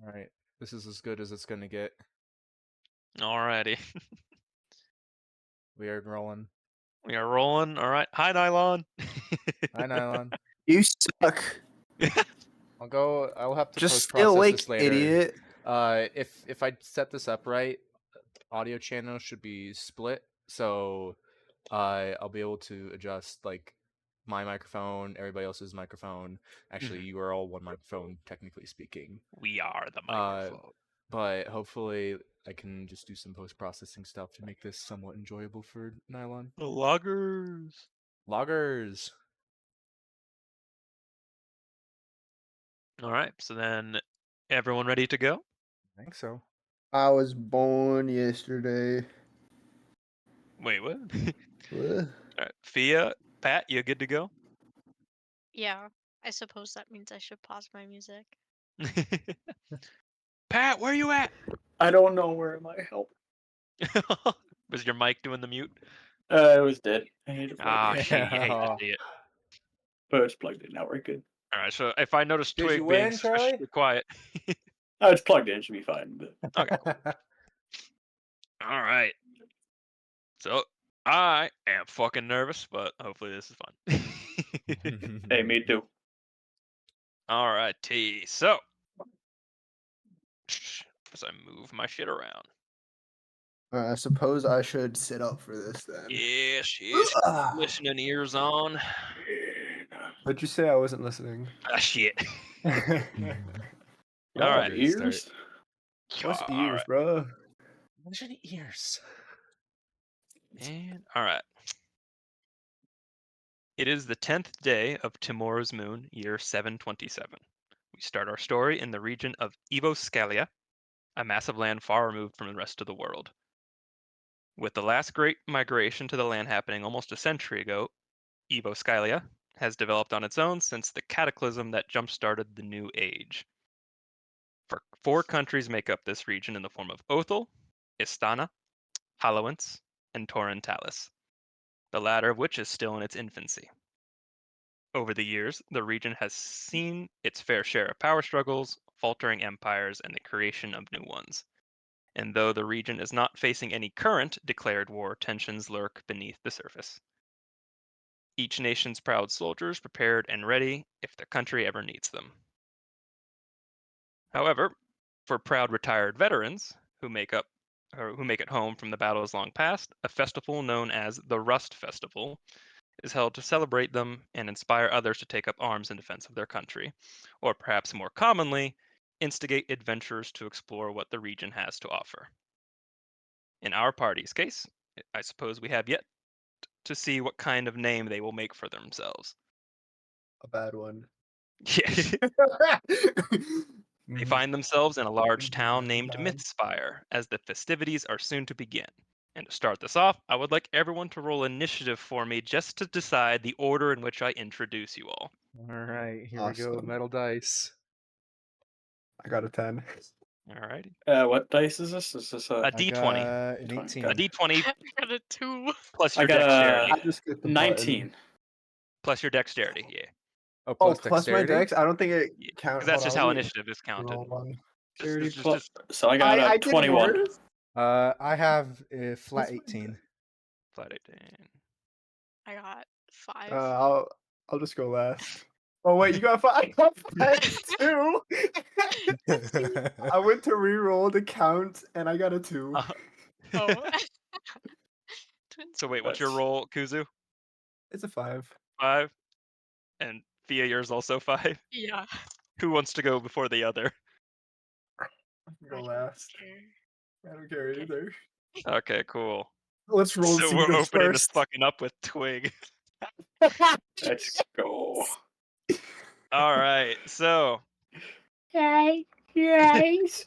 All right, this is as good as it's gonna get. Alrighty. We are rolling. We are rolling. All right. Hi, Nylon. Hi, Nylon. You suck. I'll have to Just post stay process awake, this later. idiot. If I set this up right, audio channel should be split, so I'll be able to adjust like my microphone, everybody else's microphone. Actually, you are all one microphone, technically speaking. We are the Uh, microphone. but hopefully I can just do some post-processing stuff to make this somewhat enjoyable for Nylon. The loggers. Loggers. All right. So then, everyone ready to go? I think so. I was born yesterday. Wait, what? What? All right. Fia, Pat, you good to go? Yeah, I suppose that means I should pause my music. Pat, where you at? I don't know where am I. Help. Was your mic doing the mute? It was dead. I need to plug Ah, it in. shit. You hate to see it. But it's plugged in now. We're good. All right. So if I notice Did you Twig being win, Charlie? suspiciously quiet. Oh, it's plugged in. It should be fine. But... Okay, cool. All right. So I am fucking nervous, but hopefully this is fun. Hey, me too. All righty. So as I move my shit around. I suppose I should sit up for this then. Yes, yes. Listening ears on. What'd you say? I wasn't listening. Ah, shit. All right. ears. What's All ears, right. bro? What's your ears? And all right. It is the 10th day of Timur's moon, year 727. We start our story in the region of Evoscalia, a massive land far removed from the rest of the world. With the last great migration to the land happening almost a century ago, Evoscalia has developed on its own since the cataclysm that jump-started the New Age. Four countries make up this region in the form of Othel, Istana, Halawince, and Torrentalis, the latter of which is still in its infancy. Over the years, the region has seen its fair share of power struggles, faltering empires, and the creation of new ones. And though the region is not facing any current declared war, tensions lurk beneath the surface. Each nation's proud soldiers prepared and ready if their country ever needs them. However, for proud retired veterans who make it home from the battles long past, a festival known as the Rust Festival is held to celebrate them and inspire others to take up arms in defense of their country, or perhaps more commonly, instigate adventurers to explore what the region has to offer. In our party's case, I suppose we have yet to see what kind of name they will make for themselves. A bad one. Yeah. They find themselves in a large town named Mythspire as the festivities are soon to begin. And to start this off, I would like everyone to roll initiative for me just to decide the order in which I introduce you all. All right, here we go. Awesome. Metal dice. I got a 10. Alrighty. What dice is this? Is this A a? I D20. got an D20, 18. got A D20 I got a 2. plus I your got dexterity. I just get the 19. Plus your dexterity, yeah. Oh, Oh, plus plus my dexterity? dex? I don't think it Because counts. that's just how initiative is counted. Roll one. So I got I a did 21. worse. I have a flat Plus my 18. Flat 18. I got 5. I'll just go last. Oh wait, you got 5. I got 5 too. I went to re-roll the count and I got a 2. Oh. Twins. So wait, what's your That's- roll, Kuzu? It's a 5. 5? And Thea, yours also 5? Yeah. Who wants to go before the other? I can go last. I don't care Okay. either. Okay, cool. Let's roll So see we're this opening this first. fucking up with Twig. Let's go. All right, so Guys.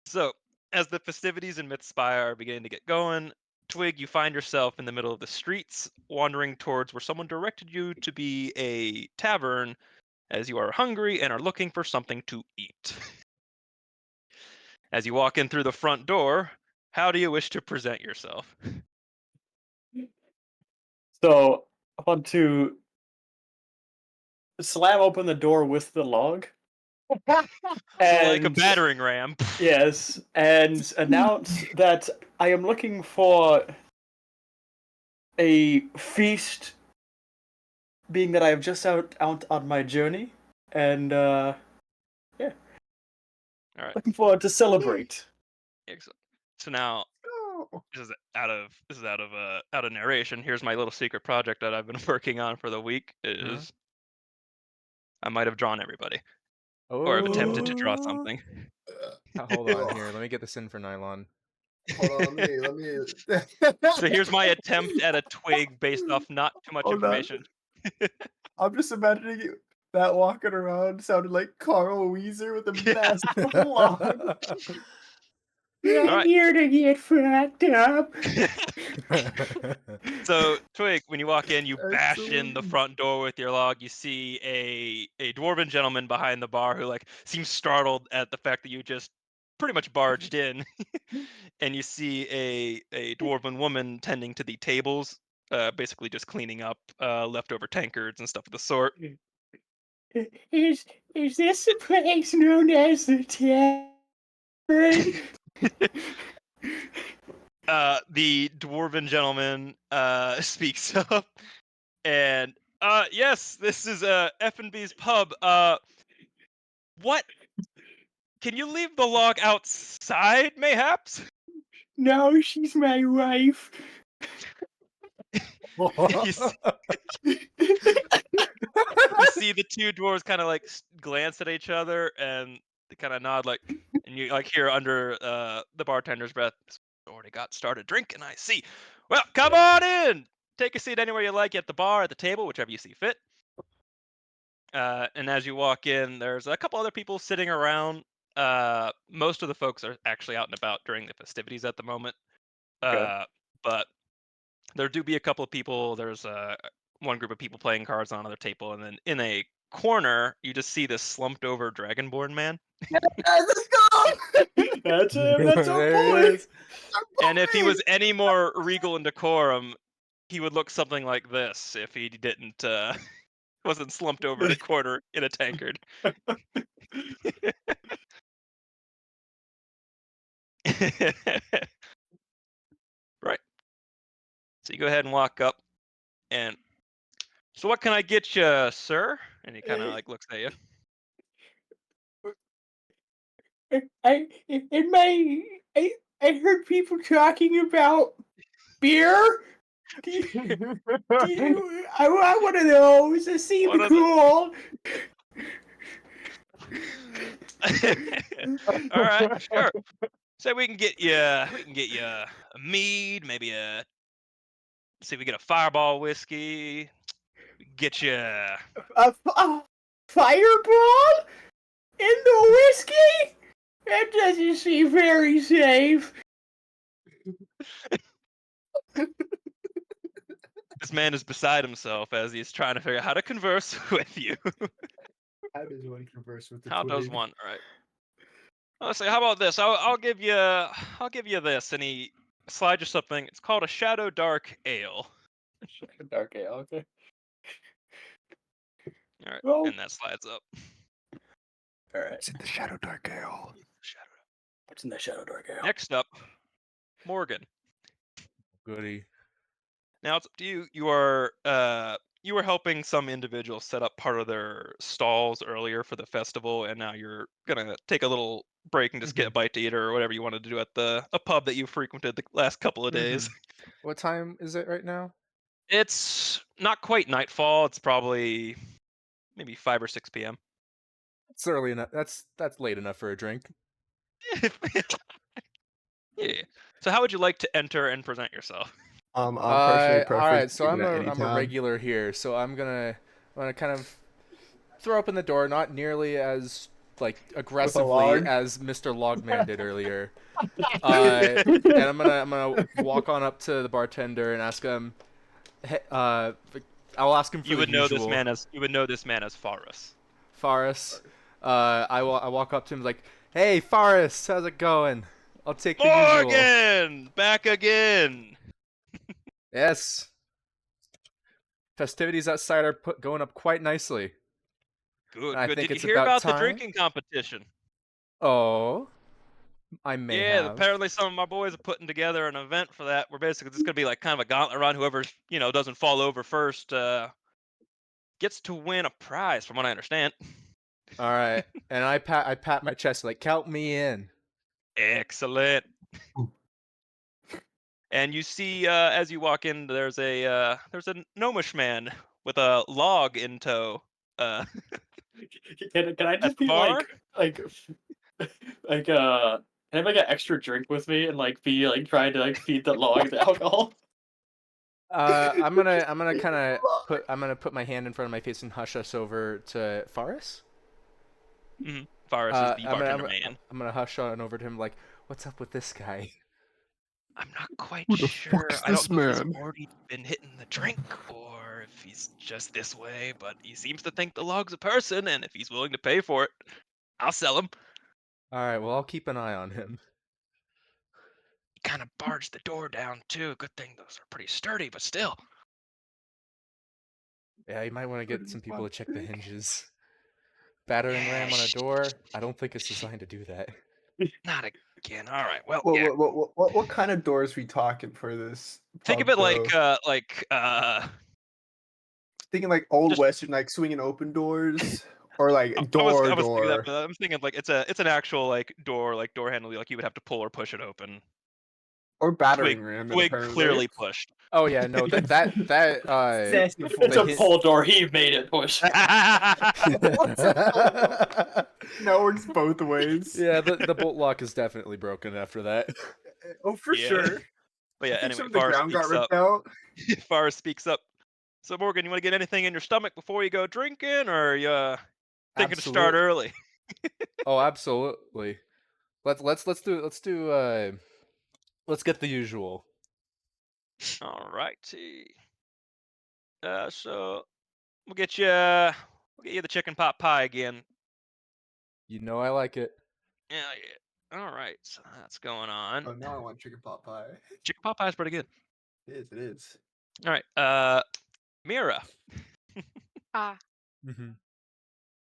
So, as the festivities in Mythspire are beginning to get going, Twig, you find yourself in the middle of the streets, wandering towards where someone directed you to be a tavern, as you are hungry and are looking for something to eat. As you walk in through the front door, how do you wish to present yourself? So I want to slam open the door with the log Like a And battering ram. yes, and announce that I am looking for a feast, being that I have just out on my journey, and All right. looking forward to celebrate. Excellent. So now Oh. this is out of narration. Here's my little secret project that I've been working on for the week. Is I might have drawn everybody, or I've attempted to draw Oh. something. Hold on here. Let me get this in for nylon. Hold on, let me. So here's my attempt at a twig based off not too much Hold on. information. I'm just imagining you that walking around sounded like Carl Weezer with a massive log. All right. Here to get fucked up. So Twig, when you walk in, you bash in the Excellent. front door with your log. You see a dwarven gentleman behind the bar who like seems startled at the fact that you just pretty much barged in, and you see a dwarven woman tending to the tables, basically just cleaning up leftover tankards and stuff of the sort. Is this a place known as the Tavern? The dwarven gentleman speaks up, and yes, this is F&B's pub. What? Can you leave the log outside, mayhaps? No, she's my wife. you, you see the two dwarves kind of like glance at each other and they kind of nod, like, and you like hear under the bartender's breath, already got started drinking, I see. Well, come on in. Take a seat anywhere you like, at the bar, at the table, whichever you see fit. And as you walk in, there's a couple other people sitting around. Most of the folks are actually out and about during the festivities at the moment. Okay. But there do be a couple of people. There's one group of people playing cards on another table, and then in a corner, you just see this slumped over dragonborn man. Let's go! That's him. That's our There boy. he is. And if he was any more regal and decorum, he would look something like this if he didn't wasn't slumped over in a corner in a tankard. Right. So you go ahead and walk up, and so what can I get you, sir? And he kind of like looks at you. I heard people talking about beer. I want one of those. It seemed One of cool. All right, sure. So we can get you a mead, maybe see if we get a fireball whiskey. We can get you A fireball in the whiskey? That doesn't seem very safe. this man is beside himself as he's trying to figure out how to converse with you. How does one converse with the How does twig? one? All right. Let's see. How about this? I'll give you this, and he slides you something. It's called a Shadow Dark Ale. Dark ale, okay. All right, Well, and that slides up. all right. It's in the Shadow Dark Ale. What's in that shadow dark ale? Next up, Morgan. Goody. Now it's up to you. You were helping some individuals set up part of their stalls earlier for the festival, and now you're gonna take a little break and just get a bite to eat or whatever you wanted to do at a pub that you frequented the last couple of days. What time is it right now? It's not quite nightfall. It's probably maybe 5 or 6 p.m. It's early enough. That's late enough for a drink. Yeah. So how would you like to enter and present yourself? I'm personally All right. perfect. So even at any I'm a time. regular here. So I'm gonna kind of throw open the door, not nearly as like aggressively log? as Mr. Logman did earlier. And I'm gonna walk on up to the bartender and ask him. I'll ask him for You the would know usual. this man as Faris. Faris. I walk up to him like, "Hey, Faris, how's it going? I'll take the usual." Morgan, back again. Yes. Festivities outside are going up quite nicely. Good, I good. think Did you it's hear about about the time. drinking competition? Oh, I may Yeah, have. apparently some of my boys are putting together an event for that. Where basically it's gonna be like kind of a gauntlet run. Whoever doesn't fall over first gets to win a prize, from what I understand. All right, and I pat my chest like, count me in. Excellent. And you see, as you walk in, there's a gnomish man with a log in tow. Uh, Can I at just the be bar. like can I have like an extra drink with me and like be like trying to like feed the log the alcohol? I'm gonna kind of put my hand in front of my face and hush us over to Faris. Faris is the bartender I'm man. I'm gonna hush on over to him like, what's up with this guy? I'm not quite Who the sure. fuck's I don't this know if he's man? already been hitting the drink or if he's just this way, but he seems to think the log's a person, and if he's willing to pay for it, I'll sell him. All right, well I'll keep an eye on him. He kind of barged the door down too. Good thing those are pretty sturdy, but still. Yeah, you might want to Who get the some people to fuck check the this? hinges. Battering ram on a Shh, door? I don't think it's designed to do that. not again. All right. Well, What yeah. what what what what kind of doors we talking for this Think of pub it though? Thinking like old just western, like swinging open doors, or like I door was thinking that, door, but I'm thinking like it's an actual like door handle, like you would have to pull or push it open. or Twig battering ram it Twig apparently. clearly pushed. Oh yeah, no, Sassy If it's the a boy. hint. pull door, he made it push. What's a pull door? Now it works both ways. Yeah, the bolt lock is definitely broken after that. Oh, for Yeah. sure. But I yeah, think anyway, some of the Far ground got speaks up. ripped out. Far speaks up. So Morgan, you want to get anything in your stomach before you go drinking, or are you thinking to start Absolute. early? Oh, absolutely. Let's get the usual. All righty. So we'll get you the chicken pot pie again. You know I like it. Yeah, yeah. All right, so that's going on. Oh, now I want chicken pot pie. Chicken pot pie is pretty good. It is. It is. All right, Mira. Ah, Mm-hmm.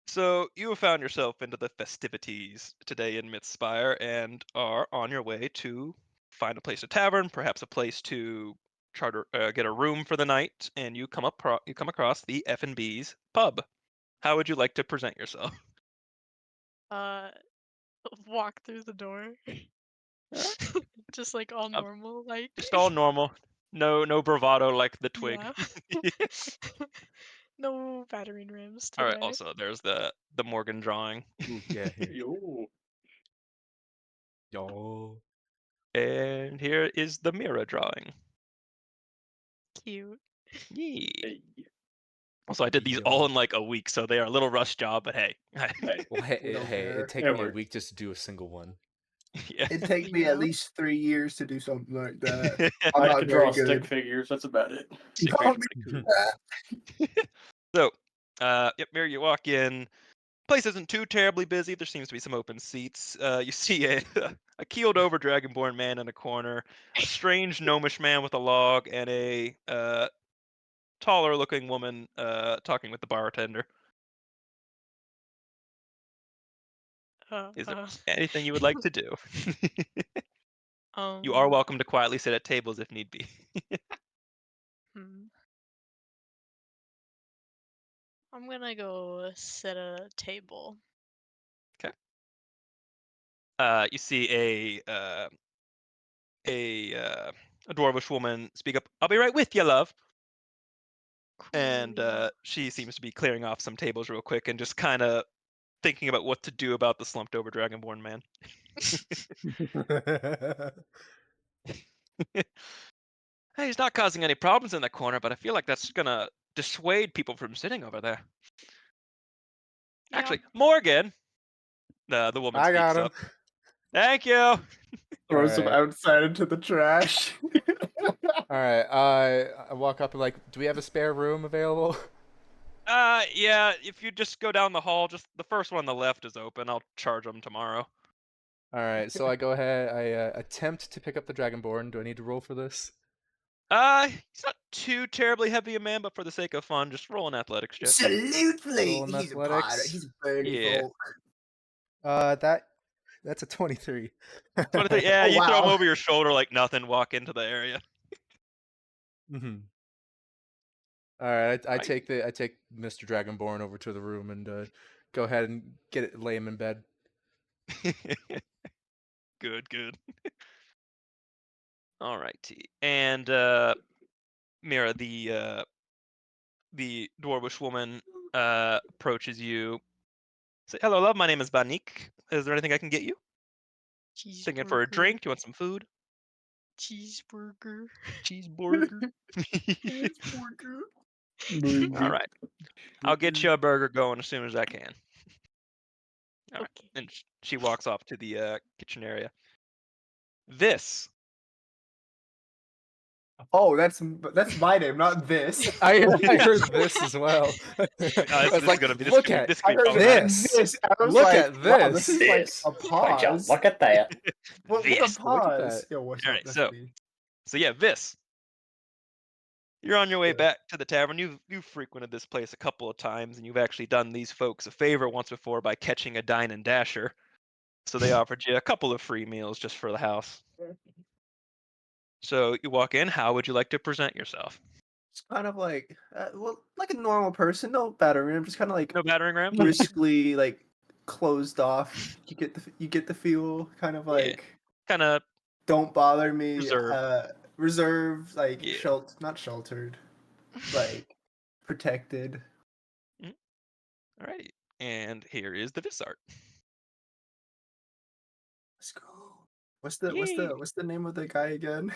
So you have found yourself into the festivities today in Mythspire and are on your way to find a place to tavern, perhaps a place to charter, get a room for the night, and you come across the F&B's pub. How would you like to present yourself? uh, walk through the door. Just like all Uh, normal, like Just all normal, no bravado like the twig. yeah. No battering rams All right. today. Also, there's the Morgan drawing, Ooh, yeah. Yo. Yo. and here is the Mira drawing. Cute. Yee. Hey. Also, I did these all in like a week, so they are a little rush job, but hey. Hey. Well, We don't hey, care. it'd take It me a works. week just to do a single one. Yeah. It'd take me at Yeah. least 3 years to do something like that. I'm I not can very draw stick good. figures. That's about it. Stick Don't figures be are pretty cool. So, yep, Mary, you walk in. Place isn't too terribly busy. There seems to be some open seats. You see a keeled over dragonborn man in a corner, a strange gnomish man with a log, and a taller looking woman talking with the bartender. Uh, Is there uh, anything you would like to do? You are um, welcome to quietly sit at tables if need be. hmm. I'm gonna go sit at a table. You see a dwarvish woman speak up. I'll be right with you, love. And Cool. she seems to be clearing off some tables real quick and just kind of thinking about what to do about the slumped over dragonborn man. Hey, he's not causing any problems in the corner, but I feel like that's gonna dissuade people from sitting over there. Yeah. Actually, Morgan, the woman I got speaks him. up. Thank you. Throws them Alright. outside into the trash. All right. I walk up and like, do we have a spare room available? Yeah, if you just go down the hall, just the first one on the left is open. I'll charge them tomorrow. All right. So I go ahead. I attempt to pick up the dragonborn. Do I need to roll for this? He's not too terribly heavy a man, but for the sake of fun, just roll an athletics check. Absolutely. Roll in He's a pirate. athletics. He's a birdie Yeah. folk. That's a 23. 23. Yeah, Oh, you throw him wow. over your shoulder like nothing. Walk into the area. Mm-hmm. All right, I Right. take Mr. Dragonborn over to the room and go ahead and lay him in bed. Good. All righty. And Mira, the dwarvish woman approaches you. Say, hello, love. My name is Banik. Is there anything I can get you? Thinking for a drink? Do you want some food? Cheeseburger. Cheeseburger. Cheeseburger. All right. I'll get you a burger going as soon as I can. All right. Okay. And she walks off to the kitchen area. This. Oh, that's my name, not this. I heard this as well. I This was is like, gonna be look at this I could be heard problematic. this. I was Look like, at wow, this this. is like This. a Would you pause. look at that? With a This. Look at pause. that. Yo, what's All up? right, That's so- me. So yeah, Vis. You're on your way Yeah. back to the tavern. You've frequented this place a couple of times, and you've actually done these folks a favor once before by catching a dine and dasher. So they offered you a couple of free meals just for the house. So you walk in. How would you like to present yourself? It's kind of like, well, like a normal person, no battering. I'm just kind of like No battering ram. briskly, like closed off. You get the feel, kind of Yeah. like, Kind of don't bother me. Reserved. Reserved, like Yeah. not sheltered, like protected. Alrighty. And here is the Vis art. Let's go. What's Yay. the name of the guy again?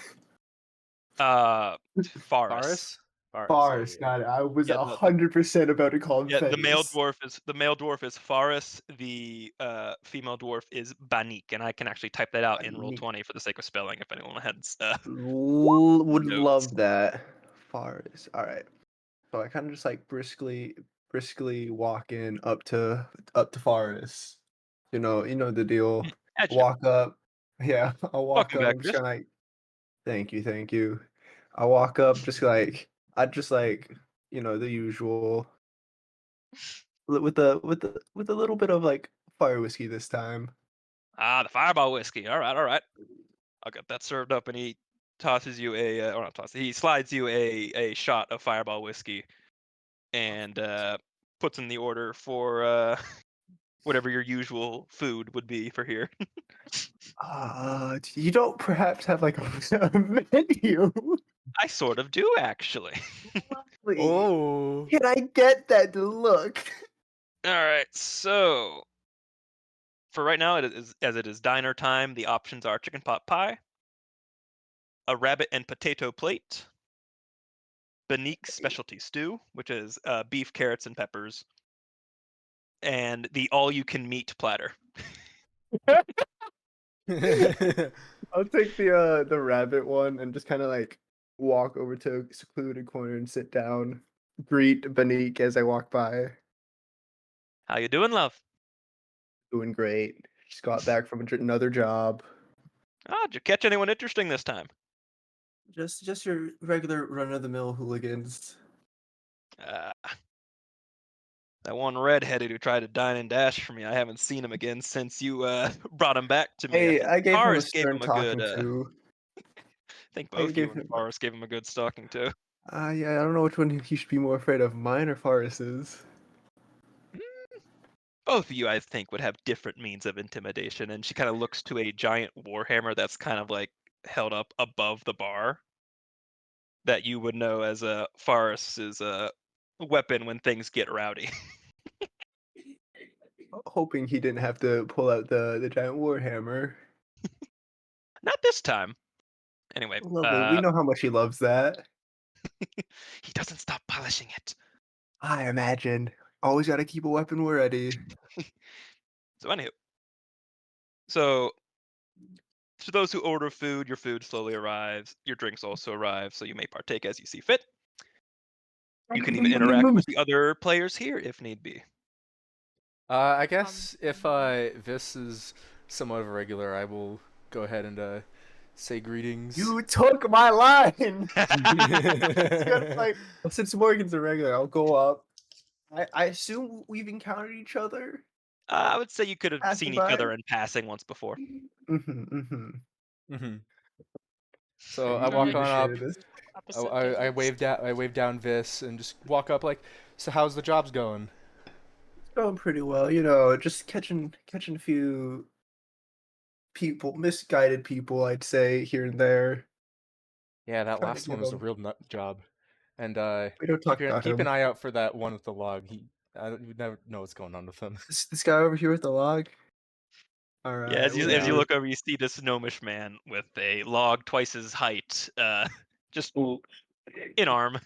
Faris. Faris. Yeah. Got it. I was Yeah, 100% about to call him Yeah, the male Fenris. dwarf is Faris. The female dwarf is Banik, and I can actually type that out in roll Banik. 20 for the sake of spelling. If anyone had Would notes. love that. Faris. All right. So I kind of just like briskly walk in up to Faris. You know the deal. Gotcha. Walk up. Yeah, I'll walk Welcome up. back, I'm just Chris. kind of like, thank you. I walk up just like I just like the usual with a little bit of like fire whiskey this time. Ah, the Fireball whiskey. All right. I'll get that served up, and he tosses you or not tosses. He slides you a shot of Fireball whiskey, and puts in the order for whatever your usual food would be for here. You don't perhaps have like a menu? I sort of do actually. Please. Oh. Can I get that look? All right, so for right now, as it is diner time. The options are chicken pot pie, a rabbit and potato plate, Banik's specialty stew, which is beef, carrots, and peppers, and the all-you-can-meat platter. I'll take the rabbit one and just kind of like walk over to a secluded corner and sit down. Greet Banik as I walk by. How you doing, love? Doing great. Just got back from another job. Ah, did you catch anyone interesting this time? Just your regular run of the mill hooligans. That one redheaded who tried to dine and dash for me. I haven't seen him again since you brought him back to me. Hey, I gave him a Forrest gave stern him a good. talking to. I think I both you gave and him. Forrest gave him a good stalking to. Yeah, I don't know which one he should be more afraid of, mine or Forrest's. Both of you, I think, would have different means of intimidation. And she kind of looks to a giant warhammer that's kind of like held up above the bar, that you would know as a Forrest's weapon when things get rowdy. Hoping he didn't have to pull out the giant warhammer. Not this time. Anyway, Lovely. We know how much he loves that. he doesn't stop polishing it. I imagine. Always got to keep a weapon ready. So anywho, so to those who order food, your food slowly arrives. Your drinks also arrive, so you may partake as you see fit. You can even interact with the other players here if need be. I guess if Vis is somewhat of a regular, I will go ahead and say greetings. You took my line. It's gonna, like, since Morgan's a regular, I'll go up. I assume we've encountered each other. I would say you could have Passing seen each other by? in passing once before. hmm I So I usually walk Alright. on up. appreciate this. Opposite I days. wave down Vis and just walk up like, so how's the jobs going? It's going pretty well, just catching a few people, misguided people, I'd say, here and there. Yeah, that Trying to last one give was a them. real nut job. And We don't talk about keep an him. eye out for that one with the log. You never know what's going on with him. This guy over here with the log. All Yeah, right, as Yeah. you look over, you see this gnomish man with a log twice his height, just Ooh. in arm.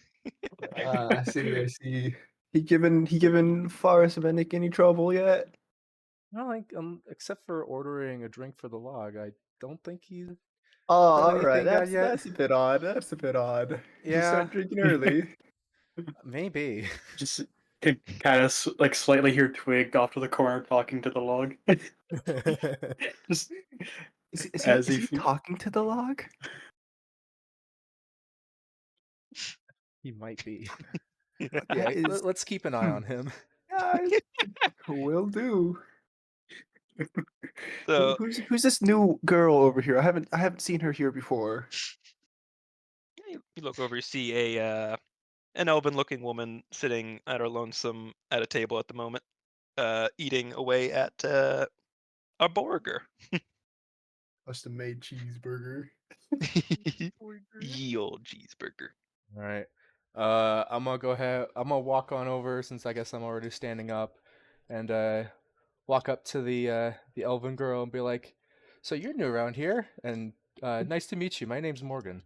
I see. I see. He given Forrest Bennick any trouble yet? No, like except for ordering a drink for the log, I don't think he's Oh, done all right. anything bad yet. That's a bit odd. That's a bit odd. Did you Yeah, start drinking early? maybe. Just could kind of like slightly hear Twig off to the corner talking to the log. Just Is as he he talking to the log? He might be. That Yeah, is. let's keep an eye on him. Yeah, will do. So Who's this new girl over here? I haven't seen her here before. you look over, you see an elven-looking woman sitting at her lonesome at a table at the moment, eating away at a burger. Must have made cheeseburger. Ye old cheeseburger. All right. I'm gonna go ahead. I'm gonna walk on over since I guess I'm already standing up, and walk up to the elven girl and be like, "So you're new around here, and nice to meet you. My name's Morgan."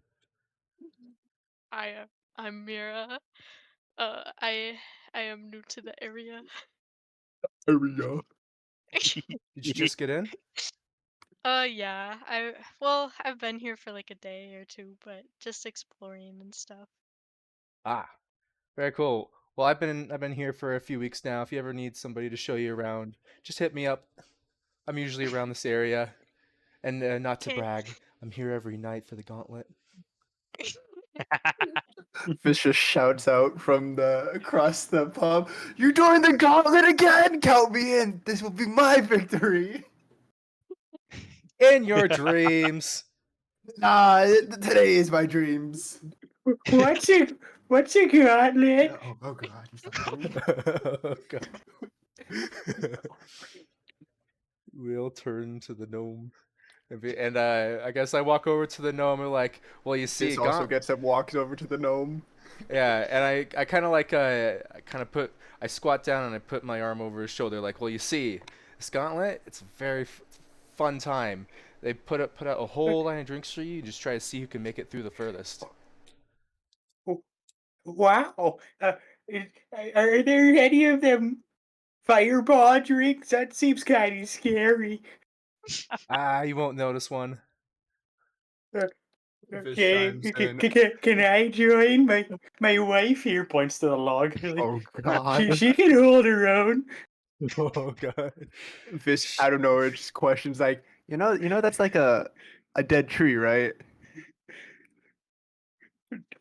I'm Mira. I am new to the area. There we go. Did you just get in? Yeah. I've been here for like a day or two, but just exploring and stuff. Ah, very cool. Well, I've been here for a few weeks now. If you ever need somebody to show you around, just hit me up. I'm usually around this area, and not to Okay. brag, I'm here every night for the gauntlet. Fish just shouts out from the across the pub. You're doing the gauntlet again. Count me in. This will be my victory. In your dreams. Nah, today is my dreams. What's a gauntlet? Oh God. He's not kidding. Oh, God. We'll turn to the gnome. And I guess I walk over to the gnome and like, well, you see, This also gets up, walks over to the gnome. yeah, and I kind of like I squat down and I put my arm over his shoulder, like, well, you see, this gauntlet, it's a very fun time. They put out a whole line of drinks for you. You just try to see who can make it through the furthest. Wow. Are there any of them fireball drinks? That seems kind of scary. Ah, you won't notice one. Fish Okay, chimes in. can I join? My wife here points to the log. Like, Oh God. she can hold her own. Oh God. Fish out of nowhere just questions like, that's like a dead tree, right?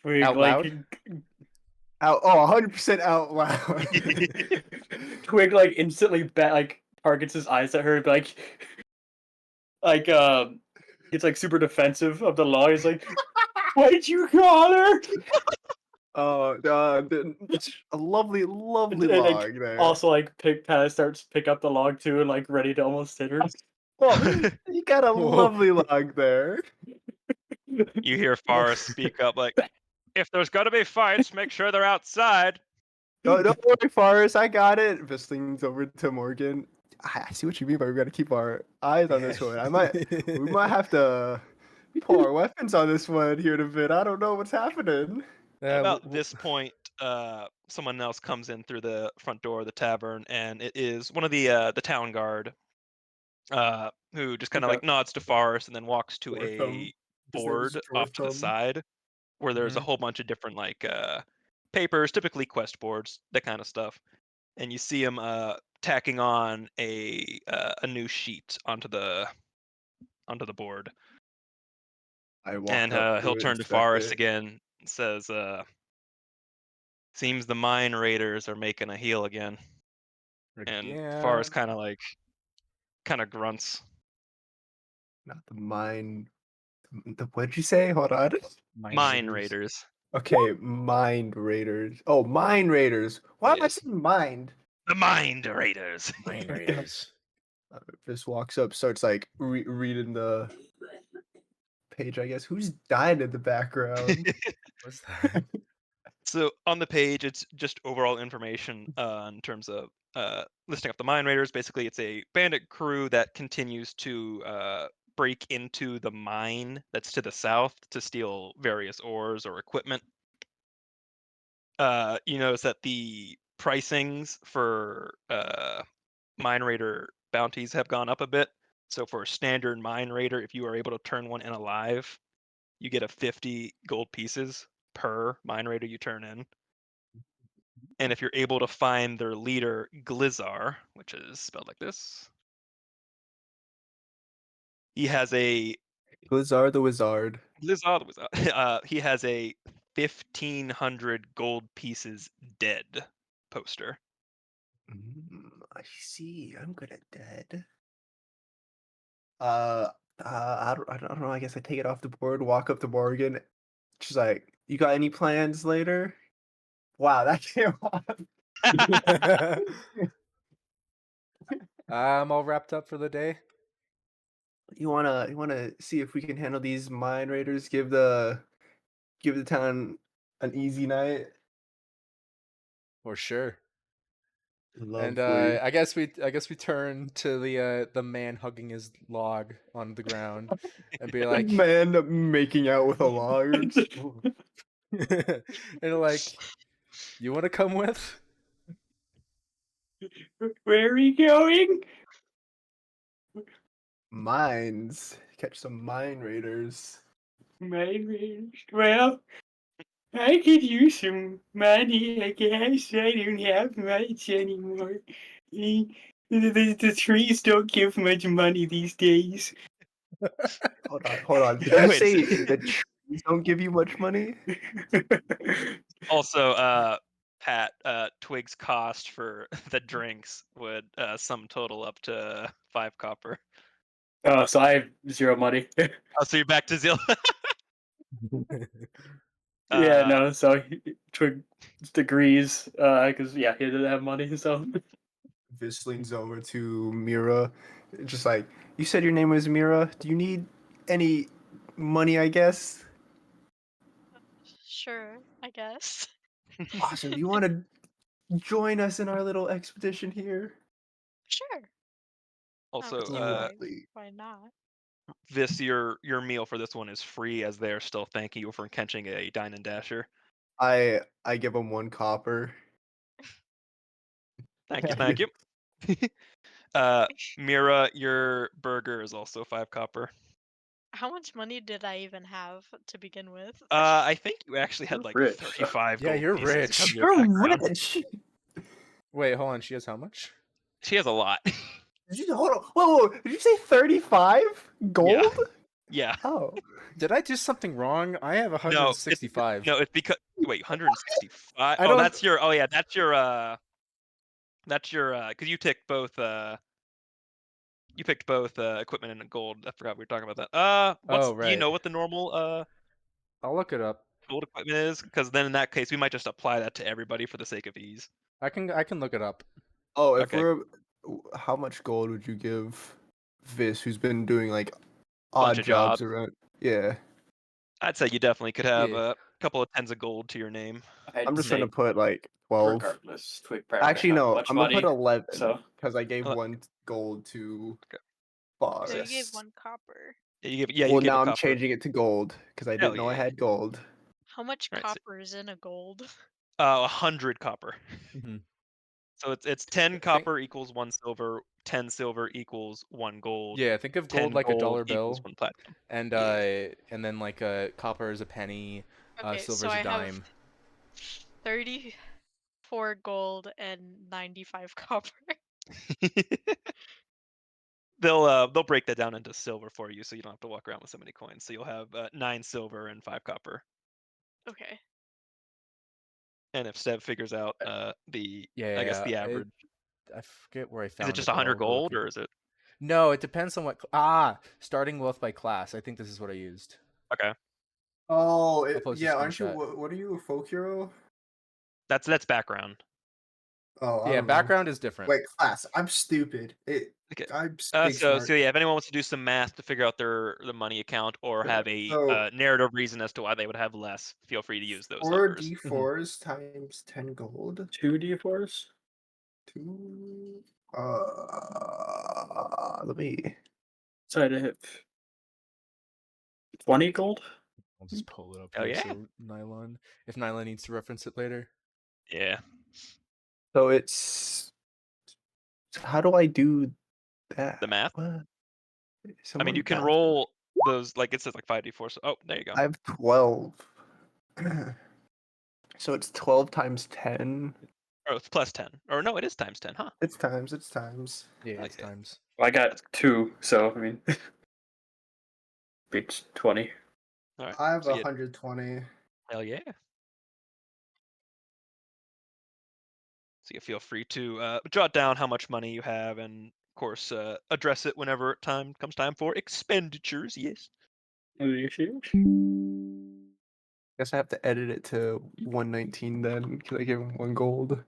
Twig Out like loud? Out, 100% out loud. Twig like instantly targets his eyes at her and be like gets like super defensive of the log. He's like, what'd you call her? Oh, it's a lovely, lovely And log like there. also like kind of starts to pick up the log too and like ready to almost hit her. Oh, you got a Whoa. lovely log there. You hear Forrest speak up like, if there's gonna be fights, make sure they're outside. Don't worry, Forrest, I got it. Vis leans over to Morgan. I see what you mean, but we got to keep our eyes on this one. We might have to pull our weapons on this one here in a bit. I don't know what's happening. Yeah, About this point, someone else comes in through the front door of the tavern, and it is one of the town guard, who just kind of Okay. like nods to Forrest and then walks to Dwarf thumb. a His name is board Dwarf off to the Thumb. side where there's a Mhm. whole bunch of different like papers, typically quest boards, that kind of stuff. And you see him tacking on a new sheet onto the board. I walk And up he'll to it, turn to inspect Forrest it. again and says, seems the mine raiders are making a heel again. And Yeah. Forrest kind of grunts. Not the mine. What'd you say? Hold on. Mine raiders. Okay, mind raiders. Oh, mine raiders. Why am I Yes. saying mind? The Mind Raiders. Mine Raiders. This walks up, starts like reading the page. I guess who's died in the background? What's that? So on the page, it's just overall information in terms of listing up the Mine Raiders. Basically, it's a bandit crew that continues to break into the mine that's to the south to steal various ores or equipment. You notice that the pricings for Mine Raider bounties have gone up a bit. So for a standard Mine Raider, if you are able to turn one in alive, you get a 50 gold pieces per Mine Raider you turn in. And if you're able to find their leader, Glizzar, which is spelled like this, he has a Blizzard the Wizard. Glizzar, he has a 1,500 gold pieces dead poster. I see. I'm good at dead. I don't know. I guess I take it off the board, walk up to Morgan. She's like, "You got any plans later?" Wow, that came off. I'm all wrapped up for the day. You wanna see if we can handle these mine raiders? Give the town an easy night. For sure. And Lovely. I guess we turn to the man hugging his log on the ground and be like Man making out with a log. and like, you want to come with? Where are we going? Mines. Catch some mine raiders. Mine Raiders. Well, I could use some money, I guess. I don't have much anymore. The trees don't give much money these days. Hold on. Did you Wait a say second. the trees don't give you much money? Also, Pat, Twig's cost for the drinks would sum total up to 5 copper. Oh, so I have 0 money. Oh, so you're back to zero. Yeah, no, so Twig just agrees, because, yeah, he didn't have money, so. Vis leans over to Mira, just like, you said your name was Mira. Do you need any money, I guess? Sure, I guess. Awesome. Do you want to join us in our little expedition here? Sure. Also, Why not? this your meal for this one is free, as they're still thanking you for catching a Dine and Dasher. I give him 1 copper. Thank you, thank you. Mira, your burger is also 5 copper. How much money did I even have to begin with? I think you actually had You're like rich. 35 Yeah, gold you're pieces rich. because of your You're background. rich. Wait, hold on. She has how much? She has a lot. Did you hold on? Whoa! Did you say 35 gold? Yeah. Oh, Did I do something wrong? I have No, 165. no, it's because wait, 165. I Oh, don't- that's your. Oh yeah, that's your. Because you picked both. You picked both equipment and gold. I forgot we were talking about that. Oh, Do you right. know what the normal I'll look it up. gold equipment is? Because then in that case, we might just apply that to everybody for the sake of ease. I can look it up. oh, if Okay. we're, how much gold would you give Vis, who's been doing like Bunch odd of jobs jobs. around? Yeah, I'd say you definitely could have Yeah. a couple of tens of gold to your name. I'm just gonna put like 12. Regardless, Twig probably Actually, have no, much I'm gonna put money, 11 so. because I gave Uh, 1 gold to Okay. So you gave Forest. 1 copper. Yeah, you Well, gave a now I'm copper. changing it to gold because I Hell didn't know I yeah. had gold. How much Right, so, copper is in a gold? 100 copper. Mhm. So it's 10 Think- copper equals 1 silver, 10 silver equals 1 gold, Yeah, think of 10 gold like a gold dollar equals bill, 1 platinum. and Yeah. and then like copper is a penny, Okay, silver so is a I have dime. 34 gold and 95 copper. they'll break that down into silver for you, so you don't have to walk around with so many coins. So you'll have 9 silver and 5 copper. Okay. And if Steb figures out I guess the average, I forget where I is found it just it, but 100 I'll go look gold at or it. is it? No, it depends on what. Starting wealth by class. I think this is what I used. Okay, Oh, I'll post a yeah. Aren't you? screenshot. What are you, a folk hero? that's background. Oh, I Yeah, don't know. background is different. Wait, class. I'm stupid. Okay. I'm big So smart. yeah, if anyone wants to do some math to figure out the money account or Sure. have a So narrative reason as to why they would have less, feel free to use those four numbers. d4s times 10 gold. 2 d4s. 2. Let me. So I'd hit 20 gold. I'll just pull it up Oh here. yeah. So Nylon, if Nylon needs to reference it later. Yeah. So it's. How do I do that? The math. What? I mean, Someone you can math. roll those like it says like 5d4. So there you go. I have 12. So it's 12 times 10. Oh, it's plus 10. Or no, it is times 10, huh? It's times. It's times. Yeah, Oh, it's yeah. times. I got 2, so I mean, beats 20. All right. I have So 120. hell yeah. So you feel free to jot down how much money you have, and of course address it whenever comes time for expenditures. Yes. Guess I have to edit it to 119 then, because I gave him 1 gold.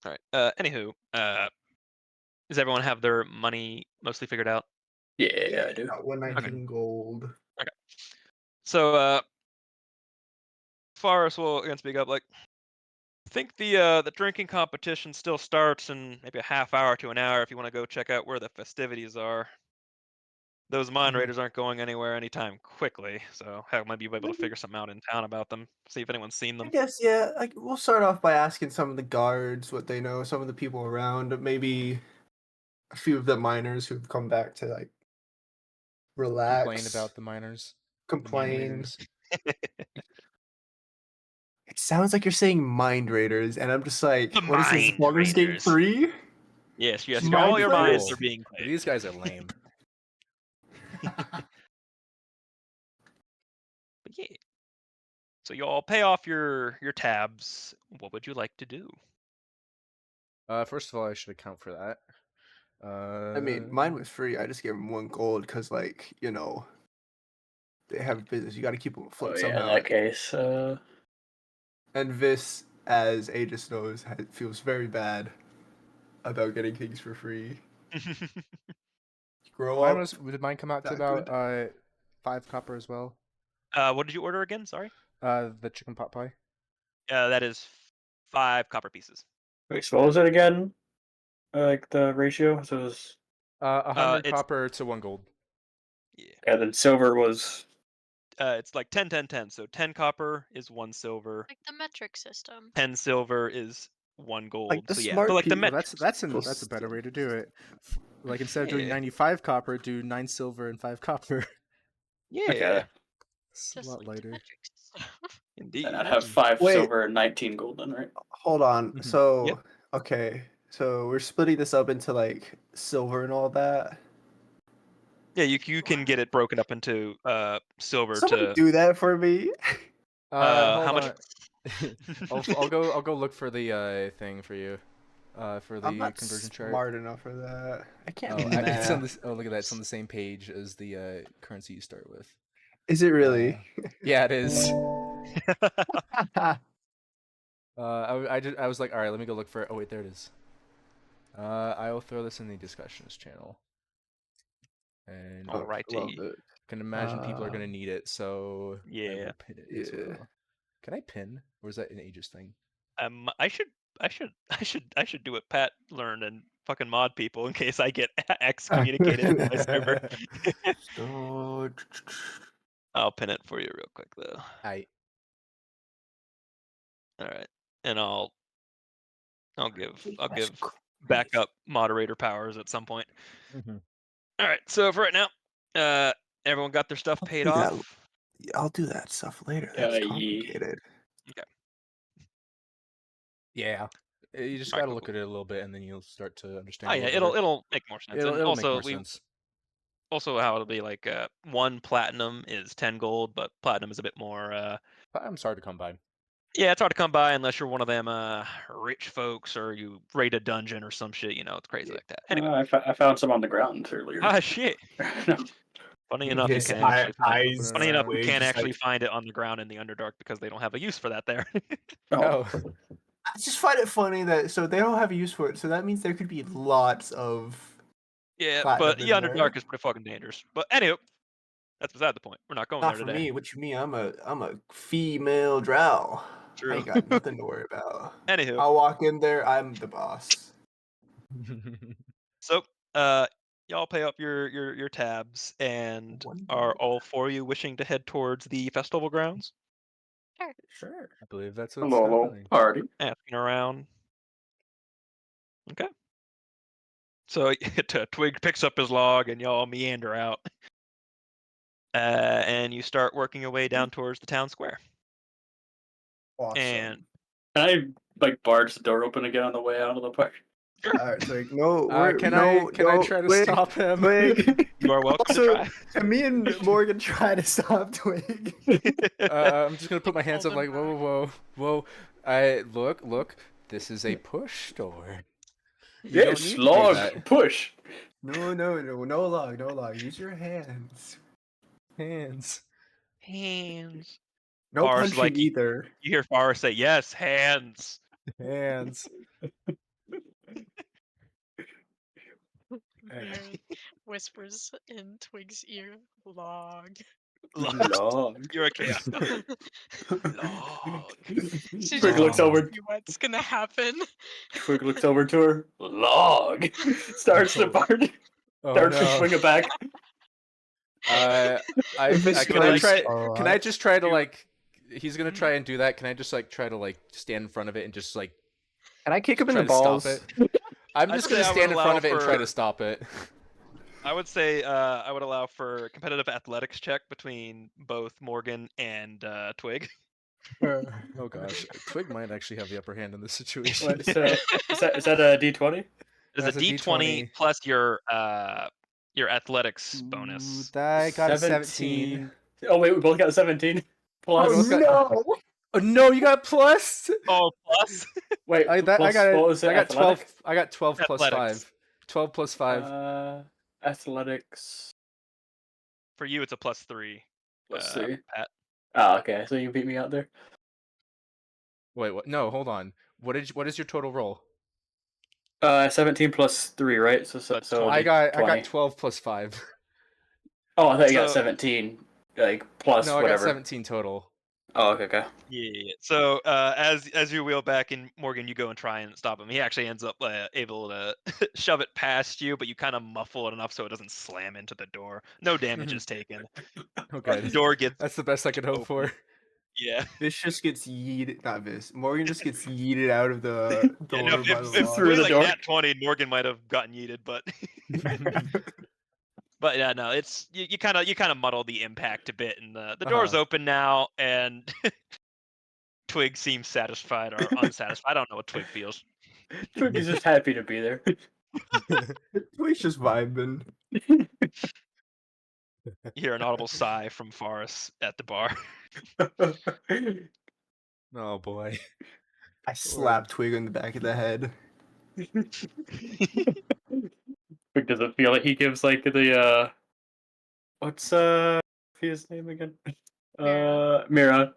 All right. Anywho, does everyone have their money mostly figured out? Yeah, I do. Got 119 gold. Okay. So Forrest will again speak up. Like, I think the drinking competition still starts in maybe a half hour to an hour if you want to go check out where the festivities are. Those mine raiders aren't going anywhere anytime quickly, so heck, might be able to figure something out in town about them. See if anyone's seen I them. guess, yeah. Like, we'll start off by asking some of the guards what they know, some of the people around, maybe a few of the miners who've come back to, like, relax. Complain about the miners. Complain. The mind raiders. It sounds like you're saying mind raiders, and I'm just like, The what is this, Mind Baldur's Gate Raiders. 3? Yes, Mind all your minds flayers? are being But played. these guys are lame. But yeah. So you all pay off your tabs. What would you like to do? First of all, I should account for that. I mean, mine was free. I just gave him 1 gold because, like, you know, they have business. You got to keep them afloat Oh yeah, in somehow. that case. And Vis, as Aegis knows, feels very bad about getting things for free. Grow Mine up. did mine come out to that about good. 5 copper as well? What did you order again? Sorry. The chicken pot pie. That is 5 copper pieces. Wait, so what was it again? Like the ratio? So it was. 100 it's copper to 1 gold. yeah. Yeah, then silver was. It's like 10, 10, 10. So 10 copper is 1 silver. Like the metric system. 10 silver is 1 gold. Like the so yeah, smart but like the people. Well, metric. that's a better way to do it. Like instead of doing Yeah. 95 copper, do 9 silver and 5 copper. Yeah. Okay. It's Just a lot like the lighter. metric system. Indeed. Then I'd have 5 Wait. silver and 19 gold then, right? Hold on. Mhm. So, Yep. okay. So we're splitting this up into, like, silver and all that. Yeah, you can get it broken up into silver Someone to do that for me. Hold how much? on. I'll go look for the thing for you. For I'm the not conversion chart. smart enough for that. I can't Oh, do it's on math. this. Oh, look at that! It's on the same page as the currency you start with. Is it really? Yeah, it is. I was like, all right, let me go look for it. Oh wait, there it is. I will throw this in the discussions channel. And Alrighty. Love it. can imagine people are gonna need it, so I Yeah. will pin it as Yeah. well. Can I pin, or is that an Aegis thing? I should do what Pat learned and fucking mod people in case I get excommunicated from my server. So, I'll pin it for you real quick though. I All right, and I'll give that's crazy. backup moderator powers at some point. All right, so for right now, everyone got their stuff I'll paid do that. off. I'll do that stuff later. That's Yeah. complicated. yeah. You just Alright, gotta cool, look cool. at it a little bit, and then you'll start to understand. Oh a yeah, little better. it'll make more sense. And It'll make also more sense. also how it'll be like 1 platinum is 10 gold, but platinum is a bit more I'm sorry to come by. yeah, it's hard to come by unless you're one of them rich folks or you raid a dungeon or some shit, it's crazy like that. Anyway. I found some on the ground earlier. Ah shit. Funny enough, you His can actually find it. eyes. Funny enough, you Twig can't just actually like, find it on the ground in the Underdark because they don't have a use for that there. Oh, I just find it funny that so they don't have a use for it, so that means there could be lots of Yeah, platinum but the in there. Underdark is pretty fucking dangerous. But anyway, that's beside the point. We're not going Not there for today. me. What you mean? I'm a female drow. I True. ain't got nothing to worry about. Anywho, I'll walk in there. I'm the boss. so y'all pay up your tabs, and are all 4 of you wishing to head towards the festival grounds? Sure. I believe that's a what's little happening. party. Asking around. Okay. So Twig picks up his log, and y'all meander out. And you start working your way down towards the town square. Awesome. And Can I like barge the door open again on the way out of the park? sure, All right, Twig. No, Can I try to Twig, stop him? Twig. you are welcome Also, to can me and Morgan try to stop Twig? try. I'm just gonna put my hands up Hold like him whoa. I look. This is a push door. You don't Yes, need to do log that. push. No log. Use your hands. Hands. Hands. No Forrest, punching like, either. You hear Forrest say, "Yes, hands." Hands. Mary whispers in Twig's ear, log. Log. You're a chaos. Log. She Twig just looks wants to over. see what's gonna happen. Twig looks over to her. Log. Starts to barge. Oh Starts to no. swing it back. If it's Can I like try? a Can I lot. just try to You- like? He's gonna try and do that. Can I just like try to like stand in front of it and just like Can I kick him in try the to stop balls? it? I'm I'd just say gonna I would stand in front allow of it and try for- to stop it. I would say I would allow for competitive athletics check between both Morgan and Twig. Oh gosh, Twig might actually have the upper hand in this situation. Wait, so is that a D20? There's That's a a D20 D20. plus your athletics bonus. I got a 17. Oh wait, we both got 17 plus. both got- Oh no, you got plus. Oh, plus Wait, I plus got what was it? I got 12. Athletic? I got 12 plus Athletics. 5. 12 plus 5. Athletics for you. It's a +3. plus 3. Pat. Oh, okay. So you beat me out there. Wait, what? No, hold on. What is your total roll? 17 plus 3, right? So That's so 20. I got 20. 12 plus 5. Oh, I thought you got So- 17, like plus No, I got whatever. 17 total. Oh, okay. Yeah. So as you wheel back, and Morgan, you go and try and stop him. He actually ends up able to shove it past you, but you kind of muffle it enough so it doesn't slam into the door. No damage is taken. Okay, The door gets that's the best I could hope for. yeah. This just gets yeeted. Not this. Morgan just gets yeeted out of the Yeah, door no, by if the through we the like door. nat 20, Morgan might have gotten yeeted, but but yeah, no, it's you kind of muddle the impact a bit, and the door's open now, and Twig seems satisfied or unsatisfied. I don't know what Twig feels. Twig is just happy to be there. Twig's just vibing. You hear an audible sigh from Forrest at the bar. Oh boy. I slap Twig on the back of the head. Twig doesn't feel it. He gives like the what's his name again? Mira. Mira.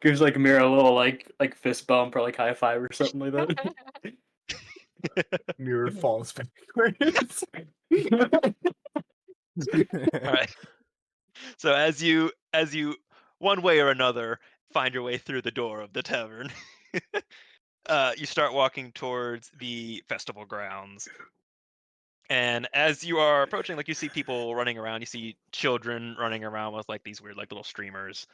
Gives like Mira a little like fist bump or like high five or something like that. Mirror falls backwards. All right. So as you one way or another find your way through the door of the tavern, you start walking towards the festival grounds. And as you are approaching, like you see people running around, you see children running around with like these weird like little streamers.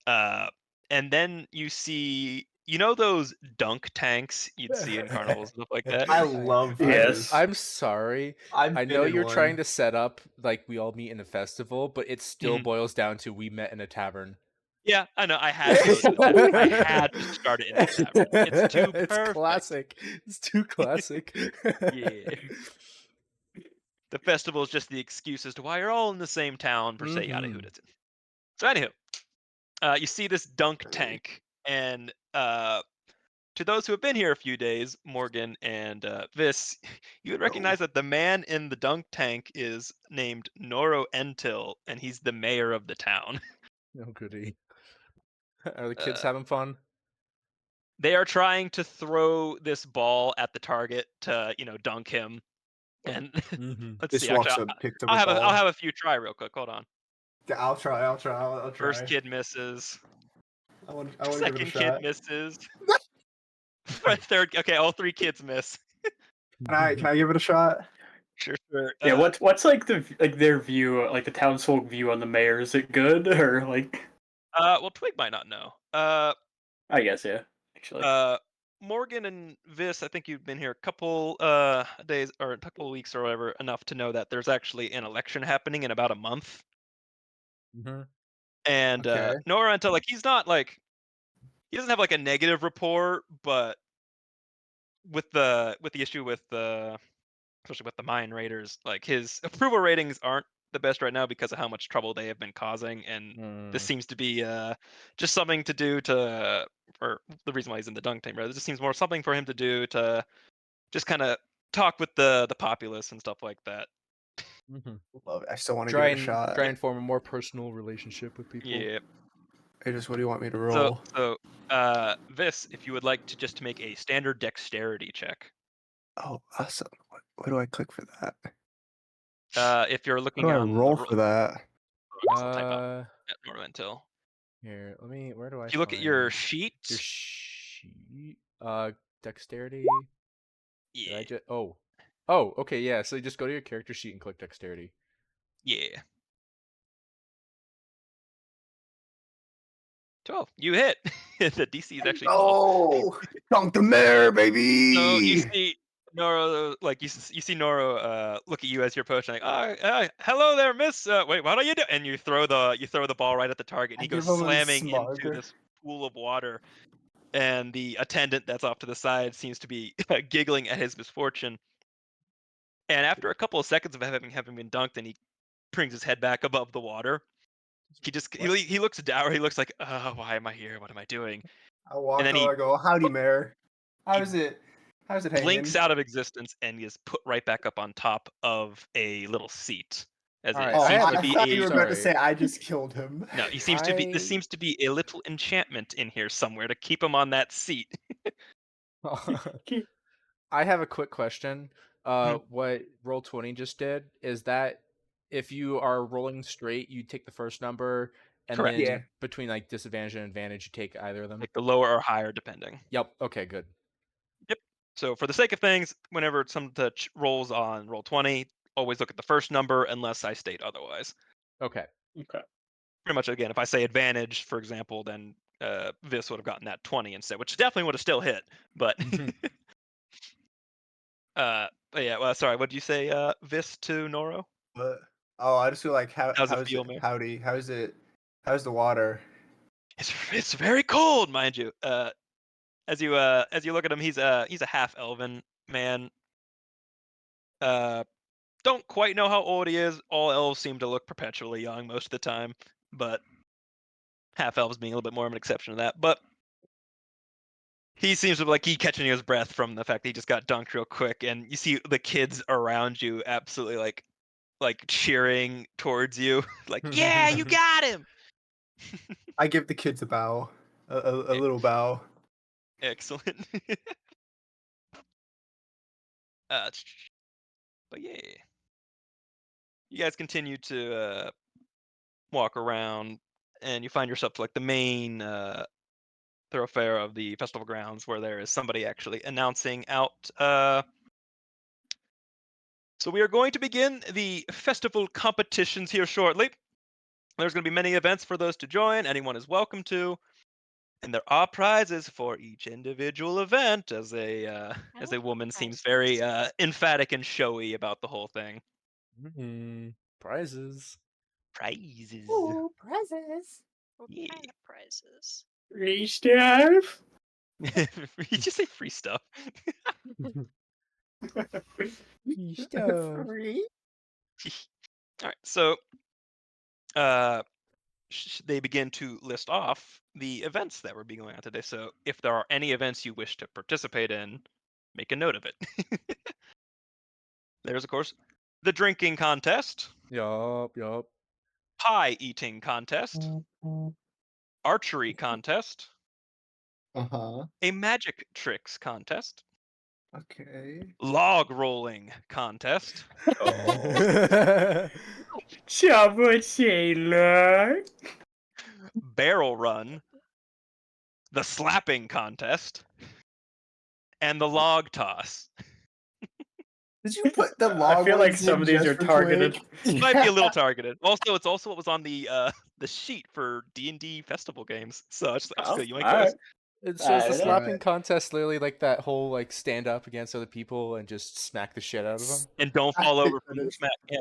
And then you see those dunk tanks you'd see in carnivals and stuff like that? I love Yes. this. I'm sorry. I've I been know in you're one. trying to set up like we all meet in a festival, but it still Mhm. boils down to we met in a tavern. Yeah, I know. I had to go to that. I had to start it in Macabre. It's too It's perfect. classic. It's too classic. Yeah. The festival is just the excuse as to why you're all in the same town, per se, yada Mhm. hooda. So anywho, you see this dunk tank, and to those who have been here a few days, Morgan and Vis, you would recognize that the man in the dunk tank is named Noro Entil, and he's the mayor of the town. Oh, goody. Are the kids Uh, having fun? they are trying to throw this ball at the target to, dunk him. And Mm-hmm. let's Just see. Actually, walks up, picks up a I'll ball. have a few try real quick. Hold on. I'll try. I'll First try. kid misses. I want to give it a Second kid shot. misses. Third. Okay, all three kids miss. Can I give it a shot? Sure, sure. Yeah, what's like their view, like the townsfolk view on the mayor? Is it good or like? Well, Twig might not know. I guess yeah. Actually, Morgan and Vis, I think you've been here a couple days or a couple weeks or whatever, enough to know that there's actually an election happening in about a month. Mm-hmm. And Okay. Nora until like he's not like he doesn't have like a negative rapport, but with the issue with the especially with the mine raiders, like his approval ratings aren't the best right now because of how much trouble they have been causing, and this seems to be just something to do to or the reason why he's in the dunk tank, right? It just seems more something for him to do to just kind of talk with the populace and stuff like that. Mm-hmm. Love it. I still want to give it a shot. Try and form a more personal relationship with people. Yeah. What do you want me to So roll? so Vis, if you would like to just make a standard dexterity check. Oh, awesome. What do I click for that? If you're What do looking I on the roll for that? I'll type out at Nora until. Here, where do I If you look at your find sheet, your sheet? Dexterity. Did I yeah, just? Oh, okay, yeah. So you just go to your character sheet and click dexterity. yeah. 12. You hit. The DC is actually 12. Oh, dunk the mayor, So you baby. see Noro, like you see Noro look at you as you're approaching, like, hello there, miss. Wait, what are you doing? And you throw the ball right at the target, and I he goes give him a slamming into smarter. this pool of water. And the attendant that's off to the side seems to be giggling at his misfortune. And after a couple of seconds of having been dunked, and he brings his head back above the water, he looks dour. He looks like, why am I here? What am I doing? I And walk then up. I go, howdy, mayor. he How's it? How's it blinks hanging? out of existence and is put right back up on top of a little seat, as All it right, Oh, I seems have to I a be thought you a were about to sorry. say I just killed him. no. He seems to be. This I seems to be a little enchantment in here somewhere to keep him on that seat. I have a quick question. Mhm. What Roll20 just did is that if you are rolling straight, you take the first number, and Correct. Yeah. then between like disadvantage and advantage, you take either of them. Like the lower or higher, depending. Yep. Okay. Good. Yep. So for the sake of things, whenever some rolls on Roll20, always look at the first number unless I state otherwise. Okay. okay. Pretty much again, if I say advantage, for example, then Vis would have gotten that 20 instead, which definitely would have still hit. But but yeah, well, sorry, what did you say, Vis to Noro? But oh, I just feel like How's it how's feel, it? man? Howdy. How's it? How's the water? It's very cold, mind you. As you look at him, he's a half elven man. Don't quite know how old he is. All elves seem to look perpetually young most of the time, but half elves being a little bit more of an exception to that. But he seems to be like he catching his breath from the fact that he just got dunked real quick, and you see the kids around you absolutely like cheering towards you, like, yeah, you got him. I give the kids a bow, a little bow. Excellent. uh, but yeah, you guys continue to walk around, and you find yourself to like the main thoroughfare of the festival grounds, where there is somebody actually announcing out. So we are going to begin the festival competitions here shortly. There's going to be many events for those to join. Anyone is welcome to, and there are prizes for each individual event. As I a love woman seems prizes. very emphatic and showy about the whole thing. Prizes. Prizes. Ooh, prizes. What Yeah. kind of prizes? Free stuff. You just say free stuff. Free? All right, so they begin to list off the events that will be going on today. So if there are any events you wish to participate in, make a note of it. There's, of course, the drinking contest, Yup. pie eating contest, archery contest, Uh-huh. a magic tricks contest, Okay. log rolling contest, Oh. Chopper Sailor. barrel run, the slapping contest, and the log toss. Did you put the I log feel like ones some in of these just are for targeted. quick? Might be a little targeted. Also, it's also what was on the sheet for D&D festival games. So I just Oh, feel you might alright. guess. So is the Alright. slapping Alright. contest literally like that whole like stand up against other people and just smack the shit out of them? And don't fall over from the smack. Yeah.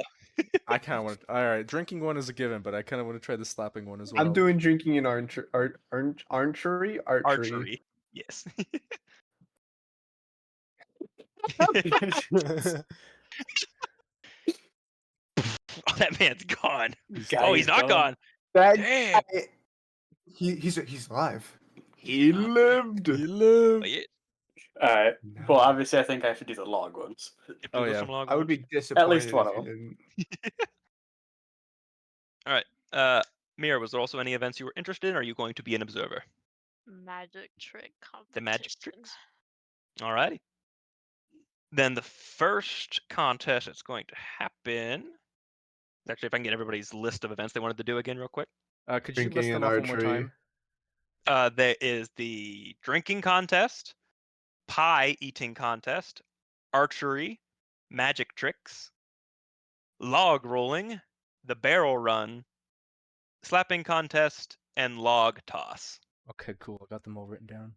I kind of want to. All right, drinking one is a given, but I kind of want to try the slapping one as well. I'm doing drinking and archery. Archery. Yes. Oh, that man's gone. Oh, he's not gone. That Damn. guy, he's alive. He lived. He lived. Oh, yeah. Alright. No. Well, obviously, I think I should do the log ones. If Oh, you do yeah. some log I would ones. be disappointed one if of you them. didn't. All right. Mira, was there also any events you were interested in, or are you going to be an observer? Magic trick competition. The magic tricks? All righty. Then the first contest that's going to happen. Actually, if I can get everybody's list of events they wanted to do again, real quick. Could you Drinking list them and off one more archery. time? There is the drinking contest, pie eating contest, archery, magic tricks, log rolling, the barrel run, slapping contest, and log toss. Okay, cool. I got them all written down.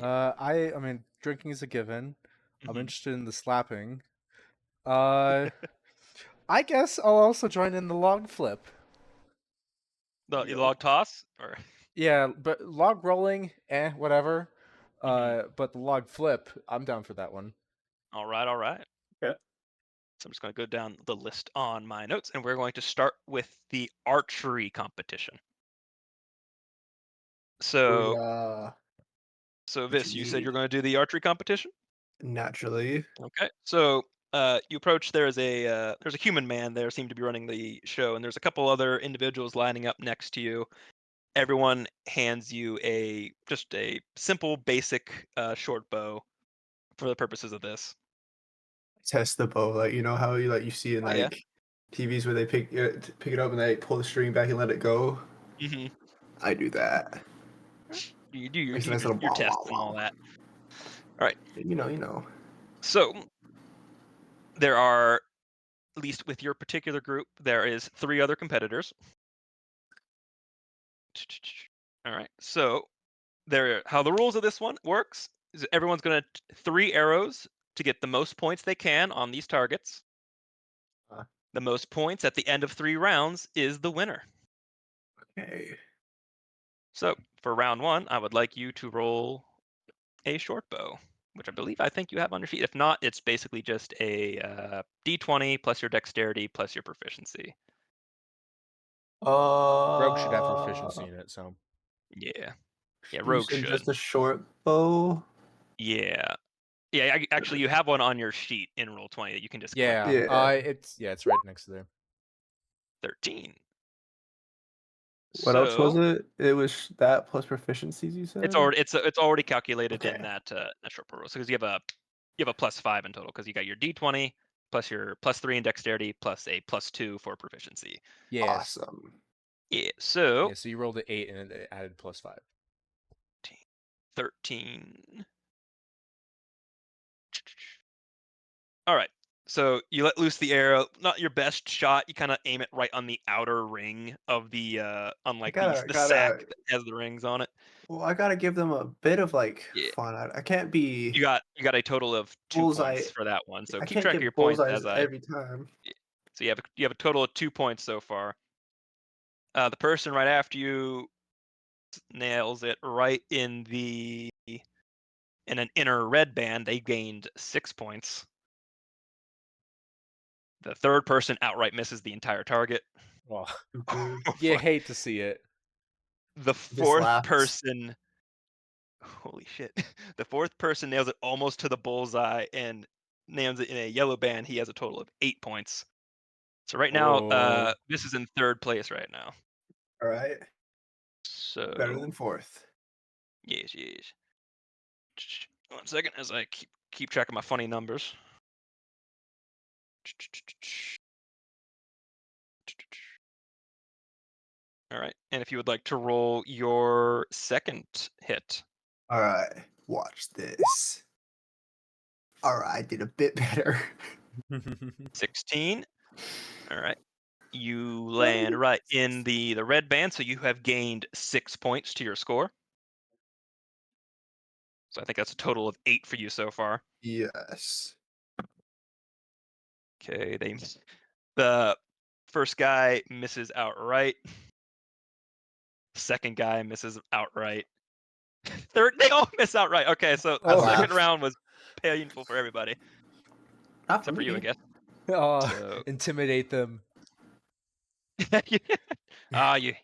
I mean, drinking is a given. I'm Mhm. interested in the slapping. I guess I'll also join in the log flip. The Yo. log toss, or Yeah, but log rolling, whatever. Mhm. But the log flip, I'm down for that one. all right. Yeah. So I'm just going to go down the list on my notes, and we're going to start with the archery competition. So, Booyah. so What Vis, you you said need. you're going to do the archery competition. Naturally. Okay. So, you approach. There's a human man there, seemed to be running the show, and there's a couple other individuals lining up next to you. Everyone hands you just a simple, basic short bow for the purposes of this. Test the bow, like you know how you see in Oh, yeah. like TVs where they pick it up and they pull the string back and let it go. Mm-hmm. I do that. You do your Makes a nice little wow, tests wow, and all wow. that. All right. You know. So there are, at least with your particular group, there is 3 other competitors. All right. So how the rules of this one works is everyone's going to 3 arrows to get the most points they can on these targets. The most points at the end of 3 rounds is the winner. Okay. So for round 1, I would like you to roll a short bow, which I think you have on your sheet. If not, it's basically just a d20 plus your dexterity plus your proficiency. Rogue should have proficiency in it, so. Yeah, You Rogue said should. just a short bow. Yeah. Actually, you have one on your sheet in Roll20 that you can just click. Yeah. Yeah. It's right next to there. 13. What else was So it? It was that plus proficiencies. You said it's already calculated in Okay. that short roll. So because you have a +5 in total because you got your d20 plus your +3 in dexterity plus a +2 for proficiency. Yes. Awesome. Yeah. So Yeah, so you rolled an 8 and it added +5. 13. All right. So you let loose the arrow. Not your best shot. You kind of aim it right on the outer ring of the unlike the sack that has the rings on it. Well, I gotta give them a bit of like Yeah. fun. I can't be. You got a total of 2 Bullseye. points for that one. So I keep can't track of get your points bullseyes as I. every time. So So you have a total of 2 points so far. The person right after you nails it right in an inner red band. They gained 6 points. The third person outright misses the entire target. Well, Stupid. you hate to see it. The This fourth lasts. person, holy shit, the fourth person nails it almost to the bullseye and nails it in a yellow band. He has a total of 8 points. So right now, Oh. this is in third place right now. All right. So Better than fourth. yes. 1 second as I keep track of my funny numbers. All right, and if you would like to roll your second hit. All right. Watch this. All right. I did a bit better. 16. All right. You land right in the red band, so you have gained 6 points to your score. So I think that's a total of 8 for you so far. Yes. Okay, the first guy misses outright. Second guy misses outright. Third, they all miss outright. Okay, so the Oh. second round was painful for everybody, Not except for you, I me. guess. Oh, So intimidate them. ah, you're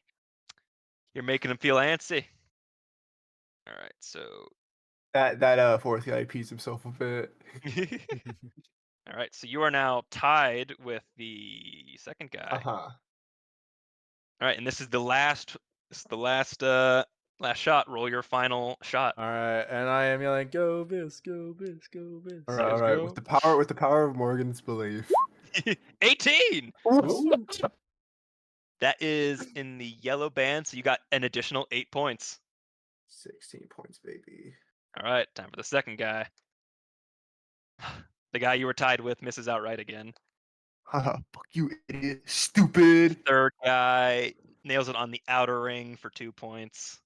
making them feel antsy. All right, so That fourth guy pees himself a bit. all right, so you are now tied with the second guy. Uh-huh. All right, and this is the last. Last shot. Roll your final shot. All right, and I am yelling, "Go Bis, go Bis, go Bis." All right, Let's all right. go. With the power of Morgan's belief. 18. Ooh. That is in the yellow band, so you got an additional 8 points. 16 points, baby. All right, time for the second guy. The guy you were tied with misses outright again. Haha, fuck you, idiot. Stupid. Third guy nails it on the outer ring for 2 points.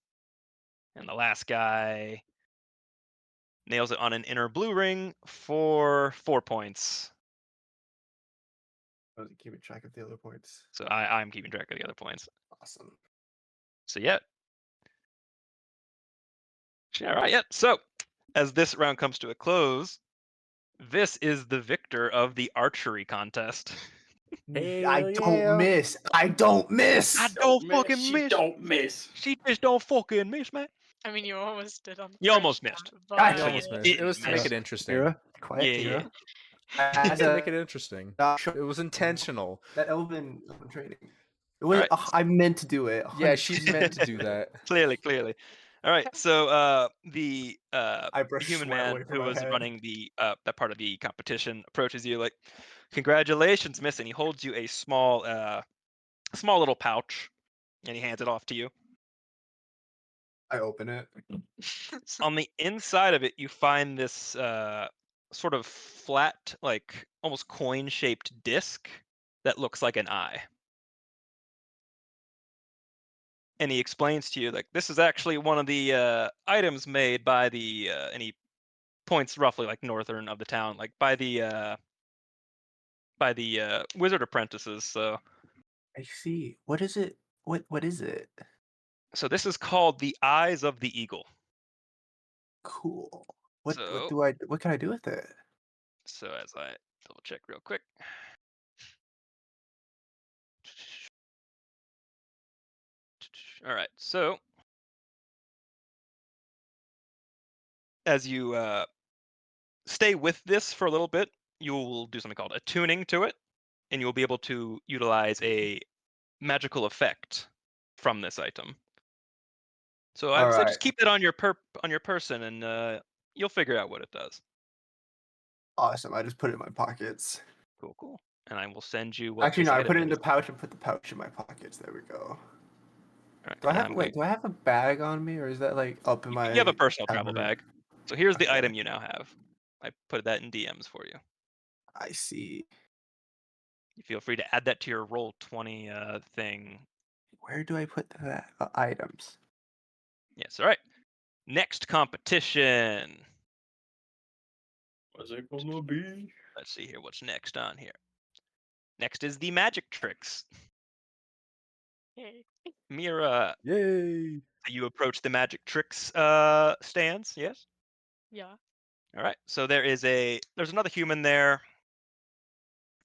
And the last guy nails it on an inner blue ring for 4 points. I wasn't keeping track of the other points. So I'm keeping track of the other points. Awesome. So yeah. All right, yeah. So as this round comes to a close, this is the victor of the archery contest. I don't miss. I don't miss. I don't fucking She miss. don't miss. She just don't fucking miss, man. I mean, you almost did on the You first almost missed. shot, I but You almost missed. It was to make it interesting. Mira, quiet, Yeah, Mira. It was to make it That interesting. not show- It was intentional. Elven training. It was. Alright. I meant to do it. Yeah, 100%. she's meant to do that. Clearly. All right. So the I brushed human sweat man away from who my was head. running that part of the competition approaches you like, "Congratulations, miss," and he holds you a small little pouch, and he hands it off to you. I open it. On the inside of it, you find this sort of flat, like almost coin-shaped disc that looks like an eye. And he explains to you like this is actually one of the items made by the and he points roughly like northern of the town, like by the wizard apprentices. So I see. What is it? What is it? this is called the Eyes of the Eagle. Cool. What So what can I do with it? so as I double check real quick. All right. So as you stay with this for a little bit, you'll do something called attuning to it, and you'll be able to utilize a magical effect from this item. So I would say just keep it on your person, and you'll figure out what it does. Awesome. I just put it in my pockets. Cool. And I will send you what Actually, this no. I item put it in is. the pouch and put the pouch in my pockets. There we go. All right, Do I and have I'm wait? Do I have a bag on me, or is that like up in my? You have a personal travel cabin? bag. So here's the Okay. item you now have. I put that in DMs for you. I see. You feel free to add that to your Roll20 thing. Where do I put the items? Yes. All right. Next competition. What's it gonna be? Let's see here. What's next on here? Next is the magic tricks. Okay. Mira, Yay! you approach the magic tricks stands, yes? Yeah. All right. So there's another human there,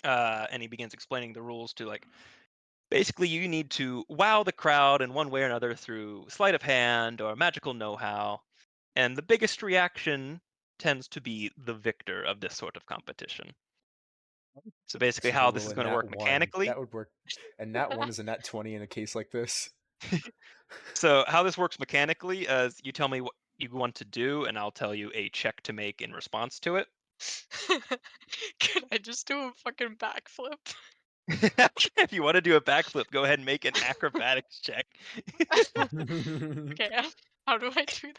and he begins explaining the rules to like. Basically, you need to wow the crowd in one way or another through sleight of hand or magical know-how, and the biggest reaction tends to be the victor of this sort of competition. So basically, Actually, how this roll is a going to nat work 1. mechanically. That would work. And nat 1 is a nat 20 in a case like this. So how this works mechanically is you tell me what you want to do, and I'll tell you a check to make in response to it. Can I just do a fucking backflip? If you want to do a backflip, go ahead and make an acrobatics check. Okay, how do I do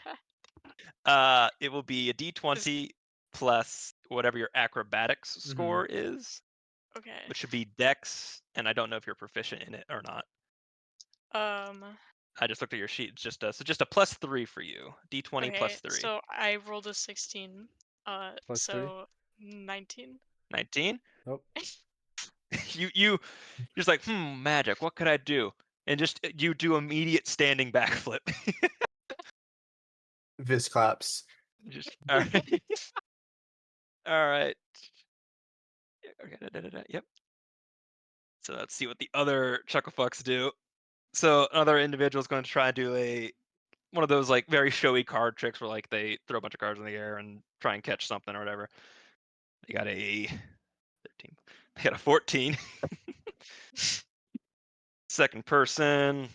that? It will be a d20 plus whatever your acrobatics score is, Okay. which should be dex, and I don't know if you're proficient in it or not. I just looked at your sheet. It's just a +3 for you. D20 Okay, plus 3. so I rolled a 16. Plus 3? So 19. 19. Nope. You're just like, magic. What could I do? And just you do immediate standing backflip. Vis claps. Just all right. All right. Okay, yep. So let's see what the other chucklefucks do. So another individual is going to try and do one of those like very showy card tricks where like they throw a bunch of cards in the air and try and catch something or whatever. They got a 13. They got a 14. Second person.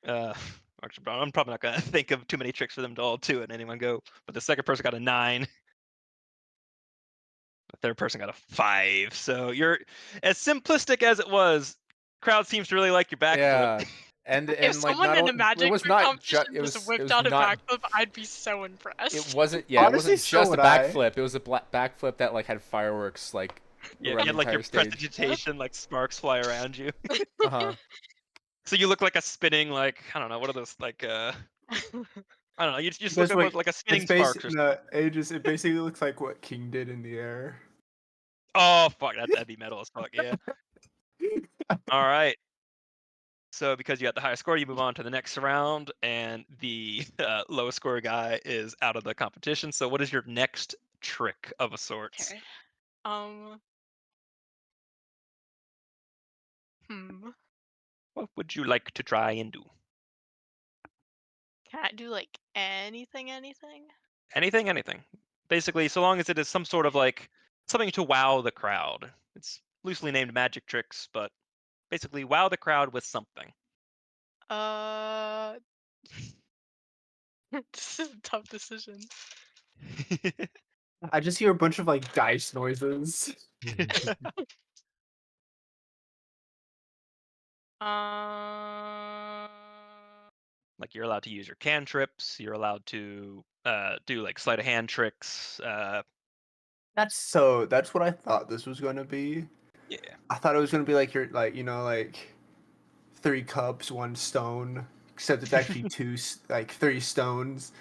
I'm probably not gonna think of too many tricks for them to all do it in any one go. But the second person got a 9. The third person got a 5. So you're as simplistic as it was. Crowd seems to really like your backflip. Yeah. And If like someone not in a it magic was trick not competition it just was whipped out a not backflip, I'd be so impressed. it wasn't it Honestly, wasn't so just a would I. backflip. It was a backflip that like had fireworks like Yeah, around you the had like your entire stage. prestidigitation, like sparks fly around you. Uh-huh. So you look like a spinning, like I don't know, what are those like? I don't know. You just look Because like wait, like a it's spinning sparks or something. it basically looks like what King did in the air. Oh fuck, that'd be metal as fuck. Yeah. All right. So because you got the higher score, you move on to the next round, and the lowest score guy is out of the competition. So what is your next trick of a sorts? Okay. What would you like to try and do? Can I do like anything? Anything. Basically, so long as it is some sort of like something to wow the crowd. It's loosely named magic tricks, but basically wow the crowd with something. This is a tough decision. I just hear a bunch of like dice noises. Like you're allowed to use your cantrips. You're allowed to do like sleight of hand tricks. That's what I thought this was going to be. Yeah. I thought it was going to be like your like 3 cups, 1 stone, except it's actually like 3 stones.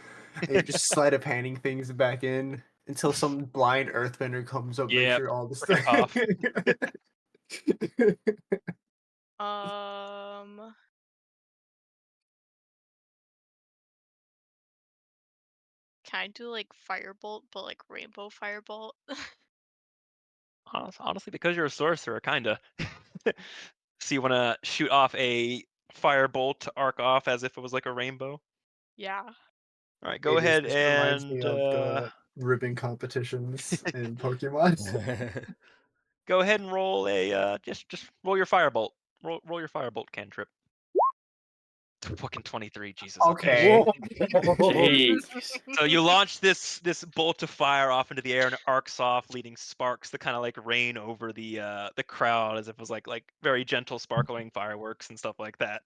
And you're just sleight of handing things back in until some blind earthbender comes up, make Yep, sure all the freaking stuff. Can I do like firebolt, but like rainbow firebolt? honestly, because you're a sorcerer, kinda. So you want to shoot off a firebolt to arc off as if it was like a rainbow? Yeah. All right, go ahead This reminds me and of the ribbon competitions in Pokemon. go ahead and roll a just roll your firebolt. Roll your firebolt cantrip. Fucking 23, Jesus. Okay. Okay. Jeez. So you launch this bolt of fire off into the air, and it arcs off, leading sparks that kind of like rain over the crowd as if it was like very gentle sparkling fireworks and stuff like that.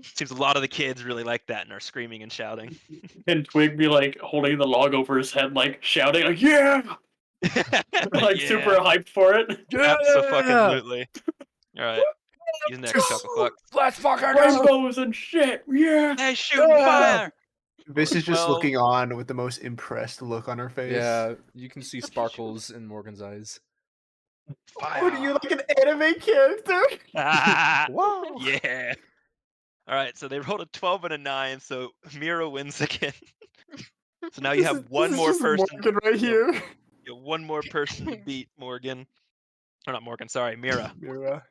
Seems a lot of the kids really like that and are screaming and shouting. Can Twig be like holding the log over his head, like shouting, like "Yeah!" like super hyped for it? Absolutely. All right. He's next, Chucklefuck. Let's fucking go! Rainbows and shit! Yeah! Hey, shooting fire! This is just Well- looking on with the most impressed look on her face. Yeah, you can see sparkles in Morgan's eyes. What are you, Fire. like an anime character? Wow. Yeah. All right, so they rolled a 12 and a 9, so Mira wins again. So now you have one this more is just person. Morgan right here. You have one more person to beat, Morgan. Or not Morgan, sorry, Mira. Mira.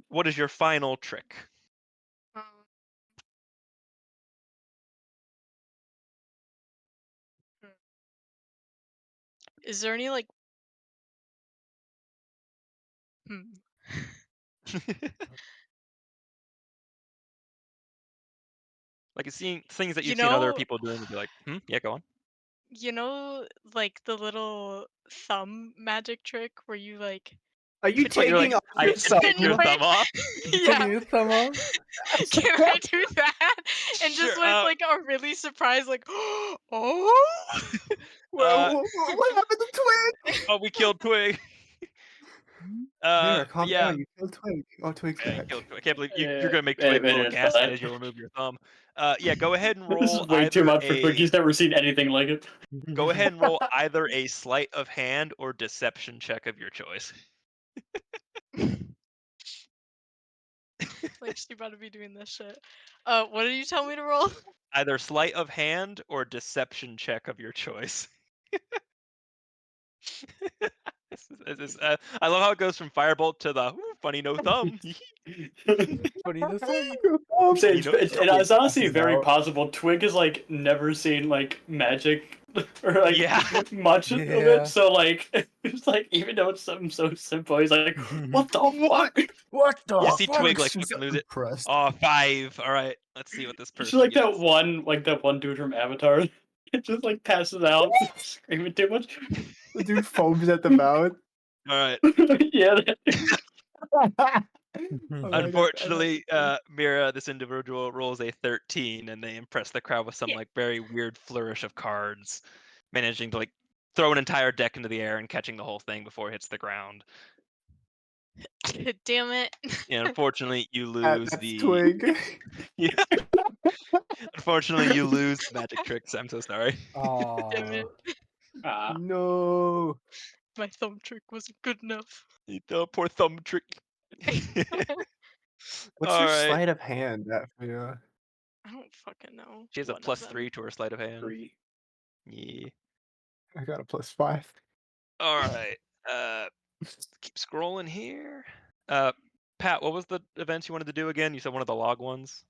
What is your final trick? Um, Is there any like? Hmm. Like seeing things that You you've seen other know, people doing, you'd be like, yeah, go on. like the little thumb magic trick where you like Are you Oh, you're like, taking off I your can take your thumb? thumb off. yeah. Taking your thumb off? Can I do that? And Sure. just with like a really surprised, like, oh. What happened to Twig? Oh, we killed Twig. Mira, But calm yeah. down. You killed Twig. Oh, Twig's Yeah, you back. killed Twig. I can't believe you're Yeah, gonna make Twig a little it's gassy fine. as you'll remove your thumb. Yeah, go ahead and This is roll way too either much for Twig. He's never seen anything like it. go ahead and roll either a sleight of hand or deception check of your choice. Like she about to be doing this shit. What did you tell me to roll? Either sleight of hand or deception check of your choice. I love how it goes from firebolt to the "Ooh, funny no thumb. Funny the thumb. I'm saying You know, it's honestly passes very out. possible. Twig has like never seen like magic or like Yeah. much of Yeah. it. So like it's like even though it's something so simple, he's like, what the fuck? What the You see fuck? Twig like She's fucking lose it. impressed. Oh, 5. All right, let's see what this She's person like gets. that one dude from Avatar. It just like passes out, screaming too much. The dude foams at the mouth. All right. Yeah, Oh my God, Unfortunately, Mira, this individual rolls a 13, and they impress the crowd with some Yeah. like very weird flourish of cards, managing to like throw an entire deck into the air and catching the whole thing before it hits the ground. Damn it. And unfortunately, you lose that's the. Twig. Yeah. Unfortunately, you lose the magic tricks. I'm so sorry. Damn it. Aw. No. My thumb trick wasn't good enough. The poor thumb trick. What's All your right. sleight of hand? That yeah. I don't fucking know. She has a One of +3 to her sleight of hand. 3. Yeah. I got a +5. All right. Keep scrolling here. Pat, what was the events you wanted to do again? You said one of the log ones.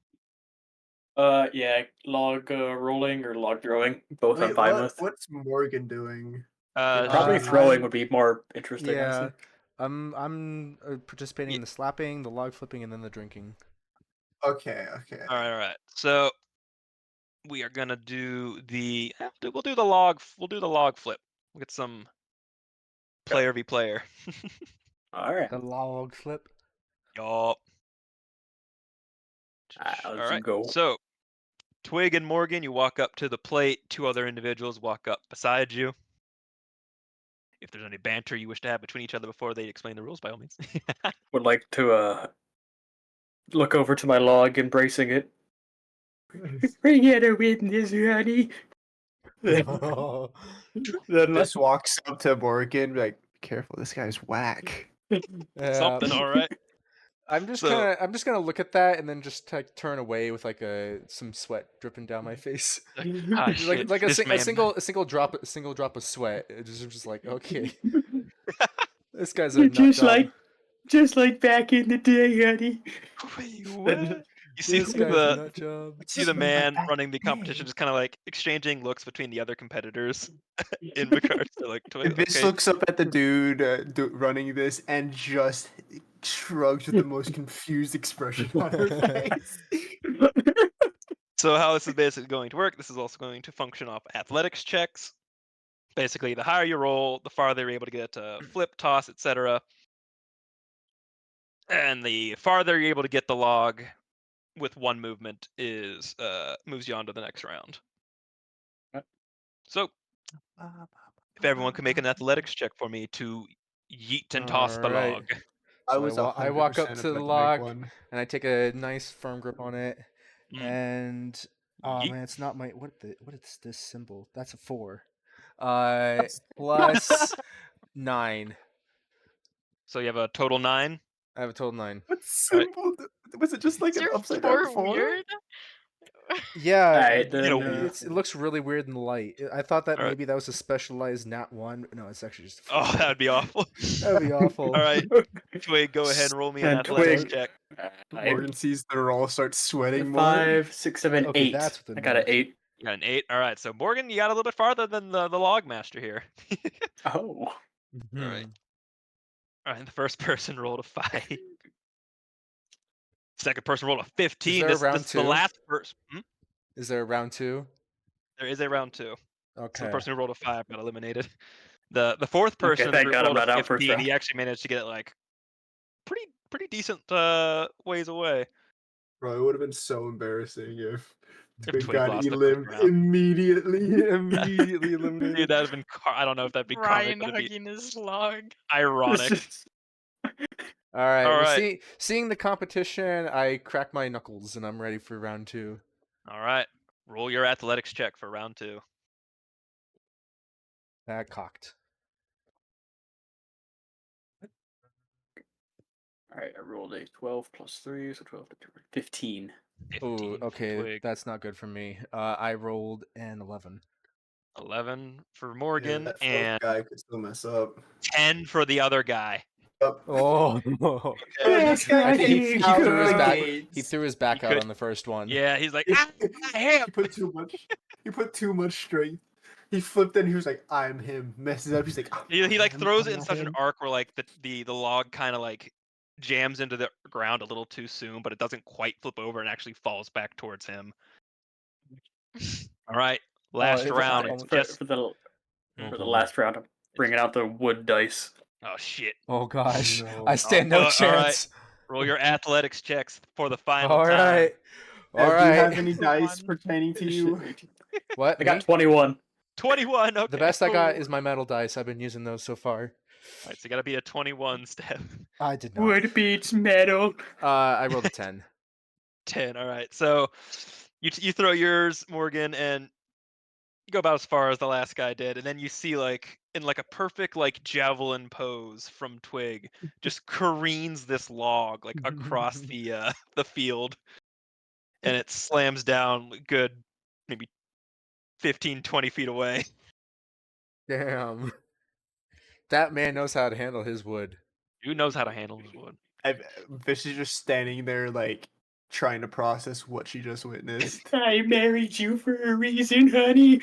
Yeah, log rolling or log throwing, both I'm Wait, fine with. what's Morgan doing? Probably Uh, throwing I'm- would be more interesting, Yeah. honestly. I'm participating in the slapping, the log flipping, and then the drinking. Okay. All right. So we are gonna do the. We'll do the log. We'll do the log flip. We'll get some player v player. All right, The log flip. Yup. All let's right. go. So Twig and Morgan, you walk up to the plate. 2 other individuals walk up beside you. If there's any banter you wish to have between each other before they explain the rules, by all means. Would like to look over to my log, embracing it. We're gonna win this, honey. Then Just walks up to Morgan, like, be careful, this guy's whack. Something, all right. I'm just gonna look at that and then just like turn away with like some sweat dripping down my face. Ah, shit. like This man. a single drop of sweat. It's just like, okay, this guy's a nut just job. just like back in the day, honey. Wait, what? You see This guy's a nut job. see the man running the competition just kind of like exchanging looks between the other competitors in regards to like This okay. looks up at the dude running this and just shrugs with the most confused expression on her face. So how this is basically going to work, this is also going to function off athletics checks. Basically, the higher you roll, the farther you're able to get to flip, toss, etc. And the farther you're able to get the log with one movement is moves you on to the next round. So if everyone can make an athletics check for me to yeet and toss the Alright. log. I So was I walk up 100% to the about make log one. and I take a nice firm grip on it. And oh Yeet. man, it's not my what is this symbol? That's a 4. Plus 9. So you have a total 9. I have a total 9. What Alright. symbol? Was it just like Is an your upside down 4 4? weird? Yeah, Alright, You know, then. it looks really weird in the light. I thought that Alright. maybe that was a specialized nat 1. No, it's actually just a 4. Oh, that'd be awful. That'd be awful. Alright, Twig, go ahead and roll me an And athletics Twig. check. Morgan sees the roll, starts sweating more. 5, 6, 7, Okay, 8. that's what the I got an numbers- 8. You got an 8. Alright, so Morgan, you got a little bit farther than the log master here. Oh. Alright. Alright, the first person rolled a 5. Second person rolled a 15. there a This round is the 2? last person. Is there a round 2? There is a round 2. So Okay. the person who rolled a 5 got eliminated. The fourth person thank God I'm rolled a not out first 15. round. He actually managed to get it like pretty decent ways away. Bro, it would have been so embarrassing if Twig Twig got lost the first eliminated round. immediately. Immediately Dude, eliminated. that'd have been. I don't know if that'd be Ryan comic, but it'd be hugging his log. ironic. All right. All Well, right. seeing the competition, I crack my knuckles and I'm ready for round 2. All right. Roll your athletics check for round 2. That cocked. Alright, I rolled a 12 plus 3, so 12 to 15. 15 Ooh, for okay, Twig. that's not good for me. I rolled an 11. 11 for Yeah, Morgan, that fourth and guy could still mess up. 10 for the other guy. Yep. Oh. Yeah, this guy I think he came out threw his of the back. gates. He threw his back He out could- on the first one. Yeah, he's like, He- him. He put too much. He put too much strength. He flipped it and he was like, "I'm him." Messes up. He's like, "I'm He like him, throws I'm it in not such an him." arc where like the log kind of like jams into the ground a little too soon, but it doesn't quite flip over and actually falls back towards him. All right, last it- round. oh, It's For, just for the Oh, for the boy. last round, I'm bringing out the wood dice. oh shit. Oh gosh, No. I stand no all right. chance. Roll your athletics checks for the final All time. right, all Do you have right. any dice One. pertaining to you? What? I got Me? 21. 21. Okay. The best I got cool. is my metal dice. I've been using those so far. All right, so you gotta be a 21 step. I did not. Wood beats metal. I rolled a 10. 10. All right. So you throw yours, Morgan, and you go about as far as the last guy did, and then you see like in like a perfect like javelin pose from Twig, just careens this log like across the field, and it slams down good maybe 15, 20 feet away. Damn. That man knows how to handle his wood. Who knows how to handle his wood? Fish is just standing there, like trying to process what she just witnessed. I married you for a reason, honey.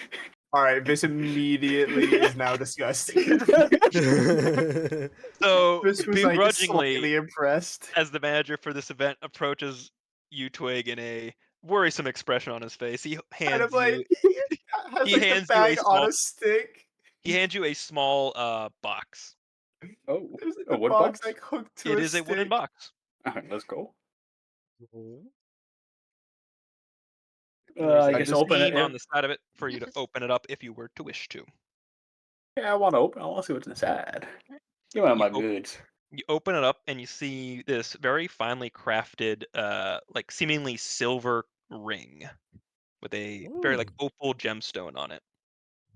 All right, this immediately is now disgusting. So Fish was like begrudgingly, slightly impressed. as the manager for this event approaches you, Twig, in a worrisome expression on his face, he Kind hands of like you has he like hands the you a bag on small- a stick. he hands you a small box. Oh, There's like a the wood box box? like hooked to It a is a wooden stick. box. Alright, let's go. There's I a guess open it. seam on the side of it for you to open it up if you were to wish to. Yeah, I want to open. I want to see what's inside. Give me my You op- goods. You open it up and you see this very finely crafted, like seemingly silver ring with a very like opal gemstone on it.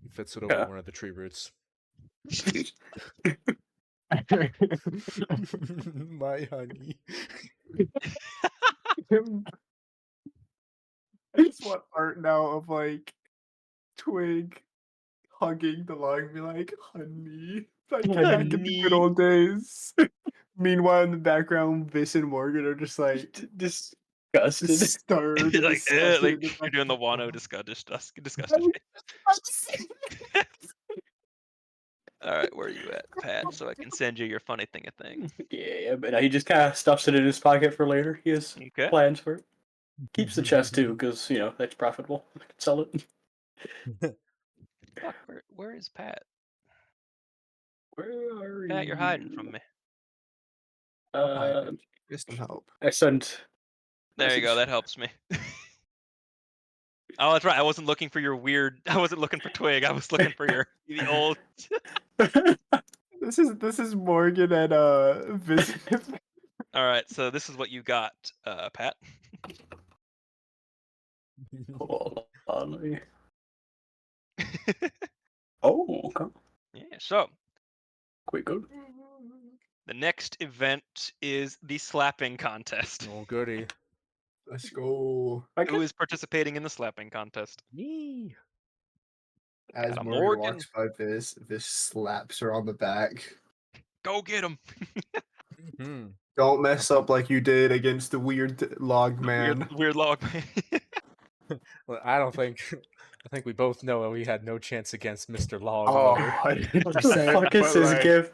He fits it over Yeah. one of the tree roots. My honey. I just want art now of like Twig hugging the log and be like, "Honey." Like back in the good Honey. old days. Meanwhile, in the background, Viss and Morgan are just like Disgusted. disturbed. and Like, disgusted like in the you're doing the background. Wano disgusted I face. All right, where are you at, Pat? So I can send you your funny thing a thing. Yeah, but he just kind of stuffs it in his pocket for later. He has Okay. plans for it. Keeps the chest too, because that's profitable. I can sell it. Fuck, where is Pat? Where are Pat, you're hiding from me. Just some help. I sent. There you go. message. That helps me. Oh, that's right. I wasn't looking for your weird. I wasn't looking for Twig. I was looking for the old. This is Morgan and Viss. All right, so this is what you got, Pat. Hold on. Oh, okay. Yeah. So Quick, good. The next event is the slapping contest. Oh goody. Let's go. Who is participating in the slapping contest? Me. As Got a Morgan Morgan. walks by Vis slaps her on the back. Go get him. Hmm. Don't mess up like you did against the weird log man. Weird log man. Well, I don't think. I think we both know we had no chance against Mr. Log Oh, Lover. 100%. What the fuck is but, his like, gift?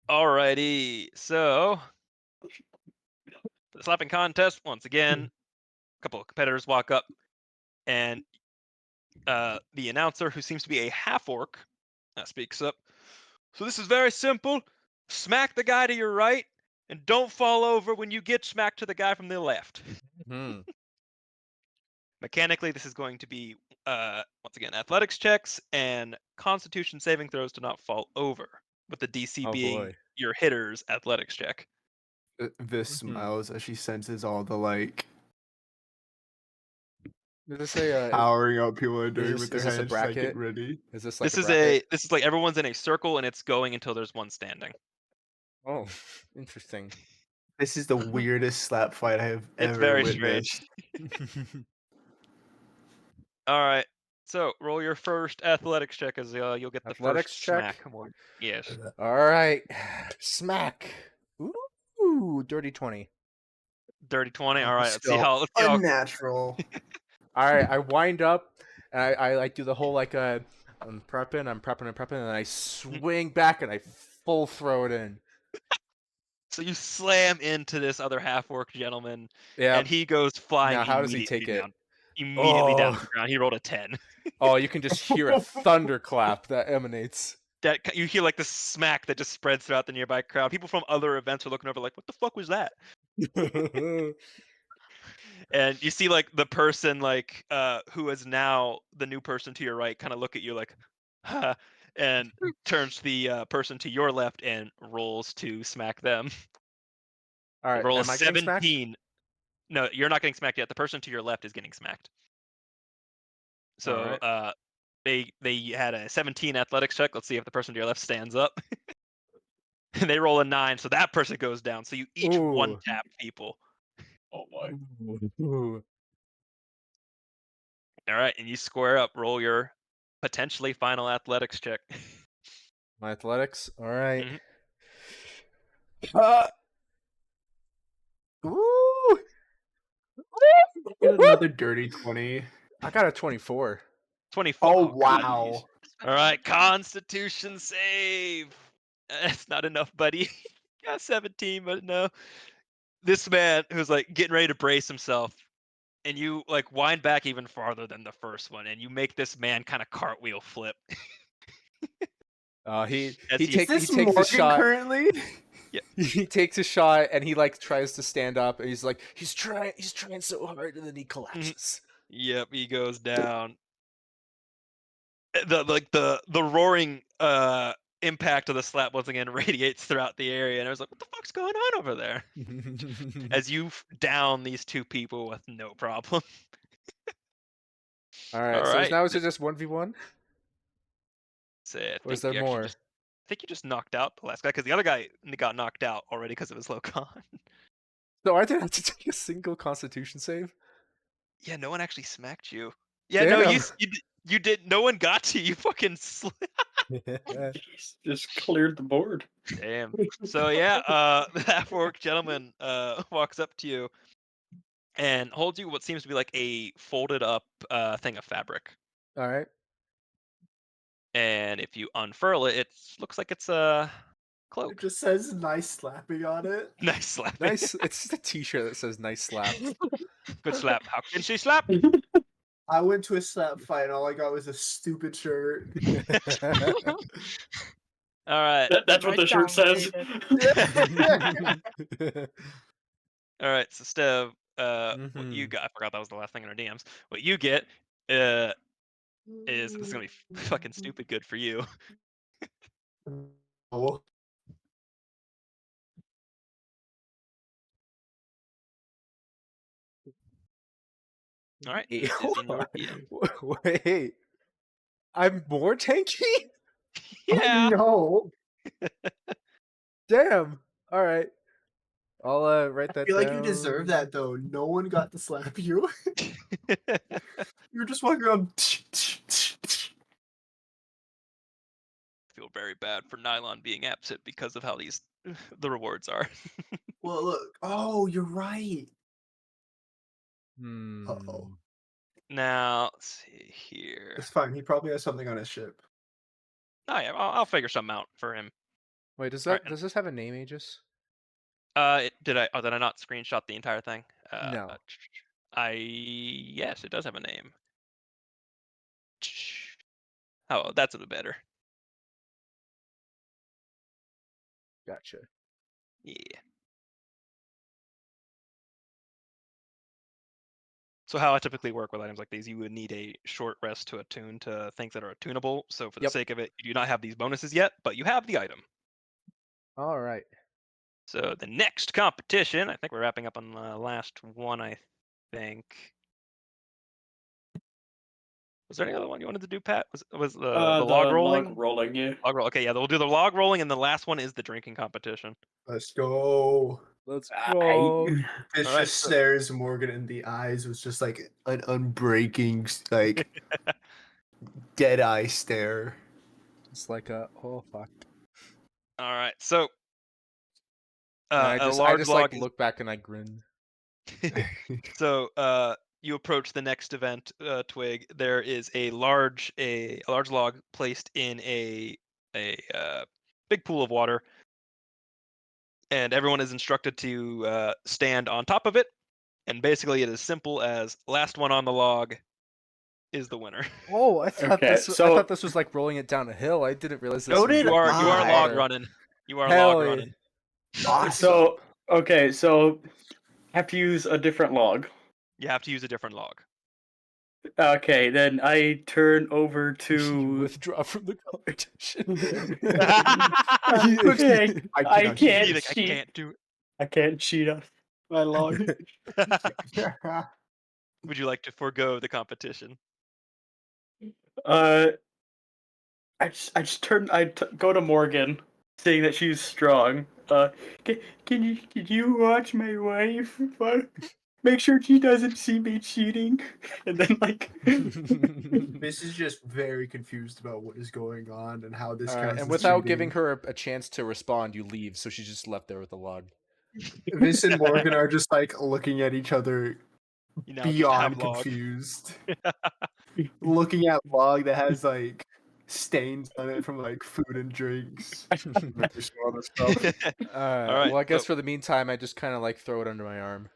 Alrighty, so the slapping contest once again. A couple of competitors walk up, and the announcer, who seems to be a half orc, speaks up. So this is very simple. Smack the guy to your right, and don't fall over when you get smacked to the guy from the left. Hmm. Mechanically, this is going to be once again athletics checks and Constitution saving throws to not fall over, with the DC Oh being boy. your hitter's athletics check. Vis Mhm. smiles as she senses all the like Does this say? powering up people are doing this- with their is this a hands, like bracket? get ready. Is this like This a is bracket? this is like everyone's in a circle and it's going until there's one standing. Oh, interesting. This is the weirdest slap fight I have It's ever very witnessed. All right, so roll your first athletics check as you'll get the Athletics first check? smack. Yes, All right, smack. Ooh, dirty 20. dirty 20. Oh, All right, let's see still how. Let's see how. unnatural. All right, I wind up and I like do the whole like I'm prepping, and then I swing back and I full throw it in. So you slam into this other half orc gentleman, Yeah. and he goes flying Now, how does he immediately take it? down. Immediately down to Oh. the ground. He rolled a 10. Oh, you can just hear a thunderclap that emanates. That you hear like the smack that just spreads throughout the nearby crowd. People from other events are looking over like, "What the fuck was that?" And you see like the person like who is now the new person to your right kind of look at you like, huh, and turns to the person to your left and rolls to smack them. All They right, roll a am I getting smacked? 17. No, you're not getting smacked yet. The person to your left is getting smacked. So Alright. they had a 17 athletics check. Let's see if the person to your left stands up. And they roll a 9, so that person goes down. So you each one Ooh. tap people. Oh my. Ooh. All right, and you square up. Roll your potentially final athletics check. My athletics. All right. Mhm. Ooh. Get another dirty 20. I got a 24. 24. Oh, God. wow. All right, Constitution save. That's not enough, buddy. Got 17, but no. This man who's like getting ready to brace himself, and you like wind back even farther than the first one, and you make this man kind of cartwheel flip. He As he he- take he Is this takes a Morgan shot. currently? He takes a shot and he like tries to stand up and he's like he's trying so hard and then he collapses. Yep, he goes down. The roaring impact of the slap once again radiates throughout the area, and I was like, "What the fuck's going on over there?" As you down these two people with no problem. All right. All So right. now is it just 1v1? So I Or is think there you actually more? just. I think you just knocked out the last guy because the other guy got knocked out already because of his low con. So I didn't have to take a single Constitution save. Yeah, no one actually smacked you. Yeah, no, Damn. you did. No one got you. You fucking Jeez, just cleared the board. damn. So yeah, the half orc gentleman walks up to you and holds you what seems to be like a folded up thing of fabric. All right. And if you unfurl it, it looks like it's a It cloak. just says nice slapping on it. Nice slap. Nice. It's just a T-shirt that says "Nice slap." Good slap. How can she slap? I went to a slap fight and all I got was a stupid shirt. All right. That's what I the shirt says. All right. So Stev, what you Mhm. got? I forgot that was the last thing in our DMs. What you get is this is gonna be fucking stupid good for you. Oh. All right. This is in your DM. Wait. I'm more tanky? Yeah. Oh, no. Damn. All right. I'll write I that feel down. like you deserve that though. No one got to slap you. You're just walking around. Feel very bad for Nylon being absent because of how these the rewards are. Well, look. Oh, you're right. Hmm. Uh-oh. Now, let's see here. It's fine. He probably has something on his ship. Oh yeah, I'll figure something out for him. Wait, does Alright, does this have a name, Aegis? did I not screenshot the entire thing? No. Yes, it does have a name. Oh, that's a bit better. Gotcha. Yeah. So how I typically work with items like these, you would need a short rest to attune to things that are attunable. So for the Yep. sake of it, you do not have these bonuses yet, but you have the item. All right. So the next competition, I think we're wrapping up on the last one, I think. Was there any other one you wanted to do, Pat? Was the log rolling? Log rolling, yeah. Log roll. Okay, yeah, we'll do the log rolling, and the last one is the drinking competition. Let's go. Let's I- go. Fish All right, just so- stares Morgan in the eyes with just like an unbreaking, like dead eye stare. It's like a oh fuck. All right, so And I a just large log like look back and I grin. So you approach the next event, Twig. There is a large log placed in a big pool of water, and everyone is instructed to stand on top of it. And basically, it is simple as last one on the log is the winner. Oh, I thought Okay, I so- thought this was like rolling it down a hill. I didn't realize this So was did You are I. log water. running. You are Hell log yeah. running. Awesome. So okay, so have to use a different log. You have to use a different log. Okay, then I turn over You to. withdraw from the competition. Okay, I cannot can't He's like, I cheat. can't do I can't cheat on my log. it. Would you like to forego the competition? I just go to Morgan, saying that she's strong. Can you watch my wife? Make sure she doesn't see me cheating. And then like, This is just very confused about what is going on and how this All right, counts and as without cheating. giving her a chance to respond, you leave. So she's just left there with the log. Viss and Morgan are just like looking at each other You now just beyond have log. confused. Looking at log that has like stains on it from like food and drinks. Maybe some other stuff. All right, well, I guess so- for the meantime, I just kind of like throw it under my arm.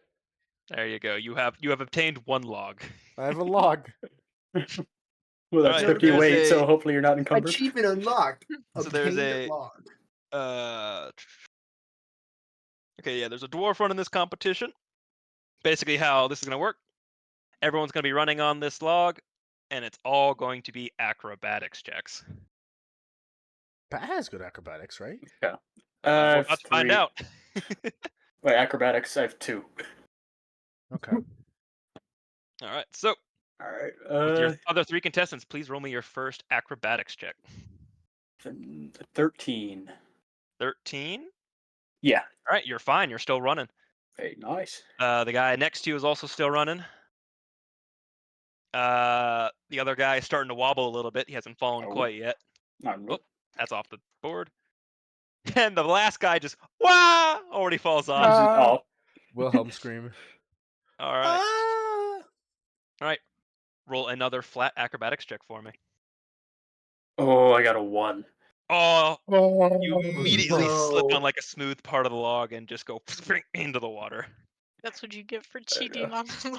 There you go. You have obtained one log. I have a log. well, that's Alright, took you there's weight, so a- hopefully you're not encumbered. Achievement unlocked. So there's Obtained a- log. Okay, yeah, there's a dwarf running this competition. Basically, how this is gonna work: everyone's gonna be running on this log, and it's all going to be acrobatics checks. Pat has good acrobatics, right? We're I have about to find 3. out. Wait, acrobatics. I have 2. Okay. All right, so All right. with your other 3 contestants, please roll me your first acrobatics check. 13. 13. Yeah. All right, you're fine. You're still running. Hey, nice. The guy next to you is also still running. The other guy is starting to wobble a little bit. He hasn't fallen Oh. quite yet. I'm Oh, that's off the board. And the last guy just wah already falls off. oh. Wilhelm scream. All right, Ah! all right. Roll another flat acrobatics check for me. Oh, I got a 1. Oh, Oh, you immediately slip no. on like a smooth part of the log and just go into the water. That's what you get for There you cheating go. on the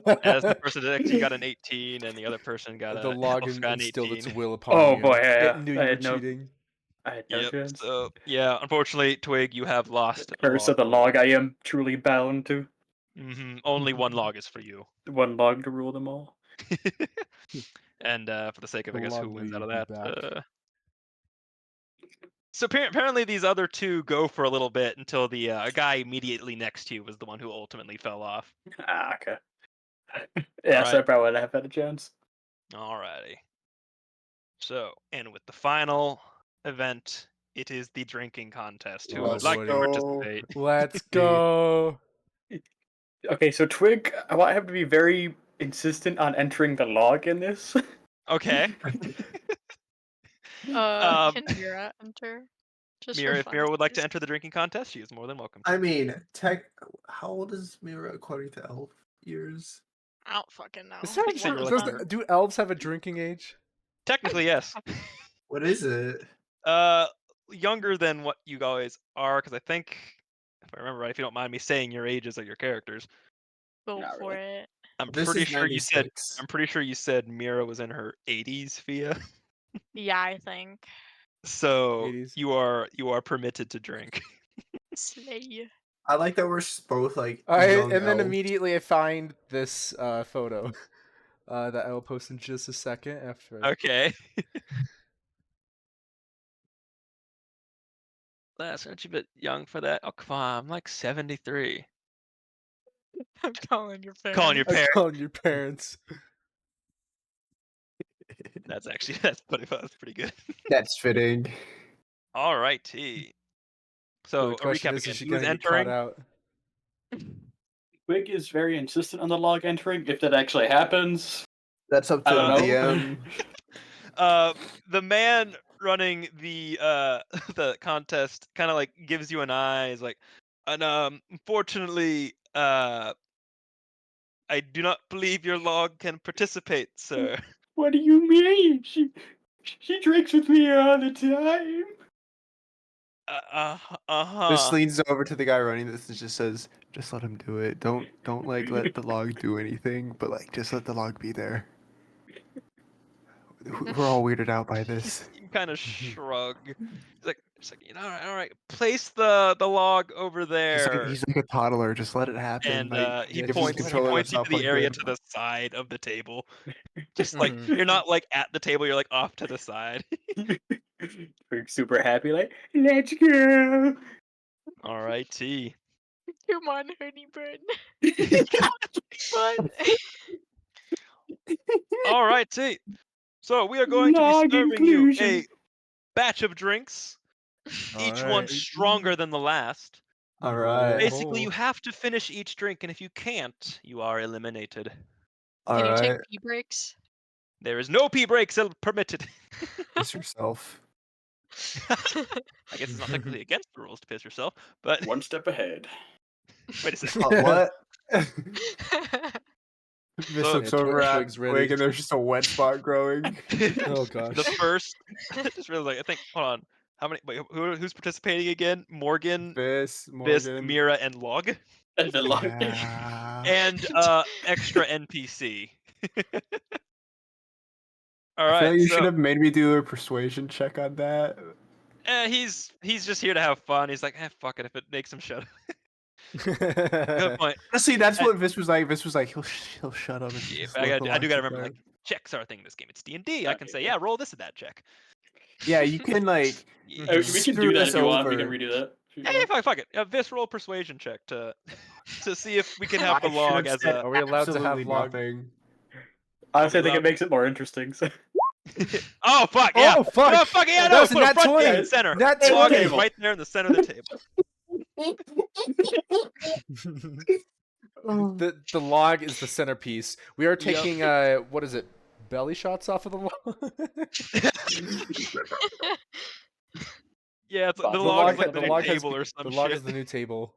log. As the person next to you got an 18, and the other person got the a log also got an instilled its 18. will upon Oh you. boy, It knew I you were had no. cheating. I had no Yep. chance. So yeah, unfortunately, Twig, you have lost. Curse of the log. I am truly bound to Only one log is for you. one log to rule them all. And for the sake of, I The guess, who log wins knew out of you'd be that? back. So apparently these other 2 go for a little bit until the guy immediately next to you was the one who ultimately fell off. Okay. Yeah, so I Alright. probably would have had a chance. Alrighty. So, and with the final event, it is the drinking contest. Who Oh, would like to boy. participate? Let's go. Okay, so Twig, I want him to be very insistent on entering the log in this. Okay. Um, Can Mira enter? Just Mira, for if Mira would like to funsies. enter the drinking contest, she is more than welcome to. I mean, how old is Mira according to elf years? I don't fucking know. Is that, You said you were does like- do elves have a drinking age? Technically, yes. What is it? Younger than what you guys are, because I think, if I remember right, if you don't mind me saying your ages of your characters, Go Not for really. it. I'm This pretty is sure you said 96. I'm pretty sure you said Mira was in her 80s, Fia. Yeah, I think. So 80s. you are permitted to drink. Slay. I like that we're both like And young then elves. immediately I find this photo that I will post in just a second after. Okay. That's aren't you a bit young for that? Oh come on, I'm like 73. I'm calling your parents. Calling your I'm parents. calling your parents. That's pretty good. That's fitting. All righty. So So the a question recap is again. she Who's gonna get caught entering? out? Twig is very insistent on the log entering. If that actually happens, That's up I to don't the know. DM. The man running the the contest kind of like gives you an eye. Is like, and unfortunately, I do not believe your log can participate, sir. What do you mean? She drinks with me all the time. Uh-huh. Just leans over to the guy running this and just says, "Just let him do it. Don't like let the log do anything, but like just let the log be there." We're all weirded out by this. You kind of shrug. It's like, all right, place the log over there. He's like a toddler. Just let it happen. And like he if he's points controlling you himself to the like area good. to the side of the table. Just like Mhm. you're not like at the table, you're like off to the side. Twig's super happy, like, let's go. All righty. Come on, honey bird. What? All righty. So we are going to be Log serving you inclusion. a batch of drinks, each one Alright. stronger than the last. All right. Basically, you Oh. have to finish each drink, and if you can't, you are eliminated. All Can you take right. pee breaks? There is no pee breaks permitted. Piss yourself. I guess it's not technically against the rules to piss yourself, but One step ahead. wait a second. What? This So- looks Yeah, over at Twig's ready. Twig and there's just a wet spot growing. Oh gosh. The first, just realized, I think. Hold on. How many? Wait, who's participating again? Morgan, This Vis, Morgan. Mira, and Log, And the log. Yeah. and extra NPC. All I feel right, like you so should have made me do a persuasion check on that. he's just here to have fun. He's like, fuck it, if it makes him shut up. Good point. See, that's what Vis was like. Vis was like, he'll shut up if you Yeah, just but I let the do log gotta sit remember, there. like, checks are a thing in this game. It's D&D. I can Okay, say, yeah. yeah, roll this and that check. Yeah, you can like Yeah, We Screw can do that this if you want. We can over. redo that. if you yeah, want. fuck it. Vis, roll persuasion check to to see if we can have the I should log have as said a. Are we allowed to have absolutely log? nothing. Honestly, I think allowed- it makes it more interesting. So. Oh fuck yeah! Oh fuck! No, fuck yeah! That No, was a put a nat front 20. in the center. Nat Log 20. is right there in the center of the table. The log is the centerpiece. We are Yep. taking what is it? Belly shots off of the log. Yeah, it's, the The log is log- like the the new log table or some The log shit. is the new table.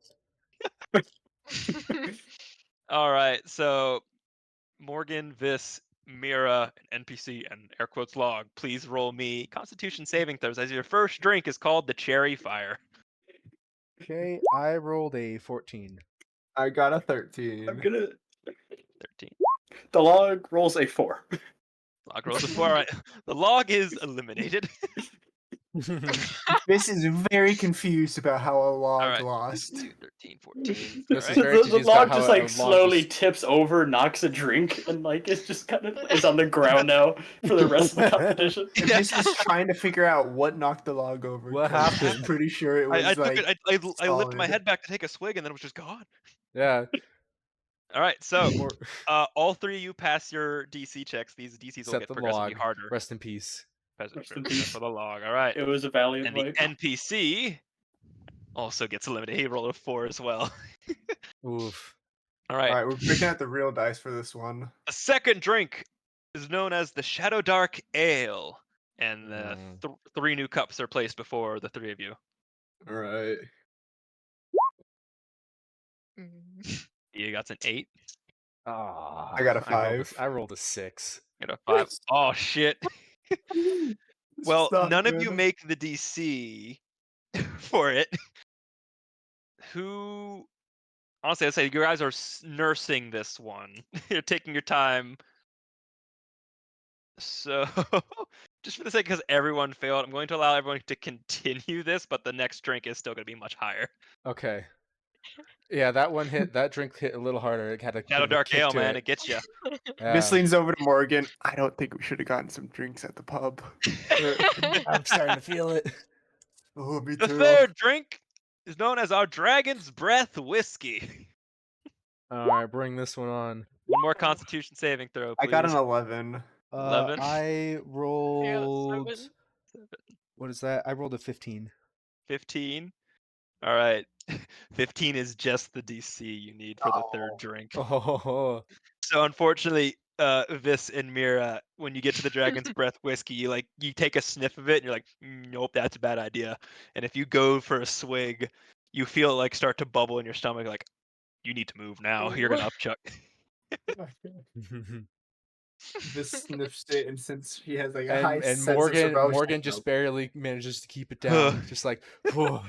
All right, so Morgan, Vis, Mira, an NPC, and air quotes log. Please roll me Constitution saving throws as your first drink is called the Cherry Fire. Okay, I rolled a 14. I got a I'm 13. gonna. 13. The log rolls a 4. Log rolls a 4. All right, the log is eliminated. This is very confused about how a log All right. lost. 2, 13, 14. This All is right. very The confused log about how just a like log slowly just- tips over, knocks a drink, and like it's just kind of is on the ground now for the rest of the competition. And this is trying to figure out what knocked the log over. What 'cause I'm happened? pretty sure it was I took like it. I lifted my solid. head back to take a swig, and then it was just gone. Yeah. All right, so More, all three of you pass your DC checks. These DCs will set get the progressively log. harder. Rest in peace. Peasant Rest in River peace. for the log. All right. It was a valiant And the fight. NPC also gets eliminated. He rolled a 4 as well. Oof. All right. Alright, we're picking out the real dice for this one. The second drink is known as the Shadow Dark Ale, and the Mm. 3 new cups are placed before the 3 of you. Alright. Mm. You got an 8. Ah, I got a I rolled 5. I rolled a 6. You got a 5. Oh shit. This Well, is not none of you good. make the DC for it. Who? Honestly, I'd say you guys are nursing this one. You're taking your time. So, just for the sake, because everyone failed, I'm going to allow everyone to continue this, but the next drink is still going to be much higher. Okay. Yeah, that drink hit a little harder. It had a bit Shadow of a Dark kick Ale, to man, it. it gets you. Miss Yeah. leans over to Morgan. I don't think we should have gotten some drinks at the pub. I'm starting to feel it. Oh, me The too. third drink is known as our Dragon's Breath Whiskey. All right, bring this one on. One more Constitution saving throw, please. I got an 11. 11. I Yeah, rolled. 7. What is that? I rolled a 15. 15. All right. 15 is just the DC you need for the third Oh. drink. Oh, So unfortunately, Vis and Mira, when you get to the Dragon's Breath whiskey, you take a sniff of it and you're like, nope, that's a bad idea. And if you go for a swig, you feel it like start to bubble in your stomach, like you need to move now. You're gonna upchuck. This sniffs it, and since she has like a and high and sense of Morgan emotion, just barely manages to keep it down, just like. Whew.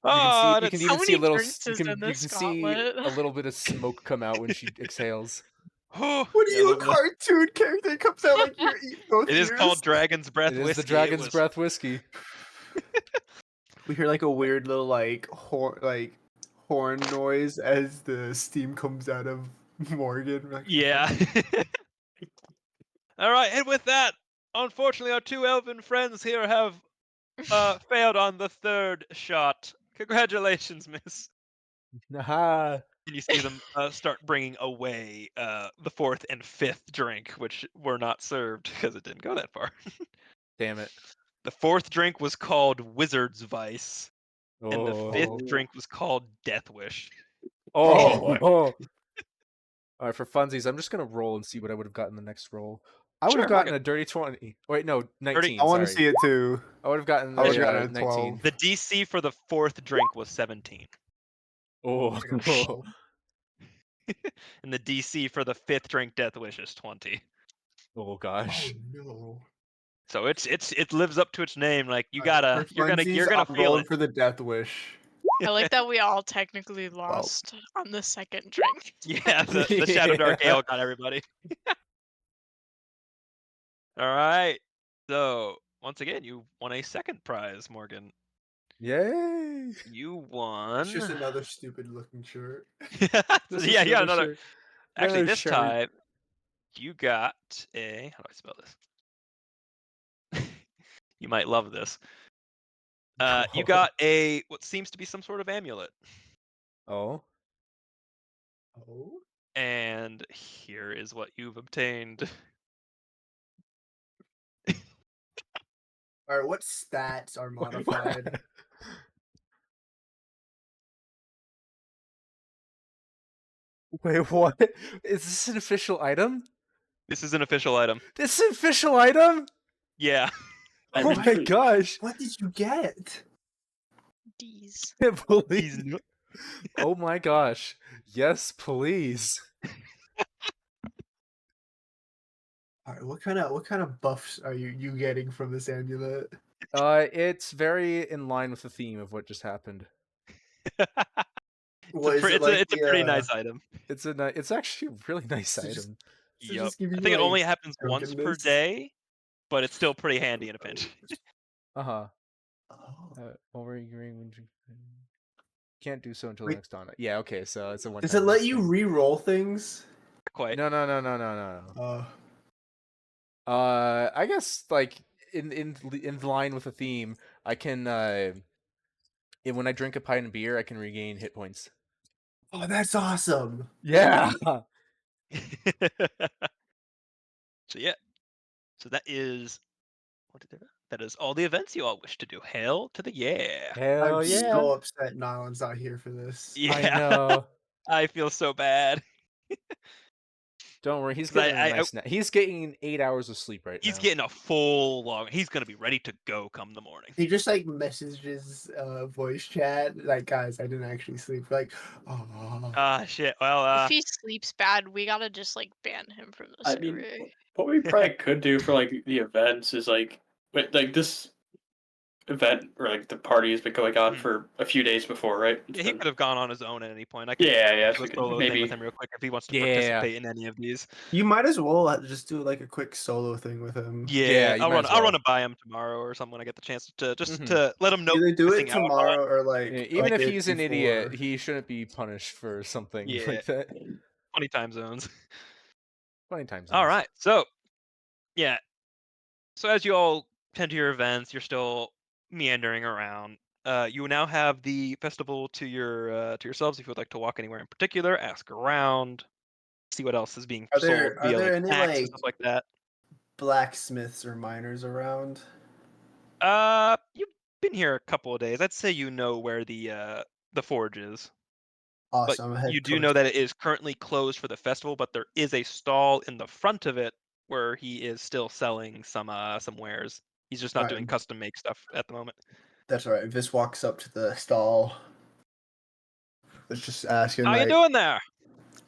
Oh, You can that's even How see a many little. drinks is in You this can see gauntlet? a little bit of smoke come out when she exhales. oh, What are yeah, you, a little bit of- cartoon character? It comes out like you're eating both It is ears? called Dragon's Breath It is whiskey. the Dragon's was... Breath whiskey. We hear like a weird little horn noise as the steam comes out of Morgan. We're like, Yeah. All right, and with that, unfortunately, our 2 elven friends here have failed on the third shot. Congratulations, miss. Aha. And you see them start bringing away the 4th and 5th drink, which were not served because it didn't go that far. Damn it. The 4th drink was called Wizard's Vice, and the 5th Oh. drink was called Death Wish. Oh. boy. Oh. All right, for funsies, I'm just gonna roll and see what I would have gotten the next roll. I would have Sure, mark gotten a dirty 20. Wait, no, 19. I want to Sorry. see it too. I would have gotten I would've a gotten a 19. 12. The DC for the 4th drink was 17. Oh. And the DC for the 5th drink Death Wish is 20. Oh Oh gosh. no. So it lives up to its name. Like For funsies, you're gonna I'm feel rolling it. for the death wish. I like that we all technically lost on the second drink. Yeah, the Shadow Dark Yeah. Ale got everybody. All right. So once again, you won a second prize, Morgan. Yay. You It's won. just another stupid looking shirt. So, yeah, you got another. shirt. Actually, Another this shirt. time you got a. How do I spell this? You might love this. You got a what seems to be some sort of amulet. Oh. Oh. And here is what you've obtained. Alright, what stats are modified? Wait, what? Is this an official item? This is an official item. This is an official item? Yeah. Oh my gosh. What did you get? D's. I can't believe. He's Oh my gosh. Yes, please. Alright, what kind of buffs are you getting from this amulet? It's very in line with the theme of what just happened. What is it like? It's a pretty nice item. It's actually a really nice So just- item. so Yup. just give I you, think it like, only happens once per drunkenness? day, but it's still pretty handy in a pinch. Uh-huh. Oh. While we're agreeing when you can't do so until the Wait. next dawn. Yeah, okay, so it's a one. Does it let you re-roll things? Quite. No. Uh, I guess like in line with the theme, I can when I drink a pint of beer, I can regain hit points. oh, that's awesome. Yeah. So yeah. So that is That is all the events you all wish to do. Hail to the yeah. Hell I'm yeah! so upset Nyland's not here for this. Yeah. I know. I feel so bad. Don't worry, he's 'Cause getting a nice nap. He's getting 8 hours of sleep right he's now. getting a full long. He's gonna be ready to go come the morning. He just like messages voice chat like, guys, I didn't actually sleep. Like, oh. Ah, shit. Well, If he sleeps bad, we gotta just like ban him from the I server. mean, what we probably could do for like the events is like this event or like the party has been going on Mhm. for a few days before, right? yeah, he Then- could have gone on his own at any point. I could yeah, do so a we could solo thing maybe with him real quick if he wants to Yeah. participate in any of these. You might as well just do like a quick solo thing with him. Yeah, you I'll might run. as I'll run well. it by him tomorrow or something when I get the chance to just Mhm. to let him know. Either do it missing out on. tomorrow or like Yeah, even a if bit he's an before. idiot, he shouldn't be punished for something Yeah. like that. 20 time zones. 20 times. All right. So, yeah. So as you all tend to your events, you're still meandering around. You now have the festival to yourselves. If you would like to walk anywhere in particular, ask around, see what else is being Are sold there via like any snacks and like stuff like that. blacksmiths or miners around? You've been here a couple of days. I'd say you know where the forge is. But Awesome. I'm you head do know towards. that it is currently closed for the festival, but there is a stall in the front of it where he is still selling some wares. He's just not Alright. doing custom make stuff at the moment. That's all right. Vis walks up to the stall. Let's just ask him How you like, doing there?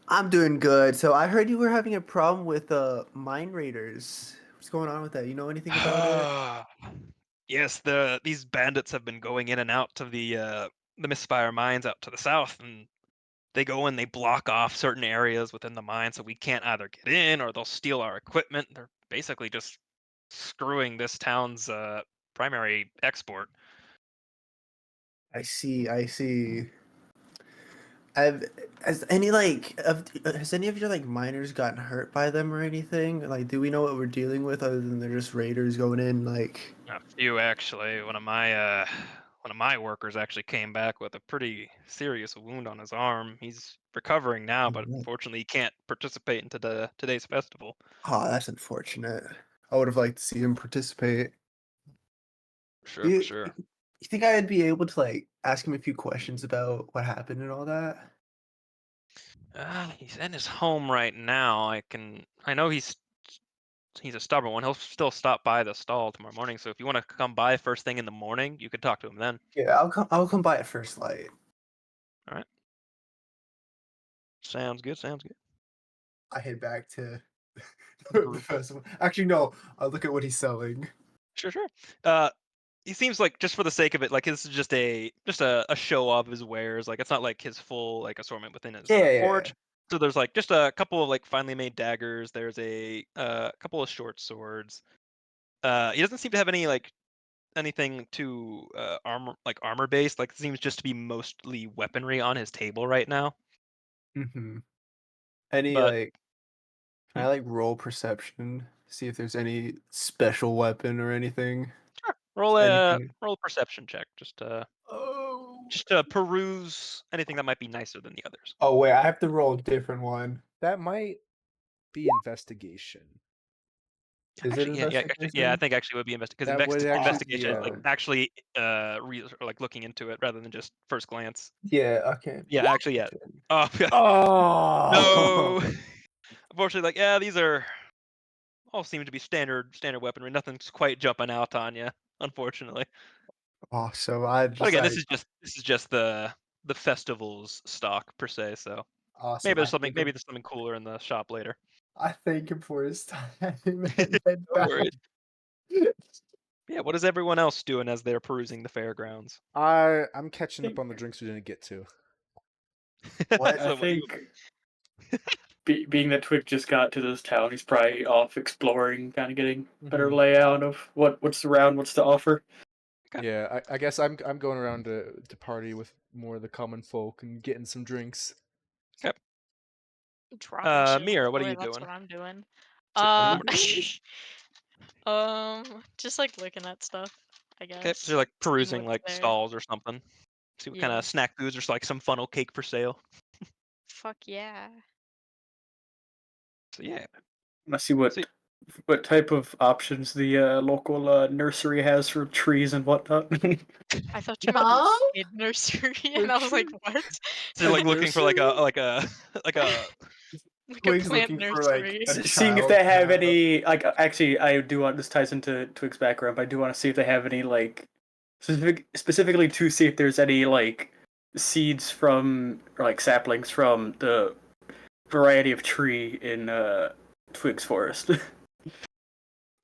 I'm doing good. So I heard you were having a problem with mine raiders. What's going on with that? You know anything about it? Yes, these bandits have been going in and out to the Misfire mines out to the south, and they go and they block off certain areas within the mine, so we can't either get in or they'll steal our equipment. They're basically just screwing this town's primary export. I see. I see. Have has any has any of your like miners gotten hurt by them or anything? Like, do we know what we're dealing with other than they're just raiders going in? Like, A few actually. One of my workers actually came back with a pretty serious wound on his arm. He's recovering now, but unfortunately he can't participate in today's festival. oh, that's unfortunate. I would have liked to see him participate. Sure, You, for sure. you think I'd be able to like ask him a few questions about what happened and all that? He's in his home right now. I know he's a stubborn one. He'll still stop by the stall tomorrow morning. So if you want to come by first thing in the morning, you can talk to him then. Yeah, I'll come. I'll come by at first light. All right. Sounds good. Sounds good. I head back to The the group. festival. Actually, no. I'll look at what he's selling. Sure, sure. He seems like just for the sake of it, like this is just a show of his wares. Like it's not like his full like assortment within his Yeah. forge. So there's like just a couple of like finely made daggers. There's a couple of short swords. He doesn't seem to have any like anything too armor based. Like it seems just to be mostly weaponry on his table right now. Mm-hmm. Any But like, can I like roll perception? See if there's any special weapon or anything. sure, roll Anything. a perception check Oh. just to peruse anything that might be nicer than the others. Oh wait, I have to roll a different one. That might be investigation. Is it Yeah, I think actually it would be because That would actually investigation is be, like actually or like looking into it rather than just first glance. Yeah. Okay. Yeah, actually, yeah. Oh, yeah. Oh. No. Unfortunately, like yeah, these are all seem to be standard weaponry. Nothing's quite jumping out on you, unfortunately. Oh, so I But just again, like this is just the festival's stock per se. So awesome. maybe there's something cooler in the shop later. I thank him for his time and head No back. worries. Yeah, what is everyone else doing as they're perusing the fairgrounds? I'm catching up on the drinks we didn't get to. What? So I think being that Twig just got to this town, he's probably off exploring, kind of getting better Mhm. layout of what's around, what's to offer. Okay. Yeah, I guess I'm going around to party with more of the common folk and getting some drinks. Dropping shit on the Mira, what are floor, you that's doing? what I'm doing. So- Just like looking at stuff, I Okay, guess. so you're like Seeing perusing what's like there. stalls or something. See what kind Yeah. of snack foods. There's like some funnel cake for sale. Fuck yeah. So yeah. I see what So- what type of options the local nursery has for trees and whatnot. I thought you meant Huh? shade nursery, and I was like, what? So like looking for like a Nursery? like a like a Like a Twig's plant looking for like nursery. a Seeing if child they to have have. any like actually I do want this ties into Twig's background, but I do want to see if they have any like specifically to see if there's any like seeds from or like saplings from the variety of tree in Twig's forest.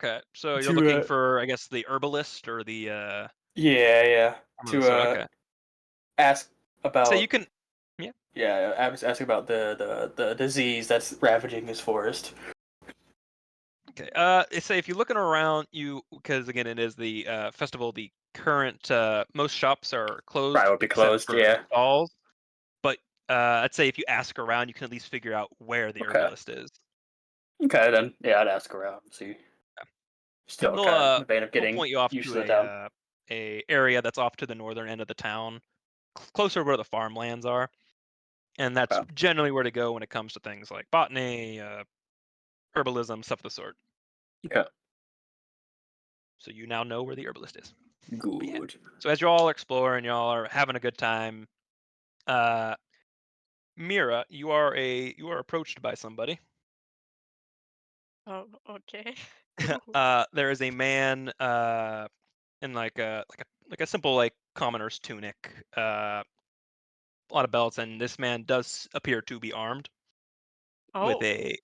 okay. So you're To looking for I guess the herbalist or the yeah to okay. ask So about you can yeah. yeah I was asking about the disease that's ravaging his forest. Okay. Say if you're looking around, because again, it is the festival. The current most shops are closed Probably would be except closed. for Yeah. stalls. But I'd say if you ask around, you can at least figure out where the Okay. herbalist is. Okay then. Yeah, I'd ask around and see. Still They'll kind of in the vein of they'll getting point you off used to to the town. a area that's off to the northern end of the town, closer where the farmlands are, and that's Okay. generally where to go when it comes to things like botany, herbalism, stuff of the sort. Okay. So you now know where the herbalist is. Good. So as you're all exploring, y'all are having a good time. Mira, you are approached by somebody. Oh, okay. There is a man in like a simple like commoner's tunic, a lot of belts, and this man does appear to be armed with Oh,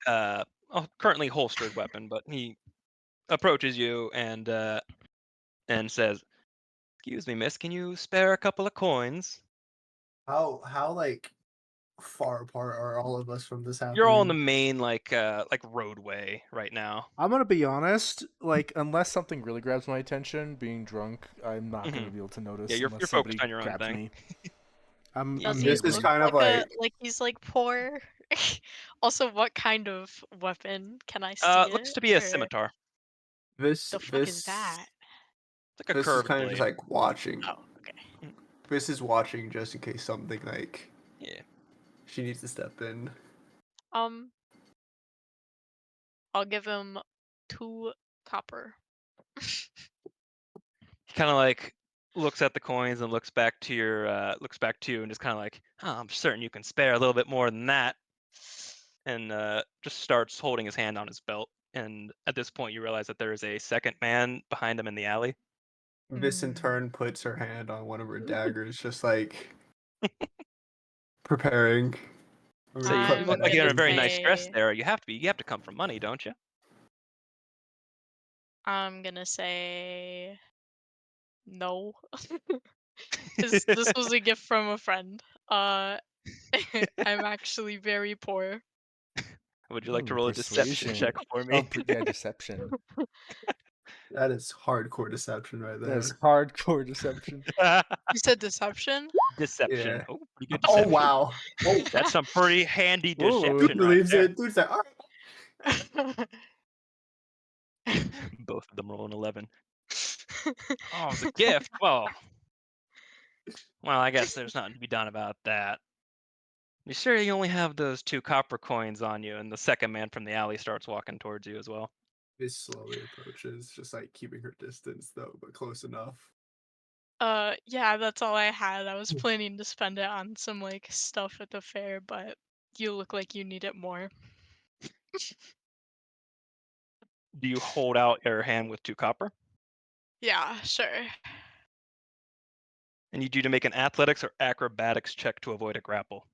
a currently holstered weapon, but he approaches you and says, "Excuse me, miss, can you spare a couple of coins?" How like far apart are all of us from this You're all in the happening? main like roadway right now. I'm gonna be honest. Like, unless something really grabs my attention, being drunk, I'm not gonna Mhm. be able to Yeah, notice you're unless focused somebody on your own grabs thing. me. I'm does he This is look nearby. kind of like he's like poor? Also, what kind of weapon? Can I see Looks it? to be a Or scimitar. this the fuck is this that? It's like a this is curved kind of just blade. like watching. Oh, okay. Mm, This is watching just in case something like Yeah. she needs to step in. Um, I'll give him 2 copper. He kind of like looks at the coins and looks back to you and just kind of like, oh, I'm certain you can spare a little bit more than that, and just starts holding his hand on his belt. And at this point, you realize that there is a second man behind him in the alley. This in Mm. turn puts her hand on one of her daggers, just like preparing. I'm So gonna you cut look that I'm like you're in gonna a very open. nice dress say there. You have to come from money, don't you? I'm gonna say no, because this was a gift from a friend. I'm actually very poor. Would you like to Ooh, roll a deception check persuasion. for Oh, me? yeah, deception. That is hardcore deception right That is there. hardcore deception. You said deception? Deception. Yeah. Oh, pretty good Oh deception. wow. Oh, That's some pretty handy Ooh. dude deception right believes there. it. Dude's like, all right. Both of them roll an 11. Oh, it's a gift. Well, I guess there's nothing to be done about that. You sure you only have those 2 copper coins on you? And the second man from the alley starts walking towards you as well. This slowly approaches, just like keeping her distance though, but close enough. Yeah, that's all I had. I was planning to spend it on some like stuff at the fair, but you look like you need it more. Do you hold out your hand with 2 copper? Yeah, sure. And you do to make an athletics or acrobatics check to avoid a grapple.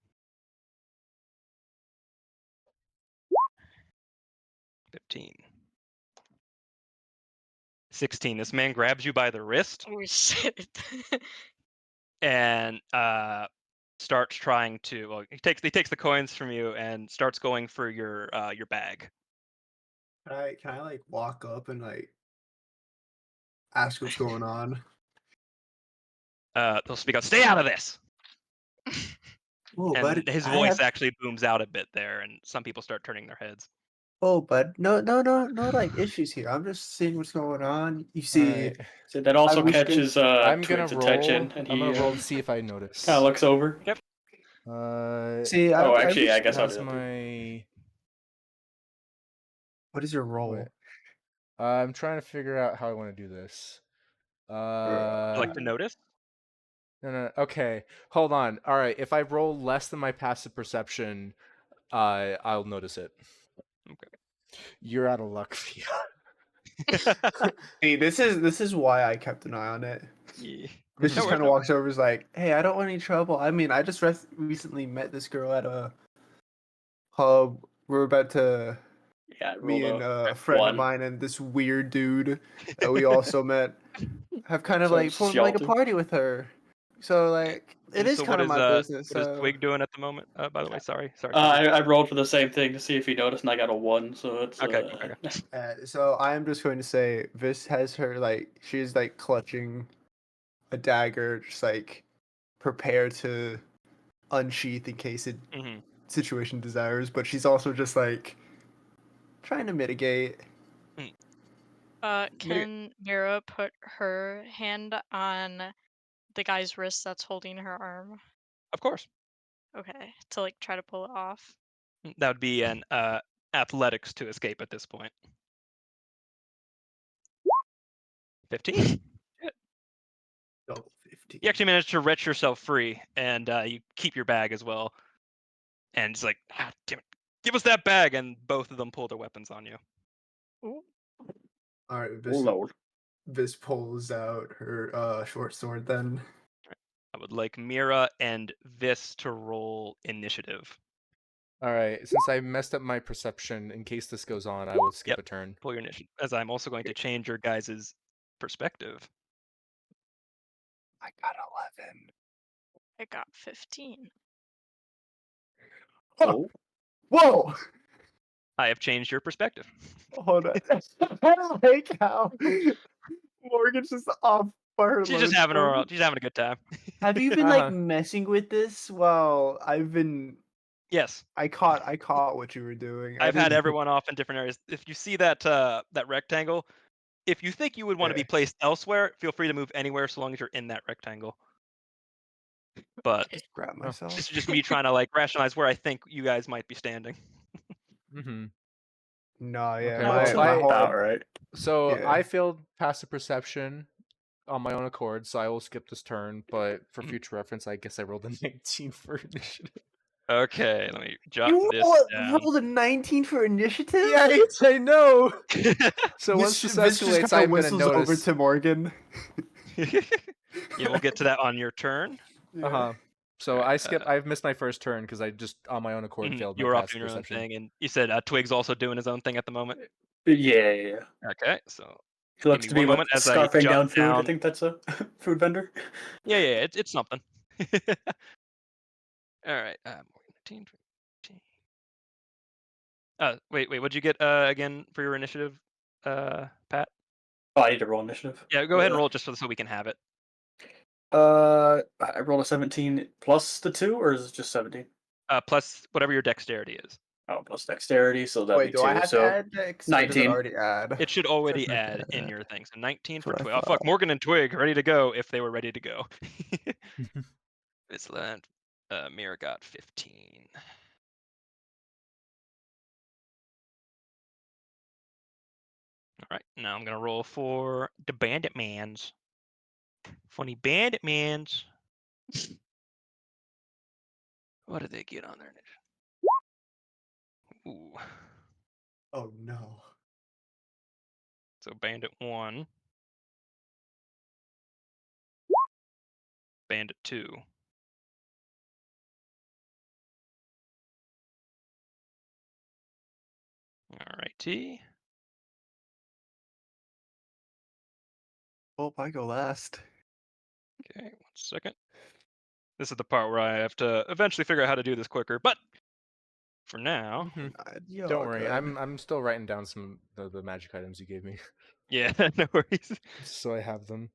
15. 16. This man grabs you by the wrist Oh shit. and starts trying to. Well, he takes the coins from you and starts going for your bag. Can I like walk up and like ask what's going on? They'll speak out. Stay out of this. Oh, And bud, his I voice have. actually booms out a bit there, and some people start turning their heads. Oh, bud, no, like issues here. I'm just seeing what's going on. You see, Alright. So that also I'm just catches I'm gonna Twig's roll. attention, and I'm he gonna roll to see if I kind notice. of looks over. Yep. Uh, see. Oh, I actually, yeah, I just guess I'll do how's that too. my What is your role? Wait. I'm trying to figure out how I want to do this. Would you like to notice? No. Okay, hold on. All right, if I roll less than my passive perception, I'll notice it. Okay. You're out of luck, Fia. Hey, this is why I kept an eye on it. Yeah. This No just worries, kind of no walks over, is like, "Hey, I don't want any trouble." I mean, I just recently met this girl at a pub. We're about to Yeah, me roll and a a friend of one. mine and this weird dude that we also met have kind of So like formed like a shelter. party with her. So like it And is so kind of my business. what is So Twig doing at the moment? By the way, sorry to interrupt. I rolled for the same thing to see if he noticed, and I got a 1. So it's Okay. so I am just going to say Vis has her like she's like clutching a dagger, just like prepared to unsheath in case it hmm situation desires, but she's also just like trying to mitigate. Can Mira put her hand on the guy's wrist that's holding her arm? Of course. Okay, to like try to pull it off. That would be an athletics to escape at this point. 15. Double 15. You actually managed to wrench yourself free, and you keep your bag as well. And it's like, damn it, give us that bag! And both of them pull their weapons on you. Ooh. All right, Oh lord. Vis pulls out her short sword then. I would like Mira and Vis to roll initiative. All right, since I messed up my perception, in case this goes on, I will skip Yep. a turn. Pull your initiative, as I'm also going to change your guys' perspective. I got 11. I got 15. Oh. Whoa! I have changed your perspective. Hold on. I don't like how Morgan's just off by her She's just load having score. she's having a good time. Have you been like Uh-huh. messing with this while I've been? Yes. I caught what you were doing. I I've had didn't. everyone off in different areas. If you see that rectangle, if you think you would want to be Okay. placed elsewhere, feel free to move anywhere so long as you're in that rectangle. But Just grab Oh. myself. this is just me trying to like rationalize where I think you guys might be standing. Mm-hmm. No, yeah, Okay, well, if my I- whole about right. So Yeah. I failed passive perception on my own accord, so I will skip this turn. But for Mhm. future reference, I guess I rolled a 19 for initiative. Okay, let me jot You this down. rolled a 19 for initiative? Yes, I know. So once this Vis just escalates, kinda I'm gonna whistles over notice. to Morgan. Yeah, we'll get to that on your turn. Yeah. Uh-huh. So Alright, I've missed my first turn because I just on my own accord failed you my were off passive doing your own perception. thing, and you said Twig's also doing his own thing at the moment. Yeah. Okay, so He looks me to one be moment as I scarfing jot down food. I down- think that's a food vendor. yeah, it's something. All right, more 19, 20. Wait, what'd you get again for your initiative, Pat? Oh, I need to roll initiative. Yeah, go ahead and roll it just so we can have it. I rolled a 17 plus the 2, or is it just 17? Plus whatever your dexterity is. Oh, plus dexterity, so that'd Wait, be do 2. I have to So add dex? Or does it 19. already add? It should already add in your thing. So 19 That's for what I Twig. Oh fuck, thought. Morgan and Twig ready to go if they were ready to go. It's land. Mira got 15. All right, now I'm gonna roll for the Bandit Mans. Funny Bandit Mans. What did they get on their initiative? Ooh. Oh no. So Bandit 1. Bandit 2. Alrighty. Oh, I go last. Okay, 1 second. This is the part where I have to eventually figure out how to do this quicker, but for now, Don't worry, I'm still writing down some of the magic items you gave me, yeah, no worries. so I have them.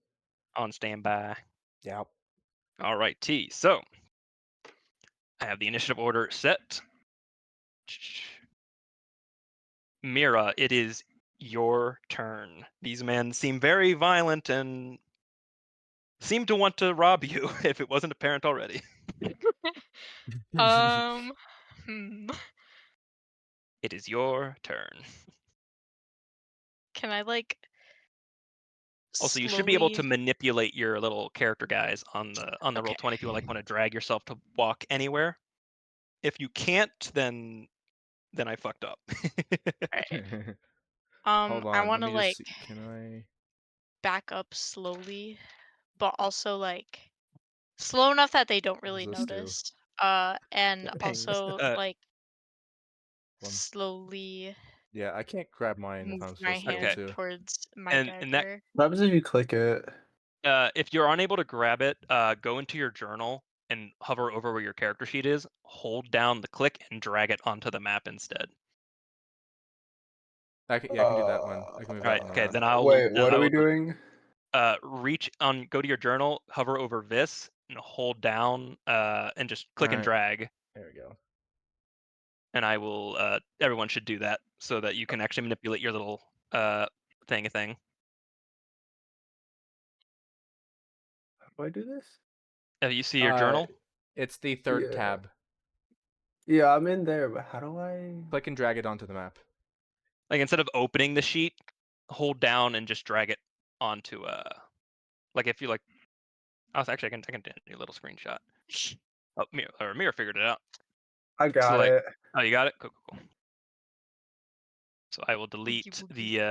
On standby. Yeah. Alrighty, so I have the initiative order set. Mira, it is your turn. These men seem very violent and seem to want to rob you, if it wasn't apparent already. Hmm. It is your turn. can I like Also, you should be able to slowly? manipulate your little character guys on the Okay. Roll20 if you like want to drag yourself to walk anywhere. If you can't, then I fucked up. Alright. Hold I on, let want to me just like see. Can I? back up slowly, but also like slow enough that they don't What does really this do? notice. And Depends. also like One. slowly Yeah, I can't grab mine if move I'm my supposed to be able hand Okay. to. towards my And that dagger. What happens if you click it? if you're unable to grab it, go into your journal and hover over where your character sheet is. Hold down the click and drag it onto the map instead. Yeah, I can do that one. I can move All that right. one Okay. around. Then I will. Wait, Then what I are we will doing? reach on. Go to your journal, hover over this, and hold down. And just click and Alright, drag. there we go. And I will. Everyone should do that so that you can actually manipulate your little thing. How do I do this? You see your journal? It's the third Yeah. tab. Yeah, I'm in there, but how do I? Click and drag it onto the map. Like instead of opening the sheet, hold down and just drag it onto like if you like. Oh, actually, I can do a little screenshot. Oh, Mira figured it out. I So got like, it. oh, you got it. Cool. So I will Boogie delete woogie. the.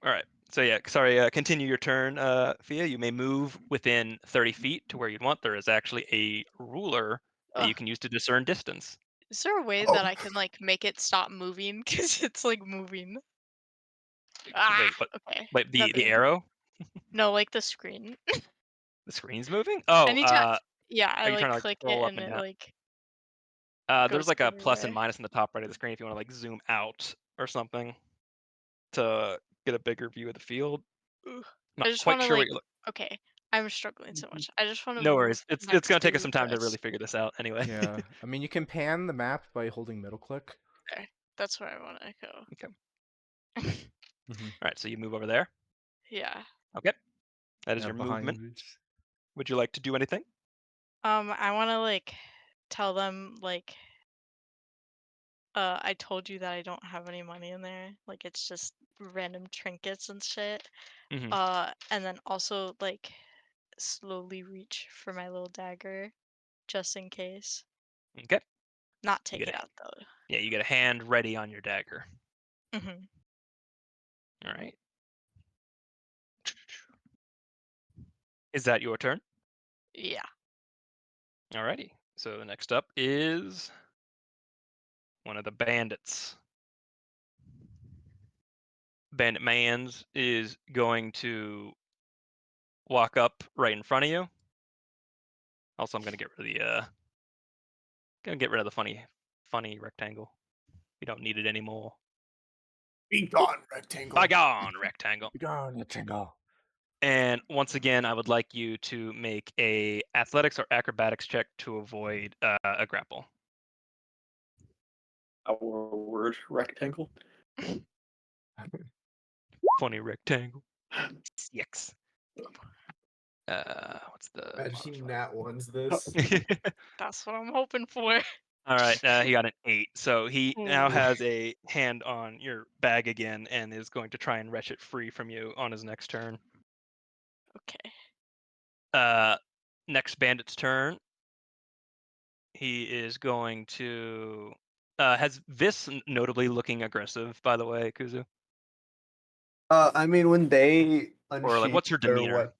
All right. So yeah, sorry. Continue your turn, Fia. You may move within 30 feet to where you'd want. There is actually a ruler that you Ugh. can use to discern distance. Is there a way Oh. that I can like make it stop moving? Cause it's like moving. Ah, Wait, what? okay. Wait, the Nothing. arrow? No, like the screen. The screen's moving? Oh, Anytime. Yeah, I are you trying like to like click scroll it up and and it down? like There's goes like a plus and everywhere. minus in the top right of the screen if you want to like zoom out or something to get a bigger view of the field. Ugh. Not I just quite want to sure what like. you're. Okay, I'm struggling so much. I just want to No move worries. It's next gonna to take us the some time to dress. really figure this out anyway. Yeah, I mean, you can pan the map by holding middle click. Okay, that's where I want to go. Okay. Mm-hmm. All right, so you move over there. Yeah. Okay. That is Yeah, your movement. behind this. Would you like to do anything? I want to like tell them like I told you that I don't have any money in there. Like it's just random trinkets and shit. Mm-hmm. And then also like slowly reach for my little dagger just in case. Okay. Not You take get it a out though. yeah. You get a hand ready on your dagger. Hmm. All right. Is that your turn? Yeah. Alrighty. So next up is one of the bandits. Bandit Mans is going to walk up right in front of you. Also, I'm gonna get rid of the funny rectangle. We don't need it anymore. Be gone, rectangle. Bygone rectangle. Begone, rectangle. And once again, I would like you to make a athletics or acrobatics check to avoid a grapple. Our word rectangle. Funny rectangle. 6. What's the Imagine modifier? Nat one's this. That's what I'm hoping for. All right, he got an 8. So he now Ooh. has a hand on your bag again and is going to try and wrench it free from you on his next turn. Okay. Next bandit's turn. He is going to has Vis notably looking aggressive, by the way, Kuzu? I mean, when they Or like, unsheathed what's her their demeanor? what?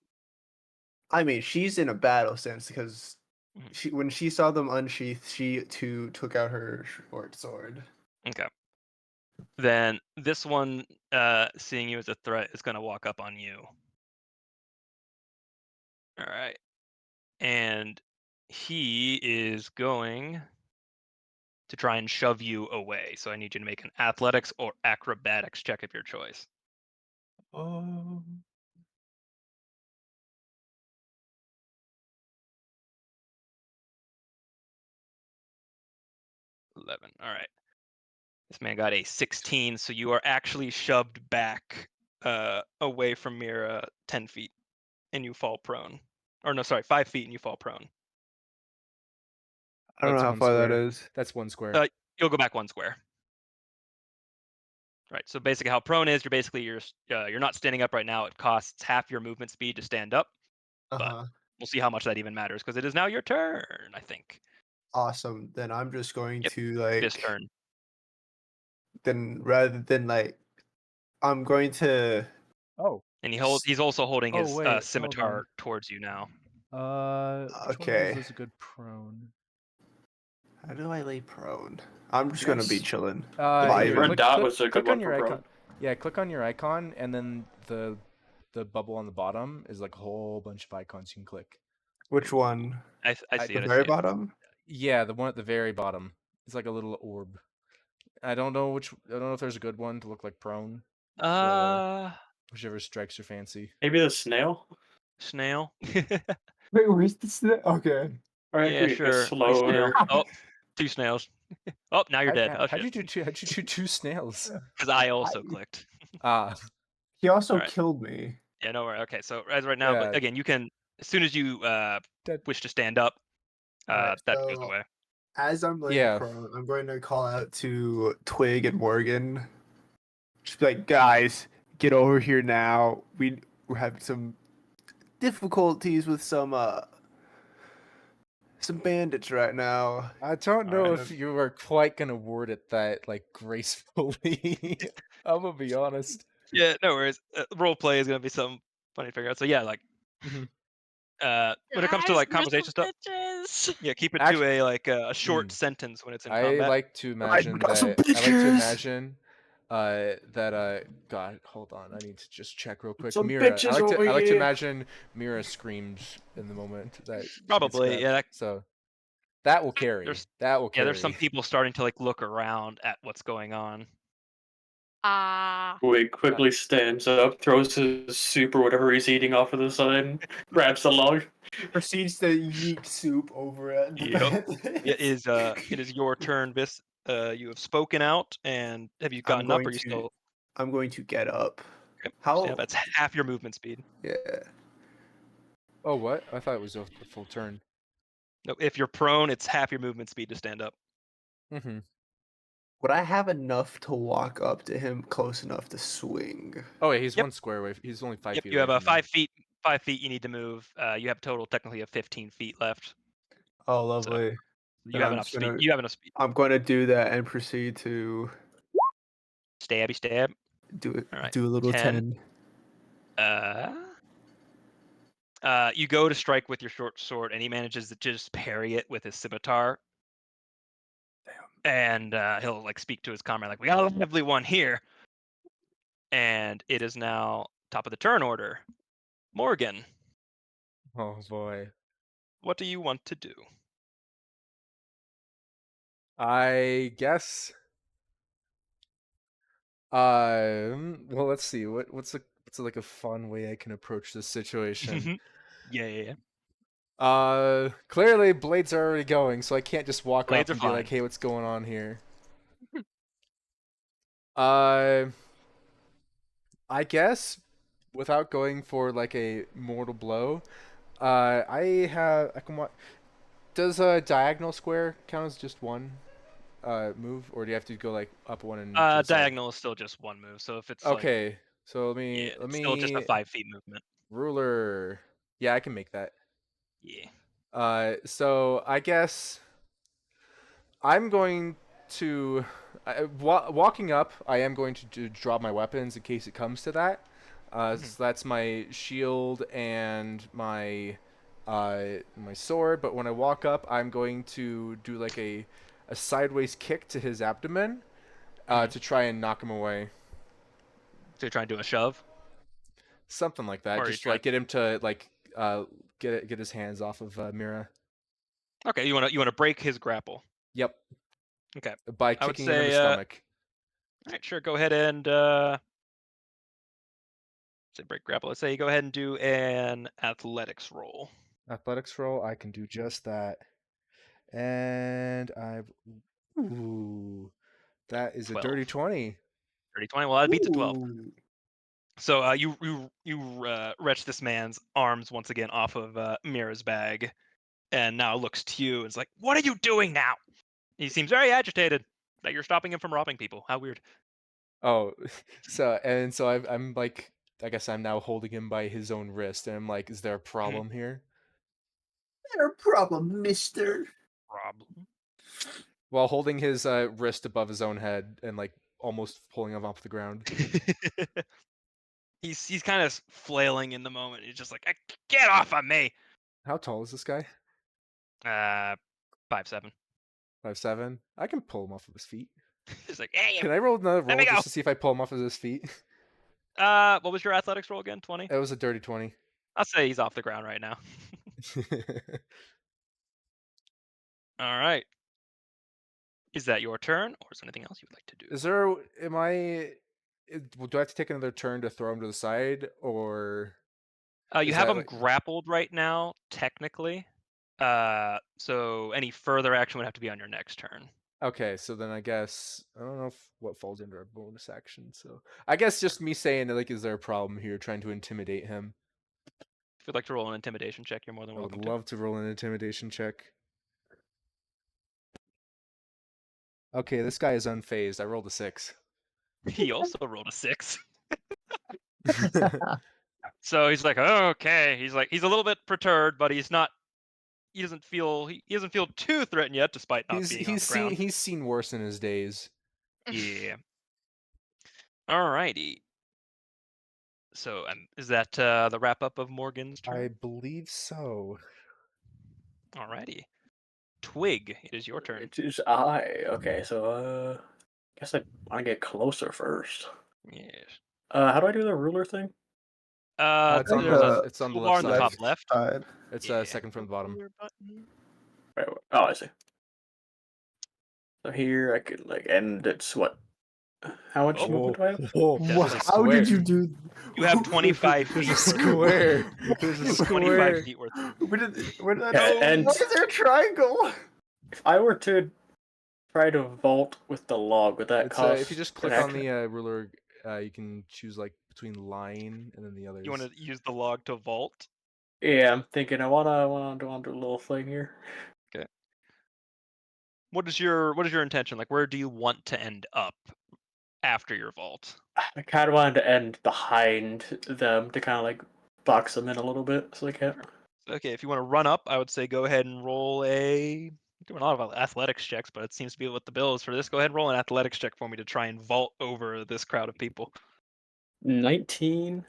I mean, she's in a battle sense because Mhm. when she saw them unsheath, she too took out her short sword. Okay. Then this one, seeing you as a threat, is going to walk up on you. All right. And he is going to try and shove you away. So I need you to make an athletics or acrobatics check of your choice. Oh. 11. All right. This man got a 16, so you are actually shoved back away from Mira 10 feet, and you fall prone. Or no, sorry, 5 feet, and you fall prone. I don't know That's how one far that square. is. That's one square. You'll go back 1 square. Right. So basically, how prone is, you're not standing up right now. It costs half your movement speed to stand up, but Uh-huh. we'll see how much that even matters because it is now your turn. I think. Awesome. Then I'm just going Yep. to This like turn. then rather than like I'm going to Oh. And he's also holding Oh his wait, hold scimitar on. towards you now. Which one of those okay. is a good prone? How do I lay prone? I'm just gonna be Yes. chilling. The Here, Vibing. red dot was a good click one on for your prone. icon. Yeah, click on your icon, and then the bubble on the bottom is like a whole bunch of icons you can click. Which one? I I- see The it. I very see it. bottom? Yeah, the one at the very bottom. It's like a little orb. I don't know if there's a good one to look like prone. Whichever strikes your fancy. Maybe the snail. Snail. Wait, where's the snake? Okay. Or Yeah, actually, a sure. slow Snail. or Oh, 2 snails. Oh, now you're dead. Oh How'd shit. you do two? How'd you do 2 snails? Because I also clicked. Ah, He also Alright. killed me. Yeah, no worry. Okay, so as right now, Yeah. but again, you can as soon as you Dead. wish to stand up, Alright, that goes so away. as I'm laying Yeah. prone, I'm going to call out to Twig and Morgan. Just be like, guys, get over here now. We're having some difficulties with some bandits right now. I don't know Alright. if you are quite gonna word it that like gracefully. I'm gonna be honest. Yeah, no worries. Role play is gonna be something funny to figure out. So yeah, like Mhm. when it comes to Guys, like we're some conversation stuff, bitches. yeah, keep it to Actually, a a short sentence when it's in I combat. like to imagine got some that. I like to bitches! imagine that God, hold on. I need to just check real quick. some Mira. bitches over I like to here. imagine Mira screams in the moment that she gets Probably, grabbed. yeah. So that will carry. There's That will carry. there's some people starting to like look around at what's going on. Wig quickly stands up, throws his soup or whatever he's eating off of the side, grabs the log. Proceeds to yeet soup over at the Yep. bandits. It is your turn, Vis. You have spoken out, and have you I'm gotten up? Or going are you to still? I'm going to get up. Okay, How stand up. That's half your movement speed. yeah. Oh, what? I thought it was a full turn. No, if you're prone, it's half your movement speed to stand up. Mm-hmm. Would I have enough to walk up to him close enough to swing? Oh, yeah, he's Yep. 1 square away. He's only 5 Yep, feet you away have a from me. 5 feet. 5 feet you need to move. You have total technically of 15 feet left. Oh, lovely. You Then have I'm enough just speed. gonna You have enough speed. I'm going to do that and proceed to Stabby stab. do it. All right. Do a little 10. 10. You go to strike with your short sword, and he manages to just parry it with his scimitar. And he'll like speak to his comrade, like, "We got a lively one here." And it is now top of the turn order. Morgan, Oh boy. what do you want to do? I guess. Well, let's see. What's like a fun way I can approach this situation? Yeah. Clearly blades are already going, so I can't just walk Blades up are and be like, flying. "Hey, what's going on here?" Uh, I guess without going for like a mortal blow, I can watch. Does a diagonal square count as just one move, or do you have to go like up one and to the side? Diagonal is still just one move, so if it's like, Okay, so yeah, let it's still just a me 5 feet movement. ruler. Yeah, I can make that. Yeah. So I guess I'm going to walking up. I am going to drop my weapons in case it comes to that. So that's my shield and my sword. But when I walk up, I'm going to do like a sideways kick to his abdomen to try and knock him away. So you're trying to do a shove, Something like that. or are you Just trying? like get him to like get his hands off of Mira. Okay, you want to break his grapple. Yep. Okay, By I would kicking him in the say, stomach. all right, sure, go ahead and say break grapple. Let's say you go ahead and do an athletics roll. Athletics roll, I can do just that. And ooh, that is a 12. dirty 20. 30, 20. Well, that beats a 12. Ooh. So you wrench this man's arms once again off of Mira's bag, and now looks to you and is like, "What are you doing now?" He seems very agitated that you're stopping him from robbing people. How weird. Oh, so I'm like, I guess I'm now holding him by his own wrist, and I'm like, is there a problem here? No problem, mister. Problem. While holding his wrist above his own head and like almost pulling him off the ground. He's kind of flailing in the moment. He's just like, get off of me. How tall is this guy? 5'7". 5'7". I can pull him off of his feet. He's like, hey, Can I roll another let me roll go. just to see if I pull him off of his feet? What was your athletics roll again? 20? It was a dirty 20. I'll say he's off the ground right now. All right. Is that your turn, or is there anything else you would like to do? Is there? Am I? Do I have to take another turn to throw him to the side, or? You is have that him like- grappled right now, technically. So any further action would have to be on your next turn. Okay, so then I guess I don't know what falls under a bonus action. So I guess just me saying like, is there a problem here? Trying to intimidate him. If you'd like to roll an intimidation check, you're more than I would welcome love to roll an intimidation check. Okay, this guy is unfazed. I rolled a 6. to. He also rolled a 6. So he's like, oh, okay. He's a little bit perturbed, but he's not. He doesn't feel too threatened yet, despite not being on the ground. He's seen worse in his days. Yeah. Alrighty. So is that the wrap up of Morgan's I turn? believe so. Alrighty. Twig, it is your turn. It is I. Okay, so guess I want to get closer first. Yes. How do I do the ruler thing? It's on the There's left. a It's on the toolbar left in the top side. left. Side. It's Yeah. second from the bottom. Ruler button. Wait, oh, I see. So here I could like, and it's what? How much movement do I have? There's a How did you do? You have 25 feet. There's a worth of square. movement. There's a 25 square. feet worth. Where did I Yeah, know? and- Why is there a triangle? If I were to try to vault with the log, would that It's cost? if you just an click on action? the ruler, you can choose like between line and then the others. You want to use the log to vault? Yeah, I'm thinking I wanna do a little thing here. What is your intention? Like, where do you want to end up after your vault? I kind of wanted to end behind them to kind of like box them in a little bit, so they can't. Okay, if you want to run up, I would say go ahead and roll a. Doing a lot of athletics checks, but it seems to be what the bill is for this. Go ahead and roll an athletics check for me to try and vault over this crowd of people. 19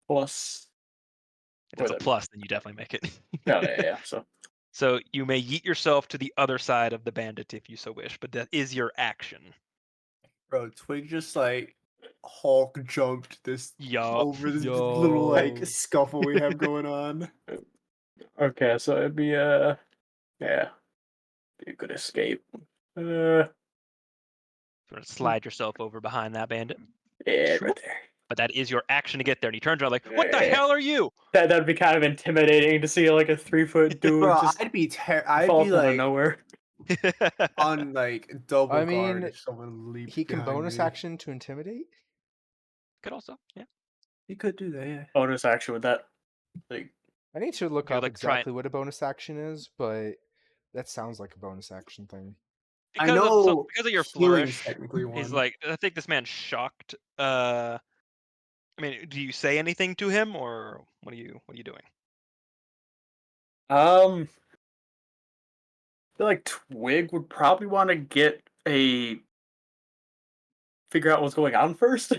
plus. If it's a What is that? plus, then you definitely make it. Oh, yeah. So So you may yeet yourself to the other side of the bandit if you so wish, but that is your action. Bro, Twig just like Hulk jumped this Yup. over this little like Yo. scuffle we have going on. okay, so it'd be yeah, be a good escape. Sort of slide yourself over behind that bandit. Yeah, Sure. right there. But that is your action to get there. And he turns around like, what the Yeah. hell are you? That'd be kind of intimidating to see like a 3-foot dude Bro, just I'd be fall like out of nowhere. on like double I guard mean, if someone leaped He can behind bonus me. action to intimidate. Could also, yeah. He could do that, yeah. Bonus action with that. Like, I need to look You up like try exactly what a bonus action is, but that sounds like a bonus action thing. I know Because of your healing's flourish, technically he's one. like, I think this man's shocked. I mean, do you say anything to him, or what are you doing? I feel like Twig would probably want to figure out what's going on first,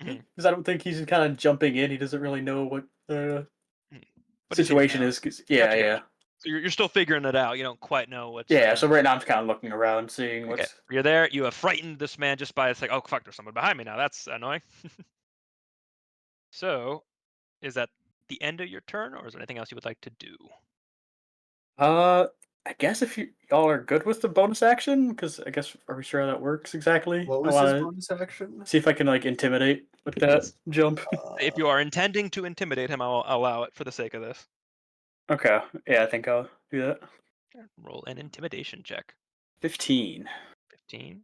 Mhm. because I don't think he's kind of jumping in. He doesn't really know what the But he's situation hidden is. 'Cause- yeah, Gotcha, yeah, gotcha. So you're still figuring it out. You don't quite know what's. yeah. So right now I'm just kind of looking around, seeing Okay, what's. you're there. You have frightened this man just by it's like, oh fuck, there's someone behind me now. That's annoying. So, is that the end of your turn, or is there anything else you would like to do? I guess if y'all are good with the bonus action, because I guess are we sure how that works exactly? What I was his want bonus action? to see if I can like intimidate with that jump. If you are intending to intimidate him, I'll allow it for the sake of this. Okay, yeah, I think I'll do that. Roll an intimidation check. 15. 15.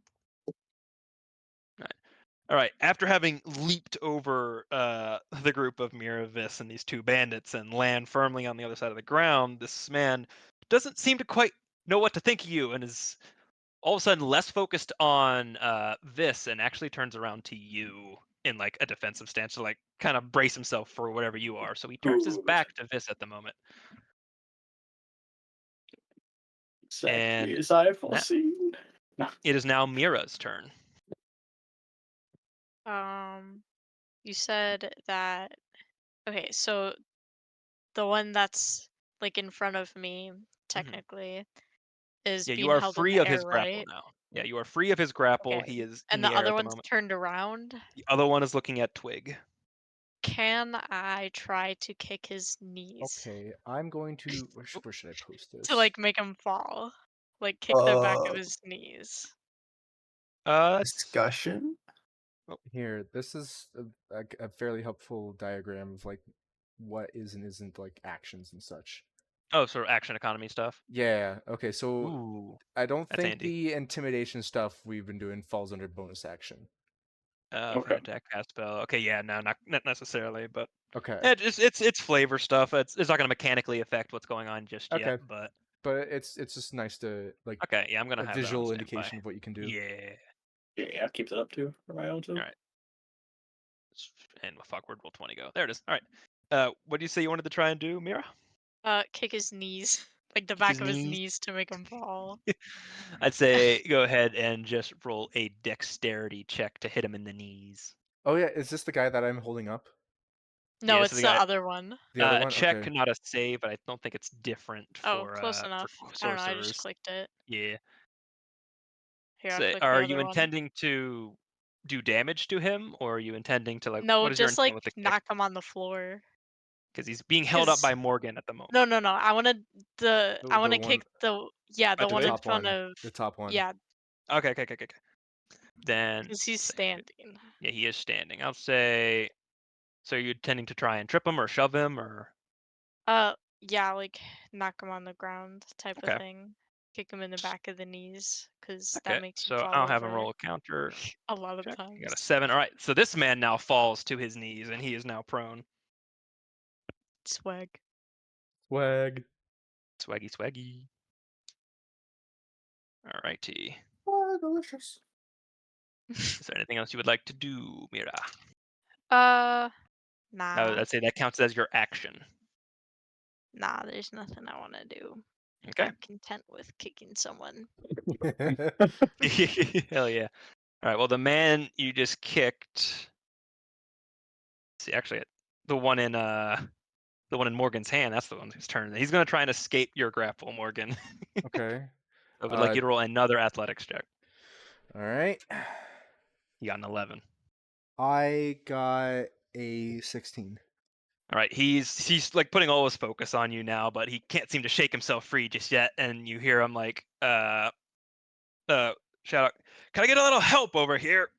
All right. After having leaped over the group of Miravis and these two bandits and land firmly on the other side of the ground, this man doesn't seem to quite know what to think of you and is all of a sudden less focused on this and actually turns around to you in like a defensive stance to like kind of brace himself for whatever you are. So he turns his Good. back to Vis at the moment. Exactly And as I that- foreseen. It is now Mira's turn. You said that. Okay, so the one that's like in front of me, technically, is Yeah, you being are held in free the of air, his grapple right? now. Yeah, you are free of his grapple. Okay. He is in And the the air other at the one's moment. turned around. The other one is looking at Twig. Can I try to kick his knees Okay, I'm going to. Where should I post this? to like make him fall? Like kick the back of Uh, his knees. Discussion. Here, this is a fairly helpful diagram of like what is and isn't like actions and such. Oh, sort of action economy stuff. Yeah. Okay. So Ooh, I don't that's think handy. the intimidation stuff we've been doing falls under bonus action. If an attack cast spell. Okay, yeah, no, not necessarily, but Okay. it's flavor stuff. It's not going to mechanically affect what's going on just Okay. yet, but But it's just nice to like okay, yeah, I'm gonna a have that on visual standby. indication of what you can do. Yeah. Yeah, keeps it up too for my own too. All right. And fuck, where'd roll 20 go? There it is. All right. What do you say you wanted to try and do, Mira? Kick his knees. Like the Kick back his of his knees? knees to make him fall. I'd say go ahead and just roll a dexterity check to hit him in the knees. Oh yeah, is this the guy that I'm holding up? No, this it's is the the guy. other one. The other A one? check, Okay. not a save, but I don't think it's different Oh, for close enough. I don't know, I just sorcerers. clicked it. Yeah. Here, I'll Say, click the are you other one. intending to do damage to him, or are you intending to like? No, What is your just intent like with the kick? knock him on the floor. Because he's being held up 'Cause- by Morgan at the moment. No, I wanted The I want to one kick the At one in Twig? top front one. of The top one. yeah, Okay. Then because he's say- standing. Yeah, he is standing. I'll say. So are you intending to try and trip him or shove him or? Yeah, like knock him on the ground type of Okay. thing. Kick him in the back of the knees, because that Okay. makes him So fall I'll have him over roll a counter a lot of check. You got a times. 7. All right. So this man now falls to his knees and he is now prone. Swag. Swag. Swaggy. All righty. Oh, delicious. Is there anything else you would like to do, Mira? Nah. I'd say that counts as your action. Nah, there's nothing I want to do. Okay. I'm content with kicking someone. Hell yeah. All right. Well, the man you just kicked. See, actually, the one in Morgan's hand. That's the one whose turn. He's gonna try and escape your grapple, Morgan. Okay. I would like you to roll another athletics check. All right. You got an 11. I got a 16. All right, he's like putting all his focus on you now, but he can't seem to shake himself free just yet. And you hear him like, shout out, "Can I get a little help over here?"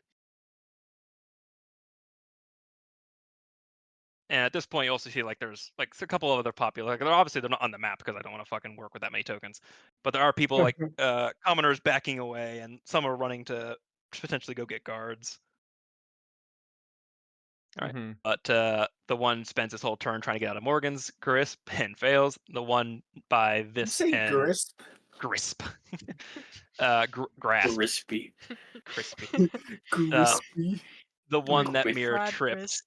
And at this point, you also see like there's like a couple of other popular. Like, they're not on the map because I don't want to fucking work with that many tokens. But there are people like commoners backing away, and some are running to potentially go get guards. All right. Mhm. But the one spends his whole turn trying to get out of Morgan's grasp and fails. The one by You this say and grist? grasp, grasp, Crispy. crispy. Crispy. The one that Crispy. Mirror Fried tripped wrists.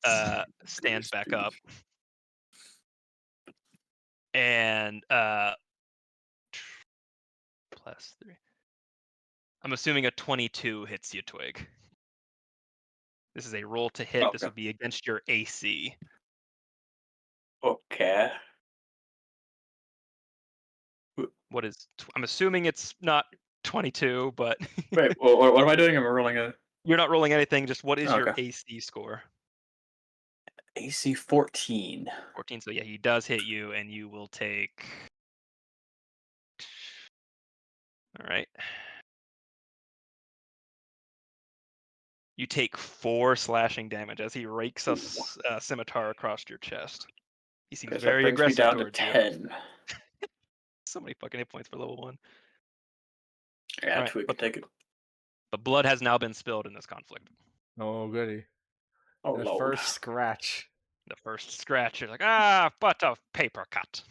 stands back Crispy. up, and +3. I'm assuming a 22 hits you, Twig. This is a roll to hit. This Okay. would be against your AC. Okay. What is? I'm assuming it's not 22, but Wait, what am I doing? Am I rolling a you're not rolling anything. Just what is your Okay. AC score? AC 14? 14. So yeah, he does hit you, and you will take. All right. You take 4 slashing damage as he rakes a scimitar across your chest. He seems Okay, so that very brings me aggressive down to towards you. 10. So many fucking hit points for level 1. Yeah, Alright, Twig but can take it. the blood has now been spilled in this conflict. Oh goody. Oh, The Lord. first scratch. The first scratch, you're like, but a paper cut.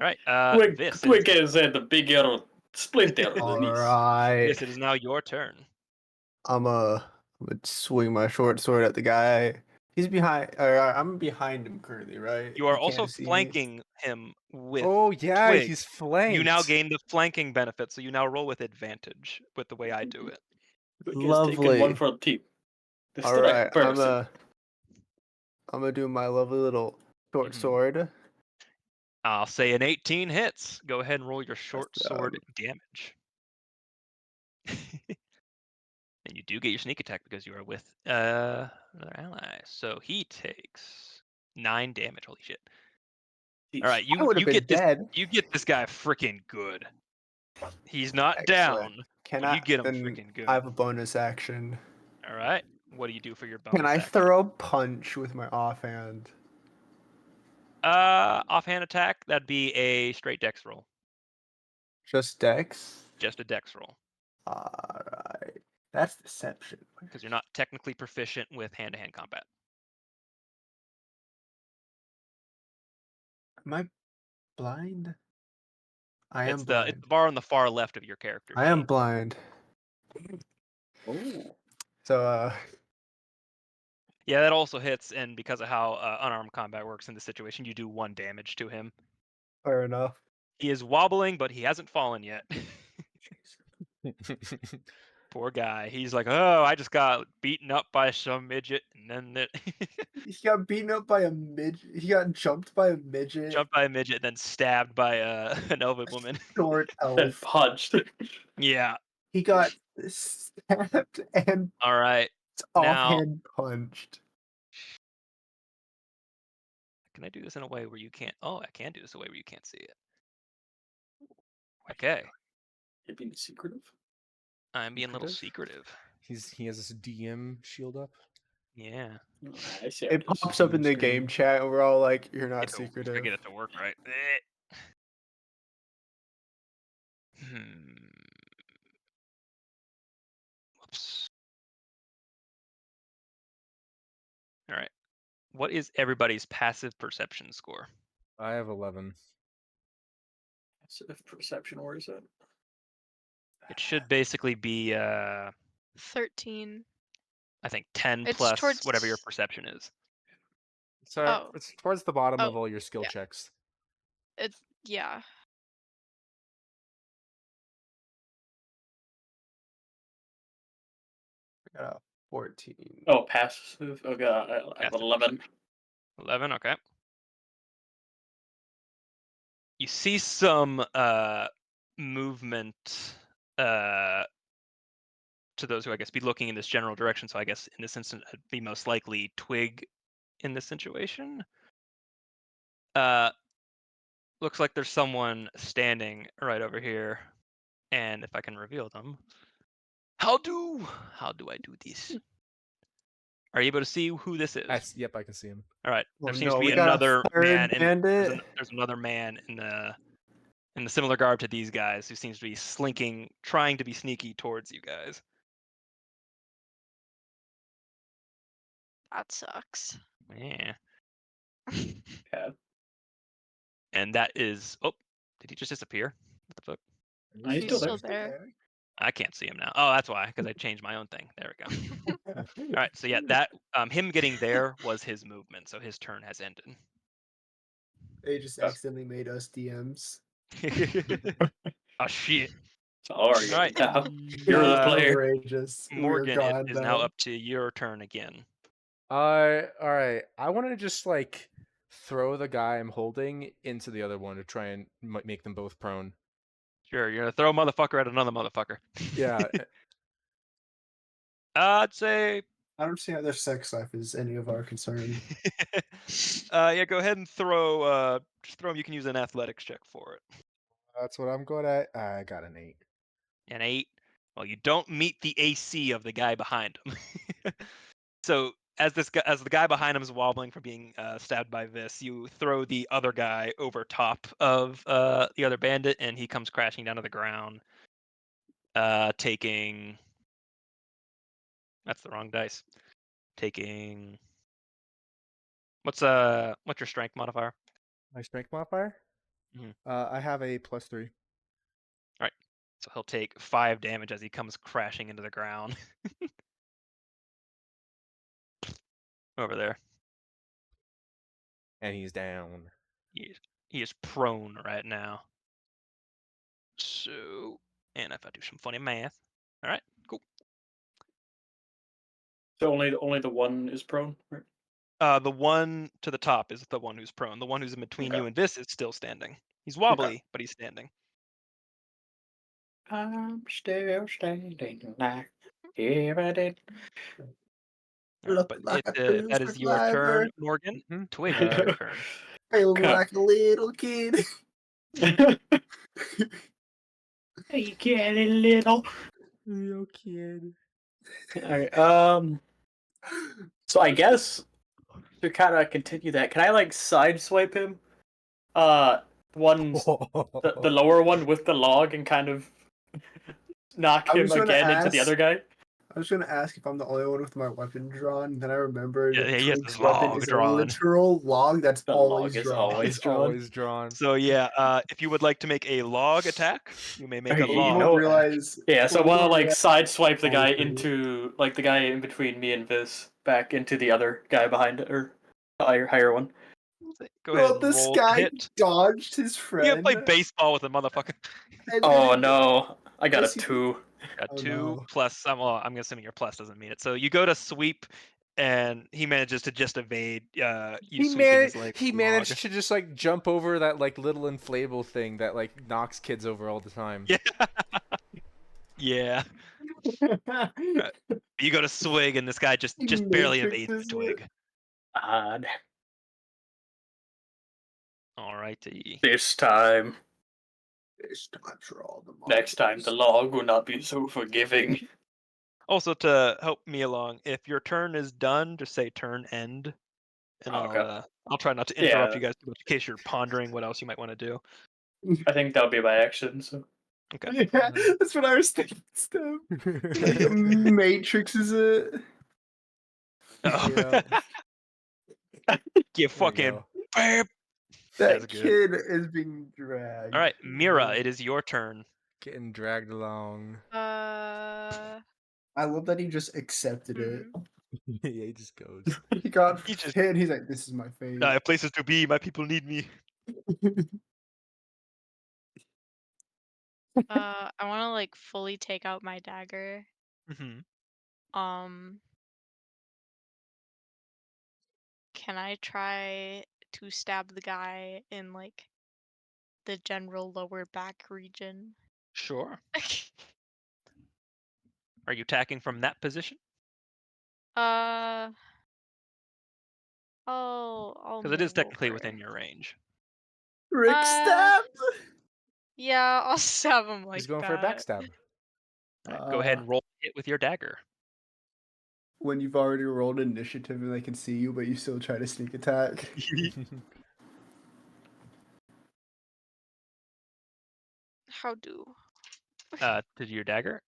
Alright, Twig this Twig is is the big yellow Splint down on the knees. Alright. Yes, it is now your turn. I'm gonna swing my short sword at the guy. He's behind. I'm behind him currently, right? You are He also can't see me. flanking him with Oh yeah, Twig. he's flanked. You now gain the flanking benefit, so you now roll with advantage with the way I do it. Quick has taken one Lovely. for the team. This All direct right, comparison. I'm gonna do my lovely little short Mhm. sword. I'll say an 18 hits. Go ahead and roll your short That's, sword damage. And you do get your sneak attack because you are with another ally. So he takes 9 damage. Holy shit! Jeez. All right, I would have you been get this. dead. You get this guy freaking good. He's not Excellent. down, Can but I? you get him Then freaking good. I have a bonus action. All right, what do you do for your Can bonus I action? throw a punch with my offhand? Offhand attack. That'd be a straight dex roll. Just dex. Just a dex roll. All right. That's deception. Because you're not technically proficient with hand-to-hand combat. Am I blind? I am It's blind. the bar on the far left of your character I am sheet. blind. Oh. So Yeah, that also hits, and because of how unarmed combat works in this situation, you do 1 damage to him. fair enough. He is wobbling, but he hasn't fallen yet. Poor guy. He's like, oh, I just got beaten up by some midget, and then He got beaten up by a midget. He got jumped by a midget. jumped by a midget, then stabbed by an elven woman. Short And elf. punched. Yeah. He got stabbed and All right. Now, offhand punched. can I do this in a way where you can't? Oh, I can do this in a way where you can't see it. Okay. You're being secretive. I'm being a little Secretive? secretive. He has this DM shield up. Yeah. Oh, I see how It it is. pops up in the Screen. game chat, and we're all like, "You're not Gotta secretive." get it to work right. Hmm. Whoops. All right. What is everybody's passive perception score? I have 11. Passive perception, where is it? It should basically be 13. I think 10 It's plus towards. whatever your perception is. So Oh. it's towards the bottom of Oh, all your skill yeah. checks. It's yeah. I got a 14. Oh, passive. Okay, I have Passive 11. 11, okay. You see some movement to those who I guess be looking in this general direction. So I guess in this instance it'd be most likely Twig in this situation. Looks like there's someone standing right over here. And if I can reveal them. How do I do this? Are you able to see who this is? Yep, I can see him. All right. Oh, There seems no, to be we got a another third man, and bandit. there's another man in the similar garb to these guys who seems to be slinking, trying to be sneaky towards you guys. That sucks. Yeah. Yeah. And that is. Oh, did he just disappear? What the fuck? Oh, he's He's still still there. there. I can't see him now. Oh, that's why, because I changed my own thing. There we go. All right. So yeah, that him getting there was his movement. So his turn has ended. They just accidentally made us DMs. Oh shit. Sorry. All right. You're the Uh, player. Outrageous. We are Morgan, it gone is now now. up to your turn again. All right. I want to just like throw the guy I'm holding into the other one to try and make them both prone. Sure, you're gonna throw a motherfucker at another motherfucker. Yeah. I'd say. I don't see how their sex life is any of our concern. Yeah, go ahead and throw. Just throw him. You can use an athletics check for it. That's what I'm good at. I got an 8. An 8. Well, you don't meet the AC of the guy behind him. So as the guy behind him is wobbling from being stabbed by this, you throw the other guy over top of the other bandit, and he comes crashing down to the ground, taking. That's the wrong dice. Taking. What's your strength modifier? My strength modifier? Mhm. I have a +3. All right. So he'll take 5 damage as he comes crashing into the ground. Over there. And he's down. He is prone right now. So, and if I do some funny math. All right, cool. So only the one is prone, right? The one to the top is the one who's prone. The one who's in between Okay. you and Vis is still standing. He's wobbly, but he's standing. I'm still standing like here I did. All right, but Looking like a if true that is your turn, survivor. Morgan. Mhm. Twig, it's your turn. Feeling Okay. like a little kid. You get a little. Little kid. Alright, so I guess to kind of continue that, can I like sideswipe him? The lower one with the log and kind of knock I him was gonna again into the ask- other guy. I was gonna ask if I'm the only one with my weapon drawn. Then I remembered Yeah, he has Twig's his weapon log is drawn. a literal log that's The always log is drawn. always It's drawn. always drawn. So yeah, if you would like to make a log attack, you may make a Okay, you log. know what? realize. Yeah, so I people want to don't like realize- sideswipe the guy always pretty. into like the guy in between me and Viz back into the other guy behind it, or higher one. Go ahead Bro, and this roll to guy hit. dodged his You gotta friend. play baseball with a motherfucker. and Oh then- no, I got a Yes, he- 2. Got Oh, 2 no. plus. Well, I'm assuming your plus doesn't mean it. So you go to sweep, and he manages to just evade you sweeping his leg. He with the managed log. to just like jump over that like little inflatable thing that like knocks kids over all the time. Yeah. Yeah. You go to swig, and this guy just He barely evades the matrixes it. twig. Odd. Alrighty. This time, This time for all the next time, the log will not be so forgiving. Also, to help me along, if your turn is done, just say turn end, and Okay. I'll try not to interrupt Yeah. you guys too much in case you're pondering what else you might want to do. I think that'll be by accident. So Okay. Yeah, that's what I was thinking, Steph. Like Matrix is it? Oh. Yeah. You There we fucking go. bam. That That's good. kid is being dragged. All right, Mira, it is your turn. Getting dragged along. I love that he just accepted it. Yeah, he just goes. He got He just- hit. He's like, "This is my fate." I have places to be. My people need me. I want to like fully take out my dagger. Mm-hmm. Can I try to stab the guy in like the general lower back region? Sure. Are you attacking from that position? I'll Because it is move technically over. within your range. Rick stabbed. Yeah, I'll stab him like He's going that. for a backstab. All right, go ahead and roll hit with your dagger. When you've already rolled initiative and they can see you, but you still try to sneak attack. How do? To do your dagger.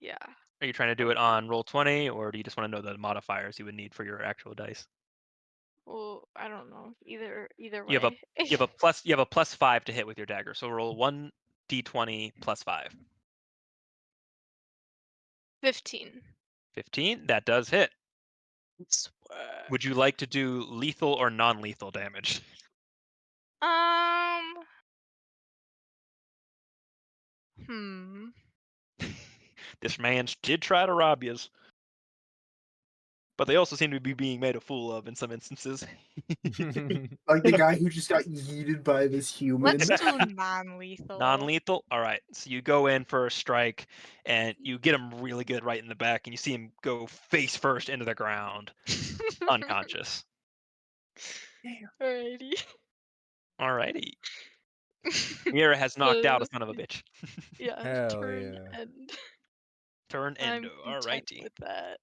Yeah. Are you trying to do it on roll 20, or do you just want to know the modifiers you would need for your actual dice? Well, I don't know. Either way. You have a plus 5 to hit with your dagger. So roll 1d20 plus 5. 15. 15. That does hit. Swear. Would you like to do lethal or non-lethal damage? This man did try to rob yous. But they also seem to be being made a fool of in some instances. Like the guy who just got yeeted by this human. Let's do non-lethal. Non-lethal? All right. So you go in for a strike, and you get him really good right in the back, and you see him go face first into the ground, unconscious. Alrighty. Alrighty. Mira has knocked out a son of a bitch. Yeah. Hell turn yeah. end. Turn I'm endo. content Alrighty. with that.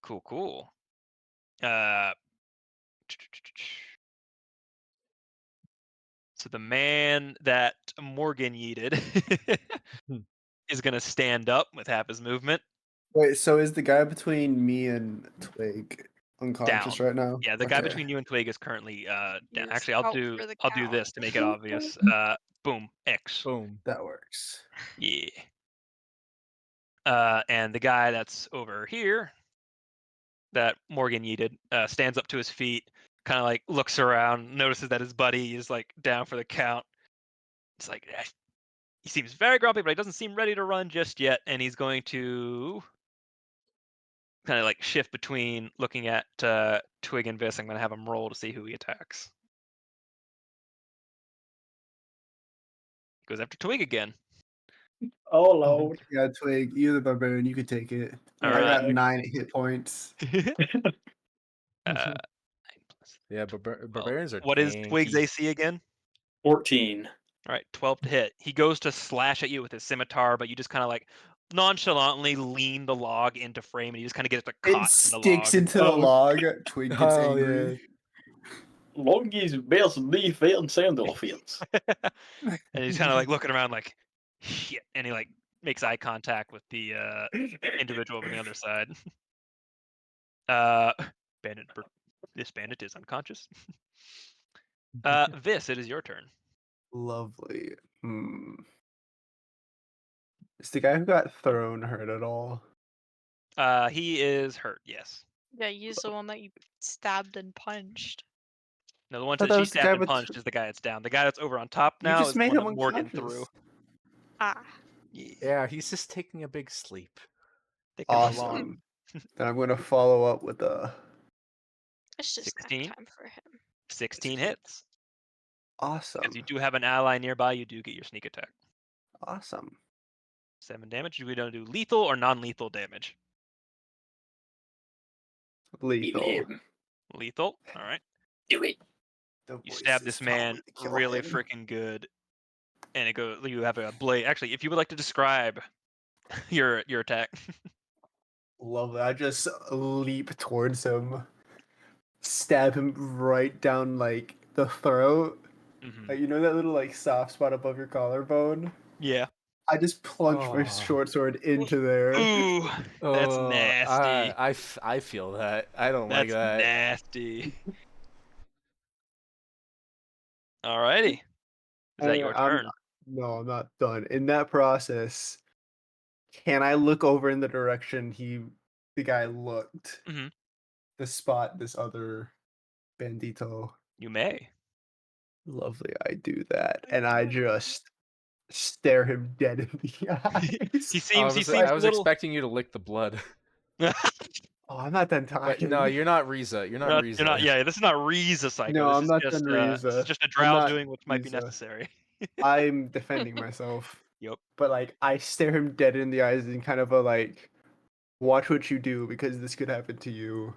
Cool. So the man that Morgan yeeted is gonna stand up with half his movement. Wait, so is the guy between me and Twig unconscious Down. right now? Yeah, the guy Okay. between you and Twig is currently down. Yes, Actually, I'll out do for the I'll do count. this to make it obvious. Boom. X. Boom. That works. Yeah. And the guy that's over here that Morgan yeeted stands up to his feet, kind of like looks around, notices that his buddy is like down for the count. It's like he seems very grumpy, but he doesn't seem ready to run just yet, and he's going to kind of like shift between looking at Twig and Viss. I'm going to have him roll to see who he attacks. Goes after Twig again. Oh lord. Yeah, Twig, you're the barbarian. You could take it. All I got right. 9 hit points. 9 plus Yeah, but 12. barbarians are What is Twig's tanky. AC again? 14. All right, 12 to hit. He goes to slash at you with his scimitar, but you just kind of like nonchalantly lean the log into frame, and you just kind of get it It caught in the sticks log. into the Oh. log. Twig gets Oh, angry. Longy's best defense and offense. And he's kind of like looking around like, shit, and he like makes eye contact with the individual on the other side. Bandit, this bandit is unconscious. Viss, it is your turn. Lovely. Is the guy who got thrown hurt at all? He is hurt, yes. Yeah, he's the one that you stabbed and punched. No, the one thought that that she was the guy stabbed and with- punched is the guy that's down. The guy that's over on top You now just is the made one him that Morgan unconscious. threw. Ah. Yeah, he's just taking a big sleep. Taking a long Awesome. Then I'm going to follow up with a It's just 16? nap time for him. 16 hits. awesome. Because you do have an ally nearby, you do get your sneak attack. Awesome. 7 damage. We don't do lethal or non-lethal damage. Lethal. Lethal. All right. Do it. The You stab voices this tell man me to kill really him. freaking good, and it goes. You have a blade. Actually, if you would like to describe your attack, Lovely. I just leap towards him, stab him right down like the throat. Mhm. Like, you know that little like soft spot above your collarbone? Yeah. I just plunge my Oh. short sword into there. Ooh, that's Oh, nasty. I feel that. I don't like That's that. nasty. Alrighty. Is that your I'm turn? no, I'm not done. In that process, can I look over in the direction the guy looked Mhm. to spot this other bandito? You may. Lovely, I do that, and I just stare him dead in the eyes. He I seems was, a I was little. expecting you to lick the blood. Oh, I'm not done But talking. no, you're not Riza. You're not Riza. You're not. Yeah, this is not Riza Psycho. No, This I'm is not just done this is Riza. just a I'm drow not doing what might be Riza. necessary. I'm defending myself. Yep. But like, I stare him dead in the eyes in kind of a like, watch what you do because this could happen to you.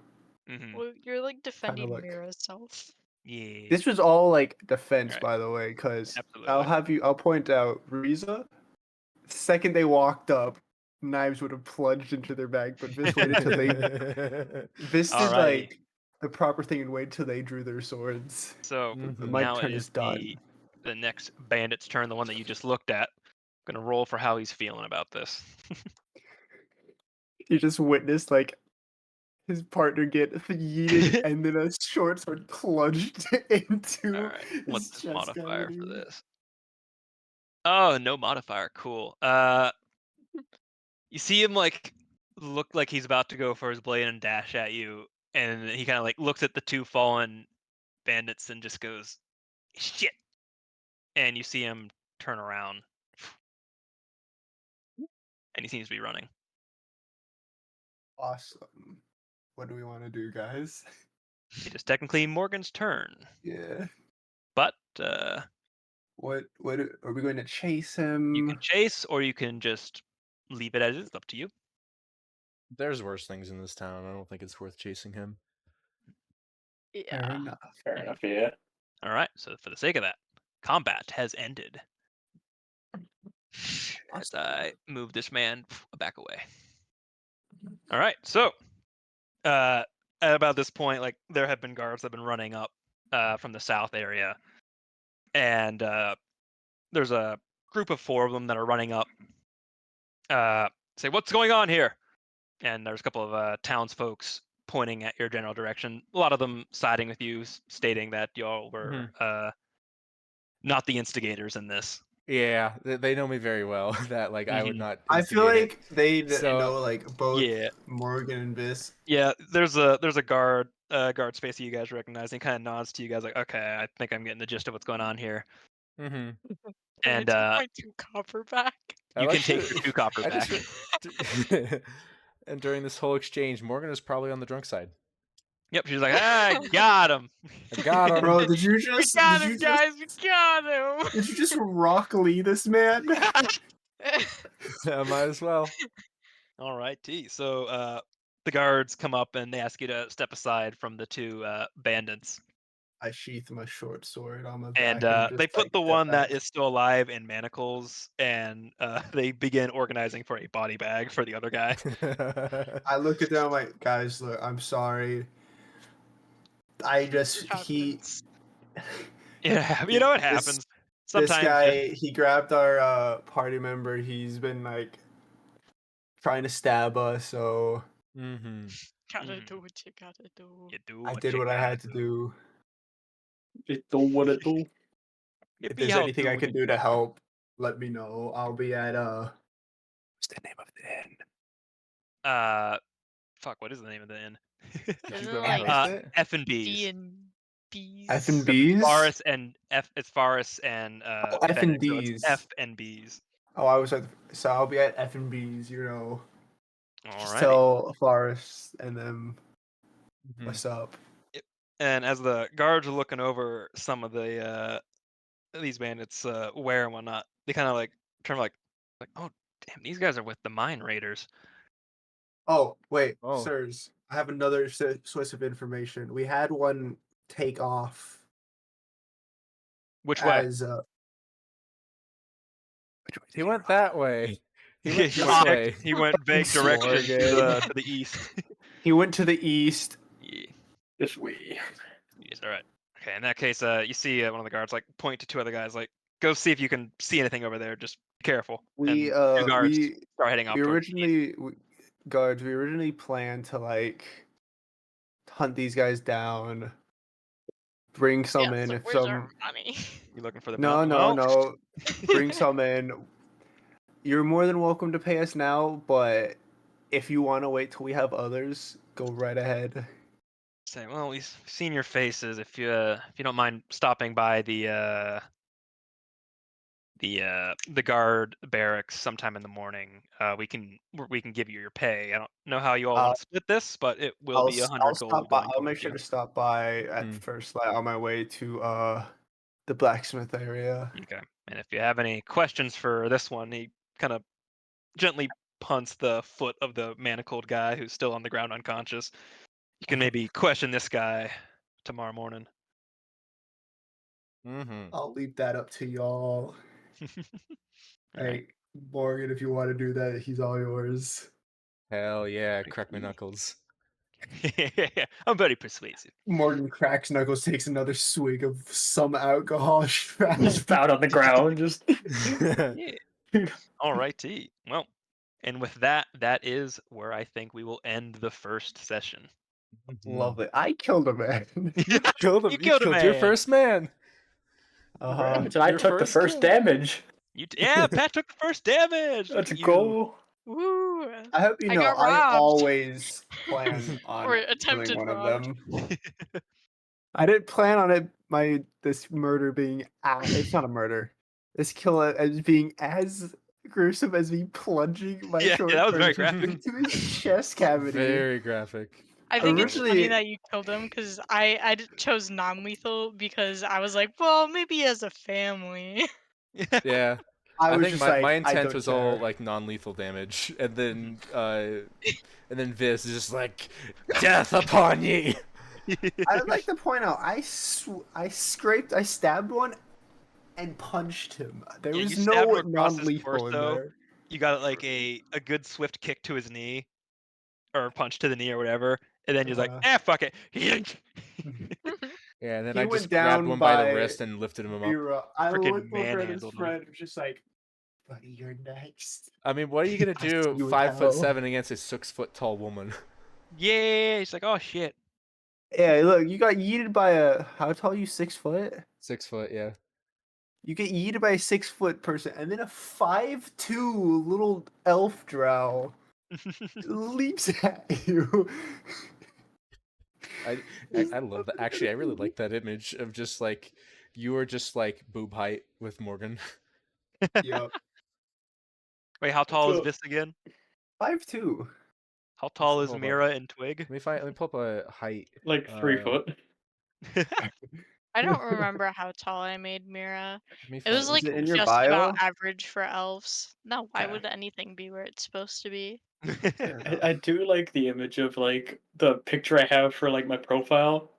Mhm. Well, you're like defending look. Mira's self. Yeah. This was all like defense, Right. by the way, because Absolutely. I'll point out Riza. Second they walked up, knives would have plunged into their bag, but Vis waited till Vis did Alrighty. like the proper thing and waited till they drew their swords. So My now turn it is is done. the next bandit's turn, the one that you just looked at. I'm gonna roll for how he's feeling about this. You just witnessed like his partner get yeeted and then a short sword plunged into Alright. What's his this chest modifier cavity. for this? Oh, no modifier. Cool. You see him like look like he's about to go for his blade and dash at you, and he kind of like looks at the two fallen bandits and just goes, "Shit!" And you see him turn around, and he seems to be running. Awesome. What do we want to do, guys? It is technically Morgan's turn, Yeah. but What are we going to chase you him? can chase or you can just leave it as is. It's up to you. There's worse things in this town. I don't think it's worth chasing him. Fair Yeah. enough. Fair enough, yeah. All right. So for the sake of that, combat has ended. As I move this man back away. All right. So at about this point, like there have been guards that have been running up from the south area, and there's a group of 4 of them that are running up. Say, what's going on here? And there's a couple of townsfolks pointing at your general direction. A lot of them siding with you, stating that y'all were not the instigators in this. Yeah, they know me very well. That like I would Mhm. not. I feel instigate it. like they So- know like both Yeah. Morgan and Vis. Yeah, there's a guard space that you guys recognize. And he kind of nods to you guys like, okay, I think I'm getting the gist of what's going on here. Mhm. Can I And take my 2 copper back? I you like can take to- your 2 copper I back. just and during this whole exchange, Morgan is probably on the drunk side. Yep, she's like, ah, got him. I got him. Bro, did you We just got did him, you just guys! We got him! did you just Rock Lee this man? I might as well. All right, T. So the guards come up and they ask you to step aside from the 2 bandits. I sheath my short sword on my And back and they just put like the step one that back. is still alive in manacles, and they begin organizing for a body bag for the other guy. I look at them, I'm like, guys, look, I'm sorry. I just It happens. Yeah, you know what This- happens. This Sometimes guy, he grabbed our party member. He's been like trying to stab us, so Mm-hmm. Gotta Mhm. do what you gotta do. you do I what did you what I gotta had to do. It do what it do. It If be there's how anything I do can it. do to help, let me know. I'll be at what's the name of the inn? Fuck, what is the name of the inn? Did you Isn't go it like host it? F and D B's. and B's? F and B's. Forest and F. It's Forest and Oh, F and Fennec, so it's D's. F and B's. Oh, I was at so I'll be at F and B's. You know, just Alrighty. tell Forrest and them Mhm. what's up. And as the guards are looking over some of the these bandits' wear and whatnot, they kind of like turn like, oh damn, these guys are with the mine raiders. Oh wait, Oh. sirs, I have another source of information. We had one take off Which way? as which way did He went that way. He went He this went way. he went vague direction to Morgan. the east. He went to the east. Yeah. This way. Yes, all right. Okay, in that case, you see one of the guards like point to 2 other guys, like, go see if you can see anything over there. Just be careful. We And 2 guards we start heading off we towards the east. originally guards. We originally planned to like hunt these guys down, bring some Yeah, in so if where's our some. money? You looking for the No, bounty? no, Well, no. Bring some in. You're more than welcome to pay us now, but if you want to wait till we have others, go right ahead. say, well, we've seen your faces. If you don't mind stopping by the guard barracks sometime in the morning, we can give you your pay. I don't know how you all want to split this, but it will be I'll 100 stop gold by. going I'll make towards sure you. to stop by at Hmm. first light on my way to the blacksmith area. Okay. And if you have any questions for this one, he kind of gently punts the foot of the manacled guy who's still on the ground unconscious. You can maybe question this guy tomorrow morning. Mm-hmm. I'll leave that up to y'all. All right. Hey, Morgan, if you want to do that, he's all yours. Hell yeah, crack my knuckles. I'm very persuasive. Morgan cracks knuckles, takes another swig of some alcohol. Just found on the ground. Just Yeah. All righty. Well, and with that, that is where I think we will end the first session. Lovely. I killed a man. You killed him. You You killed killed, a your man. first man. and I Your took the first kill. damage. Yeah, Pat took the first damage. Look Let's at you. go. Woo! I hope you I know got I robbed. always plan on Or killing attempted one of robbed. them. I didn't plan on this murder being it's not a murder. This kill as being as gruesome as me plunging my Yeah, short that was very sword graphic. into his chest cavity. Very graphic. I think it's funny Originally- that you killed him because I chose non-lethal because I was like, well, maybe he has a family. Yeah. I was think just my, like, my I intent don't was all care. like non-lethal damage, and then Viz is just like, death upon ye. I'd like to point out, I stabbed one and punched him. There Yeah, was you stabbed no him across his non-lethal in torso. there. You got like a good swift kick to his knee, or punch to the knee or whatever, and then you're like, fuck it. Yeah, and then He I went just grabbed down one by the by wrist and lifted him up. Vera. I Freaking looked over at his manhandled him. friend, just like, buddy, you're next. I mean, what are you gonna I do? see you in 5'7" hell. against a 6-foot tall woman. Yeah, he's like, oh shit. Yeah, look, you got yeeted by a. How tall are you? 6 foot? 6 foot, yeah. You get yeeted by a 6-foot person, and then a 5'2" little elf drow leaps at you. I love that. Actually, I really like that image of just like you are just like boob height with Morgan. Yup. Wait, how tall is So- Vis again? 5'2". How tall is Hold on. Mira and Twig? Let me pull up a height. Like 3 foot. I don't remember how tall I made Mira. Let me It find, was like it in your just about bio? average for elves. No, why Okay. would anything be where it's supposed to be? Fair enough. I do like the image of like the picture I have for like my profile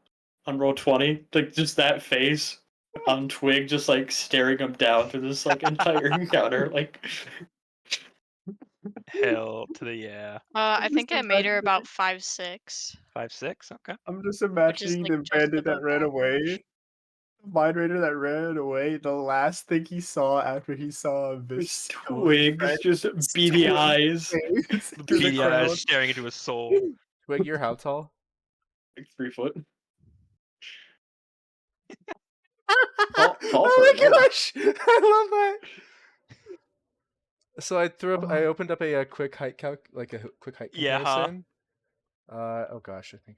on Roll20, like just that face on Twig, just like staring him down through this like entire encounter. Like, Hell to the yeah. I I'm think just I made her imagining- about 5'6", 5'6"? Okay. I'm just which is imagining like the just bandit that above ran away. average. The mind raider that ran away. The last thing he saw after he saw this Twig's just beady eyes The through the beady eyes crowd. staring into his soul. Twig, you're how tall? Like 3 foot. Oh Tall for my an elf. gosh! I love that. So I Oh. opened up a quick height quick height Yeah, huh? comparison. Oh gosh, I think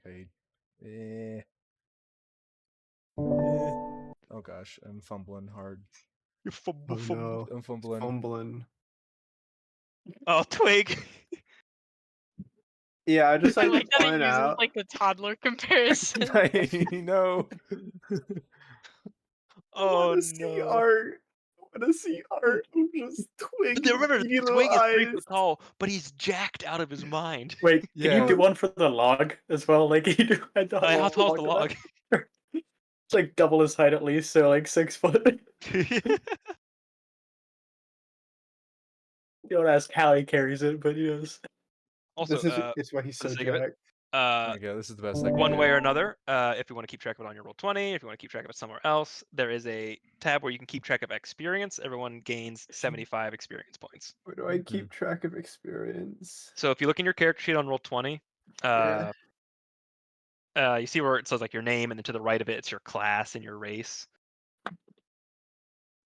oh gosh, I'm fumbling hard. You fumble, Oh fumble. no. I'm fumbling. Fumbling. Oh, Twig. Yeah, I just I like to like that it point uses out. like a toddler comparison. I know. I Oh want to see no. art. I want to see art of just But Twig remember, beady little Twig is 3 eyes. foot tall, but he's jacked out of his mind. Wait, can you Yeah. do one for the log as well? Like, can you do How tall is the of log? that? It's like double his height at least, so like 6 foot. You don't ask how he carries it, but he does. Also, This is it's why he's for the so sake of it, jacked. There you go. This is the best I can one do. way or another, if you want to keep track of it on your Roll20, if you want to keep track of it somewhere else, there is a tab where you can keep track of experience. Everyone gains 75 experience points. Where do I keep track of experience? So if you look in your character sheet on Roll20, Yeah. you see where it says like your name, and then to the right of it, it's your class and your race.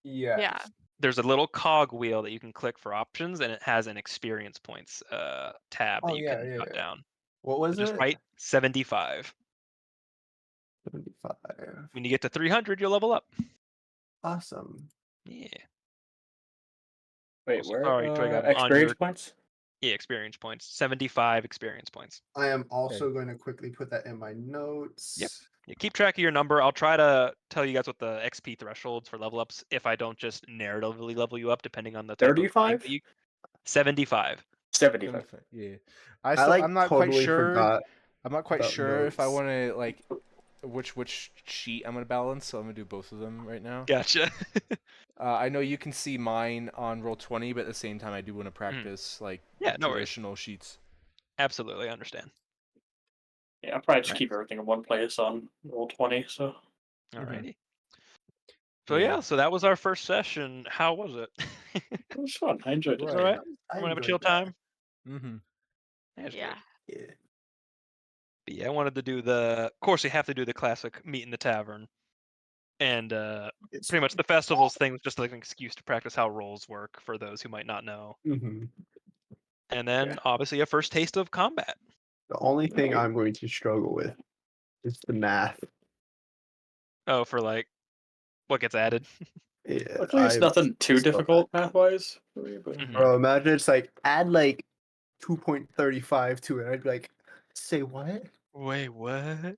Yes. Yeah. There's a little cog wheel that you can click for options, and it has an experience points tab that Oh you yeah, can yeah, cut yeah. down. What was Just it? right 75. 75. When you get to 300, you'll level up. Awesome. Yeah. Wait, Also, where? sorry, Twig, I'm on Experience your points? experience points. 75 experience points. I am also going to quickly put that in my notes. Yep. Yeah, keep track of your number. I'll try to tell you guys what the XP thresholds for level ups if I don't just narratively level you up depending on the type of thing 35? that you 75. 75. Yeah. I like I'm not quite totally sure. forgot I'm not quite about sure if I notes. want to like which sheet I'm gonna balance, so I'm gonna do both of them right now. Gotcha. I know you can see mine on Roll20, but at the same time, I do want to practice like Yeah, no worries. traditional sheets. Absolutely, I understand. Yeah, I'll probably just Right. keep everything in one place on Roll20, so. Alrighty. So yeah, so that was our first session. How was it? It was fun. I enjoyed It's it. all right. I I'm gonna have a enjoyed chill that. time. Mm-hmm. That's Yeah. good. Yeah. But yeah, I wanted to do of course, you have to do the classic meet in the tavern, and It's pretty much the festivals thing was just like an excuse to practice how rolls work for those who might not know, hmm and then Yeah. obviously a first taste of combat. The only thing I'm going to struggle with is the math. Oh, for like what gets added. Yeah, Luckily, it's nothing too difficult math-wise. For me, but... Mhm. Bro, imagine it's like add like 2.35 to it. I'd be like, say what? Wait, what?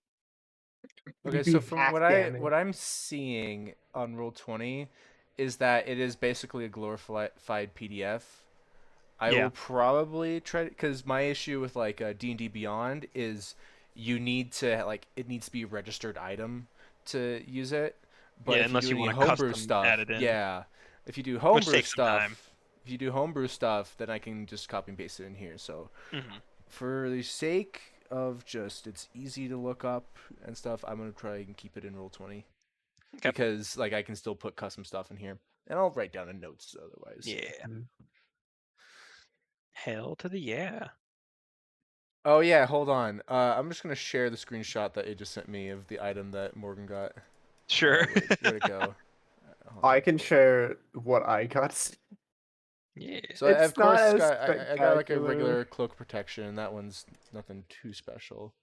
Okay, You'd so be from backgammon. what I'm seeing on Roll20 is that it is basically a glorified PDF. I Yeah. will probably try because my issue with like D&D Beyond is you need to like it needs to be a registered item to use it. But Yeah, if you unless do you any want to homebrew custom stuff, add it in. yeah, if you do Which homebrew takes some time. stuff, if you do homebrew stuff, then I can just copy and paste it in here. So Hmm. for the sake of just it's easy to look up and stuff, I'm gonna try and keep it in Roll20 Okay. because like I can still put custom stuff in here, and I'll write down in notes otherwise. Yeah. Mhm. Hell to the yeah. Oh yeah, hold on. I'm just gonna share the screenshot that it just sent me of the item that Morgan got. Sure. Where'd it go? I can share what I got. Yeah. So I, It's of course, not as I got like a spectacular. regular cloak protection. That one's nothing too special.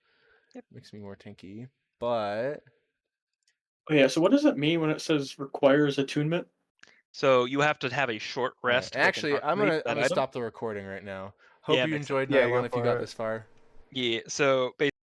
Yep. Makes me more tanky. But Oh yeah, so what does it mean when it says requires attunement? So you have to have a short rest. and that can actually, I'm upgrade gonna that I'm gonna item. stop the recording right now. Hope Yeah, you makes sense. enjoyed Yeah, night go one if you for got it. this far. Yeah. So basically,